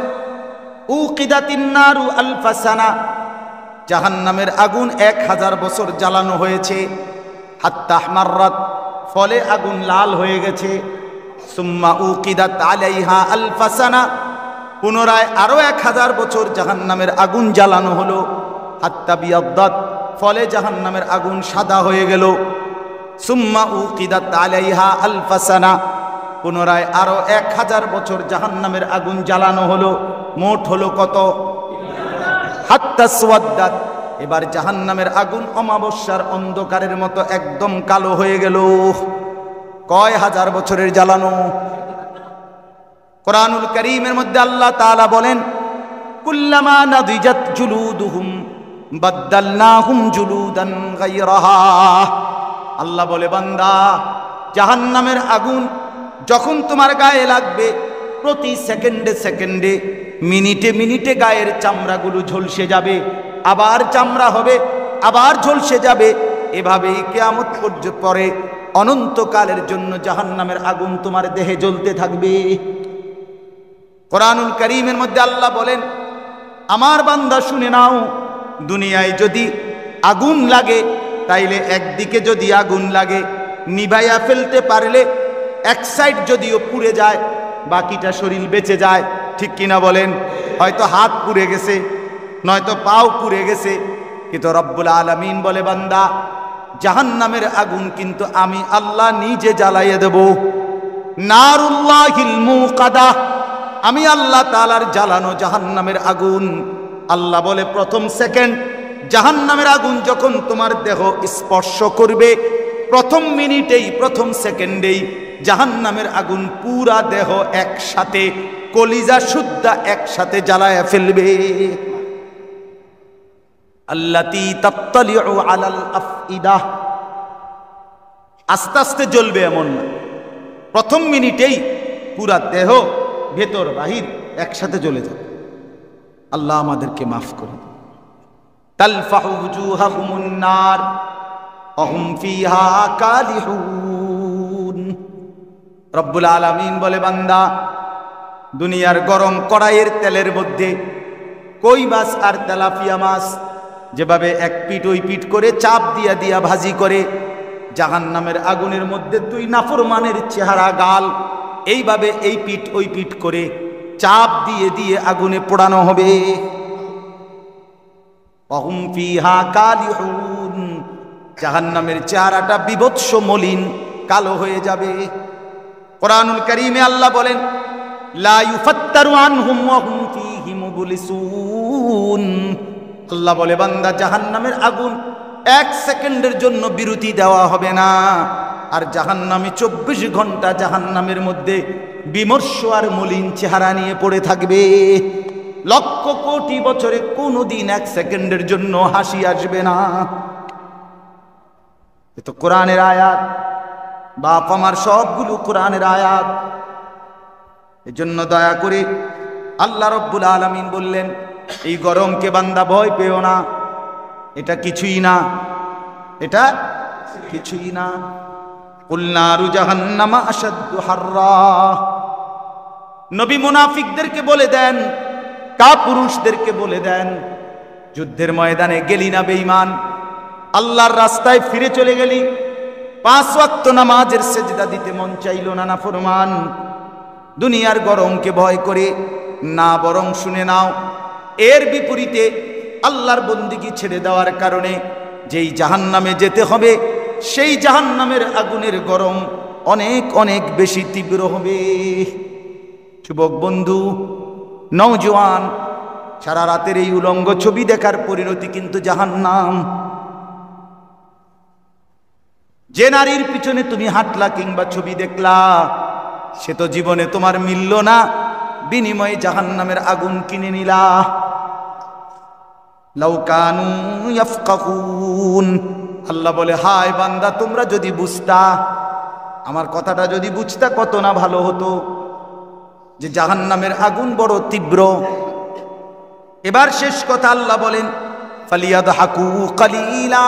উকিদাতিন নারু আলফা সানা, জাহান্নামের আগুন 1000 বছর জ্বালানো হয়েছে। হাত্তা আহমাররাত, ফলে আগুন লাল হয়ে গেছে। সুম্মা উকিদাত আলাইহা আলফা সানা, পুনরায় আরো 1000 বছর জাহান্নামের আগুন জ্বালানো হলো। হাত্তা বিয়াদ্দাত, ফলে জাহান্নামের আগুন সাদা হয়ে গেল। সুম্মা উকিদাত আলাইহা আলফা সানা, পুনরায় আরো 1000 বছর জাহান্নামের আগুন জ্বালানো হলো। মোট হলো কত? হাত্তা সুওয়াদ্দাত, এবার জাহান্নামের আগুন অমাবস্যার অন্ধকারের মতো একদম কালো হয়ে গেল। কয় হাজার বছরের জ্বালানো? কোরআনুল কারীমের মধ্যে আল্লাহ তাআলা বলেন, কুল্লামা নাদিজাত জুলুদুহুম বাদদালনাহুম জুলুদান গায়রাহা। আল্লাহ বলে, বান্দা, জাহান্নামের আগুন যখন তোমার গায়ে লাগবে, প্রতি সেকেন্ডে সেকেন্ডে, মিনিটে মিনিটে গায়ের চামড়াগুলো ঝলসে যাবে, আবার চামড়া হবে, আবার ঝলসে যাবে। এভাবেই কিয়ামত পর্যন্ত পরে অনন্তকালের জন্য জাহান্নামের আগুন তোমার দেহে জ্বলতে থাকবে। কোরআনুল কারীমের মধ্যে আল্লাহ বলেন, আমার বান্দা শুনে নাও, দুনিয়ায় যদি আগুন লাগে তাইলে একদিকে যদি আগুন লাগে নিভাইয়া ফেলতে পারলে এক সাইড যদিও পুড়ে যায় বাকিটা শরীর বেঁচে যায়, ঠিক কিনা বলেন? হয়তো হাত পুড়ে গেছে, নয়তো পাও পুড়ে গেছে, কিন্তু রব্বুল আলামিন বলে বান্দা জাহান্নামের আগুন কিন্তু আমি আল্লাহ নিজে জ্বালাইয়ে দেব। নারুল্লাহিল মুকাদা, আমি আল্লাহ তাআলার জ্বালানো জাহান্নামের আগুন। আল্লাহ বলে প্রথম সেকেন্ড জাহান্নামের আগুন যখন তোমার দেহ স্পর্শ করবে, প্রথম মিনিটেই প্রথম সেকেন্ডেই জাহান্নামের আগুন পুরা দেহ একসাথে কলিজা শুদ্ধা একসাথে জ্বালায়া ফেলবে। আল্লাতী তাত্তালিউ আলাল আফইদা, আস্তে আস্তে জ্বলবে এমন না, প্রথম মিনিটেই পুরা দেহ ভেতর বাহির একসাথে জ্বলে যাবে। আল্লাহ আমাদেরকে মাফ করুন। তালফাহু ওয়ুজুহাহুমুন নার ওয়া হুম ফিহা কালিহুন। রব্বুল আলামিন বলে বান্দা দুনিয়ার গরম কড়াইয়ের তেলের মধ্যে কই মাছ আর তেলাপিয়া মাছ যেভাবে এক পিঠ ওই পিঠ করে চাপ দিয়া দিয়া ভাজি করে, জাহান্নামের আগুনের মধ্যে তুই নাফরমানের চেহারা গাল এইভাবে এই পিঠ ওই পিঠ করে চাপ দিয়ে দিয়ে আগুনে পোড়ানো হবে। ওয়াহুম ফিহা কালিহুন, জাহান্নামের চেহারাটা বিভৎস মলিন কালো হয়ে যাবে। কোরআনুল কারীমে আল্লাহ বলেন লা ইউফাত্তারু আনহুম ওয়া হুম ফীহি মুবলিসুন। আল্লাহ বলে বান্দা জাহান্নামের আগুন এক সেকেন্ডের জন্য বিরতি দেওয়া হবে না, আর জাহান্নামী 24 ঘন্টা জাহান্নামের মধ্যে বিমর্ষ আর মলিন চেহারা নিয়ে পড়ে থাকবে। লক্ষ কোটি বছরে কোনোদিন এক সেকেন্ডের জন্য হাসি আসবে না। এ তো কোরআনের আয়াত, বাপ আমার সবগুলো কোরআনের আয়াত। এজন্য দয়া করে আল্লাহ রব্বুল আলামিন বললেন এই গরমকে বান্দা ভয় পেও না, এটা কিছুই না, এটা কিছুই না। কুল নারু জাহান্নামা আশাদ্দু হাররা। নবী মুনাফিকদেরকে বলে দেন, কাপুরুষদেরকে বলে দেন, যুদ্ধের ময়দানে গেলি না বেঈমান, আল্লাহর রাস্তায় ফিরে চলে গেলি, 5 ওয়াক্ত নামাজের সেজদা দিতে মন চাইল না, নাফরমান, দুনিয়ার গরমকে ভয় করে না, বরং শুনে নাও এর বিপরীতে আল্লাহর বন্দিগি ছেড়ে দেওয়ার কারণে যেই জাহান্নামে যেতে হবে সেই জাহান্নামের আগুনের গরম অনেক অনেক বেশি তীব্র হবে। যুবক বন্ধু, নওজোয়ান, সারা রাতের এই উলঙ্গ ছবি দেখার পরিণতি কিন্তু জাহান্নাম। যে নারীর পিছনে তুমি হাঁটলা কিংবা ছবি দেখলা সে তো জীবনে তোমার মিলল না, বিনিময়ে জাহান্নামের আগুন কিনে নিলা। লাউ কানু ইয়াফকাহুন, আল্লাহ বলে হায় বান্দা তোমরা যদি বুঝতা, আমার কথাটা যদি বুঝতা কত না ভালো হতো, যে জাহান্নামের আগুন বড় তীব্র। এবার শেষ কথা আল্লাহ বলেন ফালিয়াদহাকু কালিলা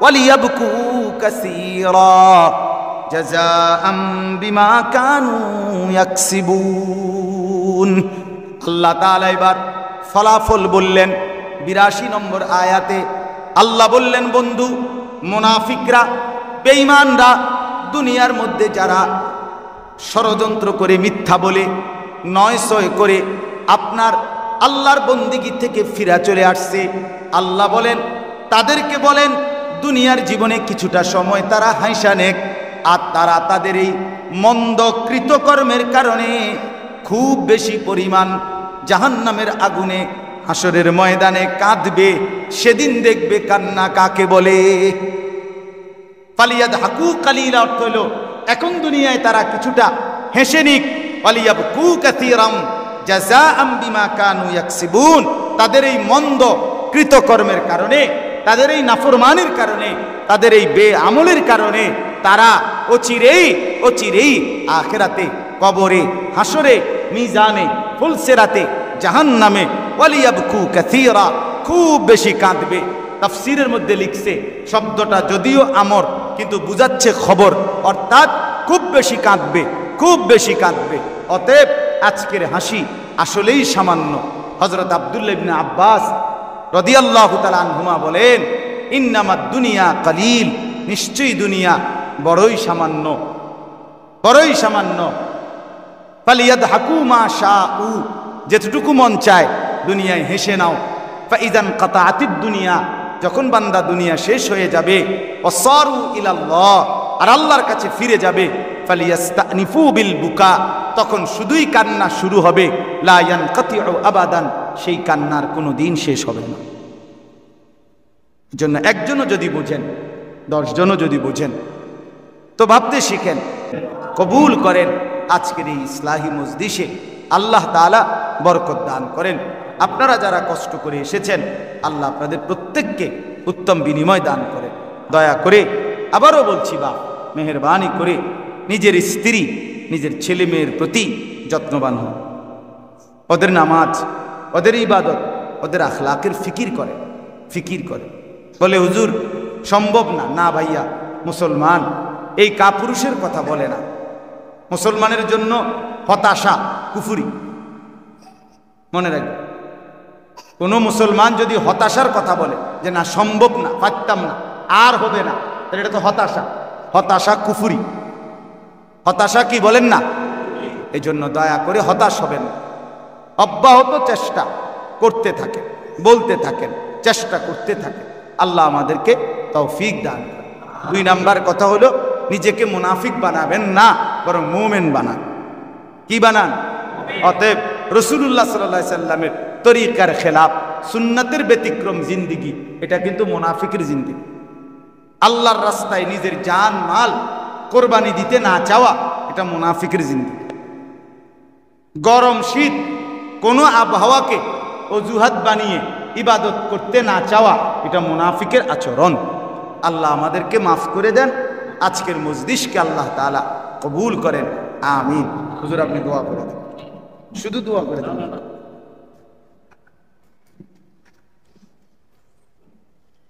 ওয়ালিয়াবকু কাসীরা জাযাআম বিমা কানু ইয়াকসিবুন। আল্লাহ তাআলা এবার ফলাফল বললেন 82 নম্বর আয়াতে। আল্লাহ বললেন বন্ধু, মুনাফিকরা, বেঈমানরা, দুনিয়ার মধ্যে যারা ষড়যন্ত্র করে মিথ্যা বলে নয়সয় করে আপনার আল্লাহর বন্দিগি থেকে ফিরা চলে আসছে, আল্লাহ বলেন তাদেরকে বলেন দুনিয়ার জীবনে কিছুটা সময় তারা হাসা নেক, আর তারা তাদের এই মন্দ কৃতকর্মের কারণে খুব বেশি পরিমাণ জাহান্নামের আগুনে হাসরের ময়দানে কাঁদবে। সেদিন দেখবে কান্না কাকে বলে। ফালিয়াদহাকু কালিলা অর্থ হলো এখন দুনিয়ায় তারা কিছুটা হেসে নিক, ওয়ালিয়াবকু কাসীরাম জাযাআম বিমা কানু ইয়াকসিবুন, তাদের এই মন্দ কৃতকর্মের কারণে, তাদের এই নাফরমানির কারণে, তাদের এই বেআমলের কারণে তারা অচিরেই আখিরাতে, কবরে, হাসরে, মিজানে, ফুলসিরাতে, জাহান্নামে ওয়ালিয়াবকু কাসীরা, খুব বেশি কাঁদবে। তাফসীরের মধ্যে লিখছে শব্দটা যদিও আমর কিন্তু বুঝাচ্ছে খবর, অর্থাৎ খুব বেশি কাঁদবে, খুব বেশি কাঁদবে। অতএব আজকের হাসি আসলেই সামান্য, হযরত আব্দুল্লাহ ইবনে আব্বাস রাদিয়াল্লাহু তাআলা আনহুমা বলেন, ইন্নামাদ দুনিয়া কালিল, নিশ্চয়ই দুনিয়া বড়ই সামান্য, বড়ই সামান্য। ফালিয়াদহাকু মা শাউ, যেটুকু মন চায় দুনিয়ায় হেসে নাও। ফাইযান কাতাআতিদ দুনিয়া, যখন বান্দা দুনিয়া শেষ হয়ে যাবে, ওয়াসারু ইলাল্লাহ, আর আল্লাহর কাছে ফিরে যাবে, ফালিয়াস্তানিফু বিল বুকা, তখন শুধুই কান্না শুরু হবে। লা ইয়ানকাতিউ আবাদান, সেই কান্নার কোনো দিন শেষ হবে না। জন্য একজনও যদি বুঝেন, 10 জনও যদি বুঝেন, তো ভাবতে শিখেন, কবুল করেন। আজকের এই ইসলাহি মজলিসে আল্লাহ তাআলা বরকত দান করেন। আপনারা যারা কষ্ট করে এসেছেন, আল্লাহ আপনাদের প্রত্যেককে উত্তম বিনিময় দান করেন। দয়া করে আবারও বলছি, বা মেহেরবানি করে নিজের স্ত্রী, নিজের ছেলে মেয়ের প্রতি যত্নবান হন। ওদের নামাজ, ওদের ইবাদত, ওদের আখলাকের ফিকির করে, ফিকির করে। বলে হুজুর সম্ভব না। না ভাইয়া, মুসলমান এই কাপুরুষের কথা বলে না। মুসলমানের জন্য হতাশা কুফরি। মনে রাখবে, কোনো মুসলমান যদি হতাশার কথা বলে যে না সম্ভব না, পারতাম না, আর হবে না, তাহলে এটা তো হতাশা। হতাশা কুফরি। হতাশা কি বলেন না? এই জন্য দয়া করে হতাশ হবেন, অব্যাহত চেষ্টা করতে থাকেন, বলতে থাকেন, চেষ্টা করতে থাকেন। আল্লাহ আমাদেরকে তৌফিক দান করেন। 2 নাম্বার কথা হলো, নিজেকে মুনাফিক বানাবেন না, বরং মুমিন বানান। কি বানান? অতএব রাসূলুল্লাহ সাল্লাল্লাহু আলাইহি সাল্লামের তরিকার খেলাফ, সুন্নাতের ব্যতিক্রম জিন্দেগি, এটা কিন্তু মুনাফিকের জিন্দেগি। আল্লাহর রাস্তায় নিজের জান মাল কোরবানি দিতে না চাওয়া, এটা মুনাফিকের জিন্দেগি। গরম শীত কোনো আবহাওয়াকে অজুহাত বানিয়ে ইবাদত করতে না চাওয়া, এটা মুনাফিকের আচরণ। আল্লাহ আমাদেরকে মাফ করে দেন। আজকের মজলিসকে আল্লাহ তাআলা কবুল করেন, আমিন। হুজুর আপনি দোয়া করে দেন, শুধু দোয়া করে দেন।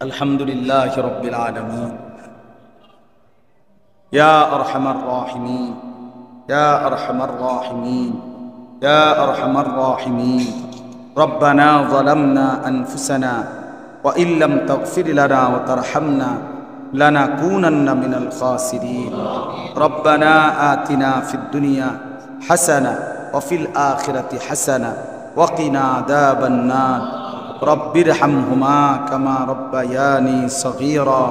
আলহামদুলিল্লাহি রাব্বিল আলামিন, ইয়া আরহামার রাহিমিন, ইয়া আরহামার রাহিমিন, ইয়া আরহামার রাহিমিন। রব্বানা যালামনা আনফুসানা ওয়া ইল্লাম তাগফির লানা ওয়া তারহামনা লানাকুনান্না মিনাল খাসিরিন। রব্বানা আতিনা ফিদ দুনিয়া হাসানা ওয়া ফিল আখিরাতি হাসানা ওয়া কিনা আযাবান নার। রব্বিরহামহুমা কামা রব্বায়ানি সগীরা।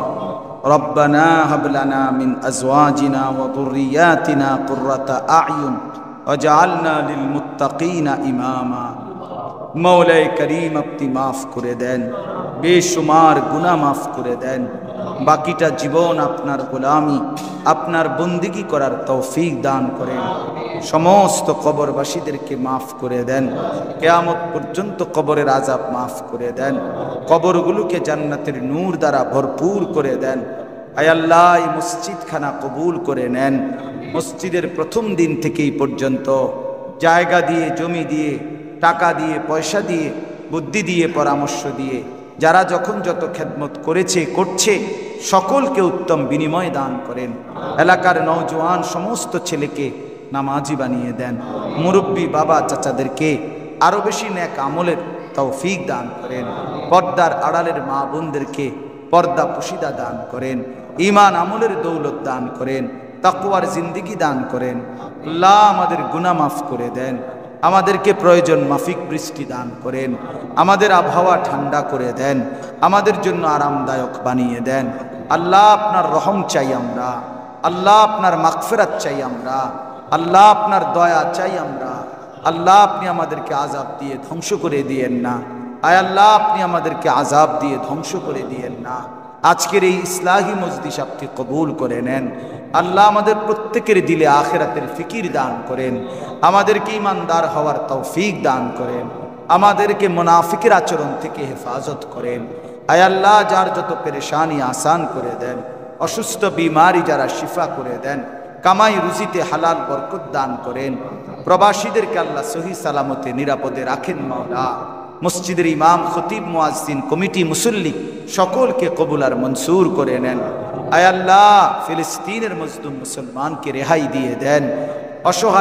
রব্বানা হাব লানা মিন আজওয়াজিনা ওয়া যুররিয়াতিনা কুররাতা আ'য়ুন ওয়াজআলনা লিল মুত্তাকিনা ইমামা। মৌলাই করিম আপনি মাফ করে দেন, বেশুমার গুনাহ মাফ করে দেন। বাকিটা জীবন আপনার গোলামি, আপনার বন্দিগি করার তৌফিক দান করেন। সমস্ত কবরবাসীদেরকে মাফ করে দেন। কিয়ামত পর্যন্ত কবরের আযাব মাফ করে দেন। কবরগুলোকে জান্নাতের নূর দ্বারা ভরপুর করে দেন। আয় আল্লাহ, এই মসজিদখানা কবুল করে নেন। মসজিদের প্রথম দিন থেকেই পর্যন্ত জায়গা দিয়ে, জমি দিয়ে, টাকা দিয়ে, পয়সা দিয়ে, বুদ্ধি দিয়ে, পরামর্শ দিয়ে যারা যখন যত খেদমত করেছে, করছে, সকলকে উত্তম বিনিময় দান করেন। এলাকার নওজোয়ান সমস্ত ছেলেকে নামাজি বানিয়ে দেন। মুরব্বী বাবা চাচাদেরকে আরো বেশি নেক আমলের তৌফিক দান করেন। পর্দার আড়ালের মা বোনদেরকে পর্দা পুশিদা দান করেন। ঈমান আমলের দৌলত দান করেন। তাকওয়ার জিন্দেগি দান করেন। আল্লাহ আমাদের গুনাহ মাফ করে দেন। আমাদেরকে প্রয়োজন মাফিক বৃষ্টি দান করেন। আমাদের আবহাওয়া ঠান্ডা করে দেন। আমাদের জন্য আরামদায়ক বানিয়ে দেন। আল্লাহ আপনার রহম চাই আমরা। আল্লাহ আপনার মাগফিরাত চাই আমরা। আল্লাহ আপনার দয়া চাই আমরা। আল্লাহ আপনি আমাদেরকে আযাব দিয়ে ধ্বংস করে দিয়েন না। আয় আল্লাহ, আপনি আমাদেরকে আযাব দিয়ে ধ্বংস করে দিয়েন না। আজকের এই ইসলাহি মজলিস আপনি কবুল করে নেন। আল্লাহ আমাদের প্রত্যেকের দিলে আখিরাতের ফিকির দান করেন। আমাদেরকে ঈমানদার হওয়ার তৌফিক দান করেন। আমাদেরকে মুনাফিকের আচরণ থেকে হেফাজত করেন। আয় আল্লাহ, যার যত পেরেশানি আসান করে দেন। অসুস্থ বিমারি যারা শিফা করে দেন। কামাই রুজিতে হালাল বরকত দান করেন। প্রবাসীদেরকে আল্লাহ সহি সালামতে নিরাপদে রাখেন মাওলা। মসজিদের ইমাম, খতিব, মুয়াজ্জিন, কমিটি, মুসল্লি সকলকে কবুল আর মনসুর করে নেন। আয় আল্লাহ, ফিলিস্তিনের মজলুম মুসলমানকে রেহাই দিয়ে দেন। অসহায়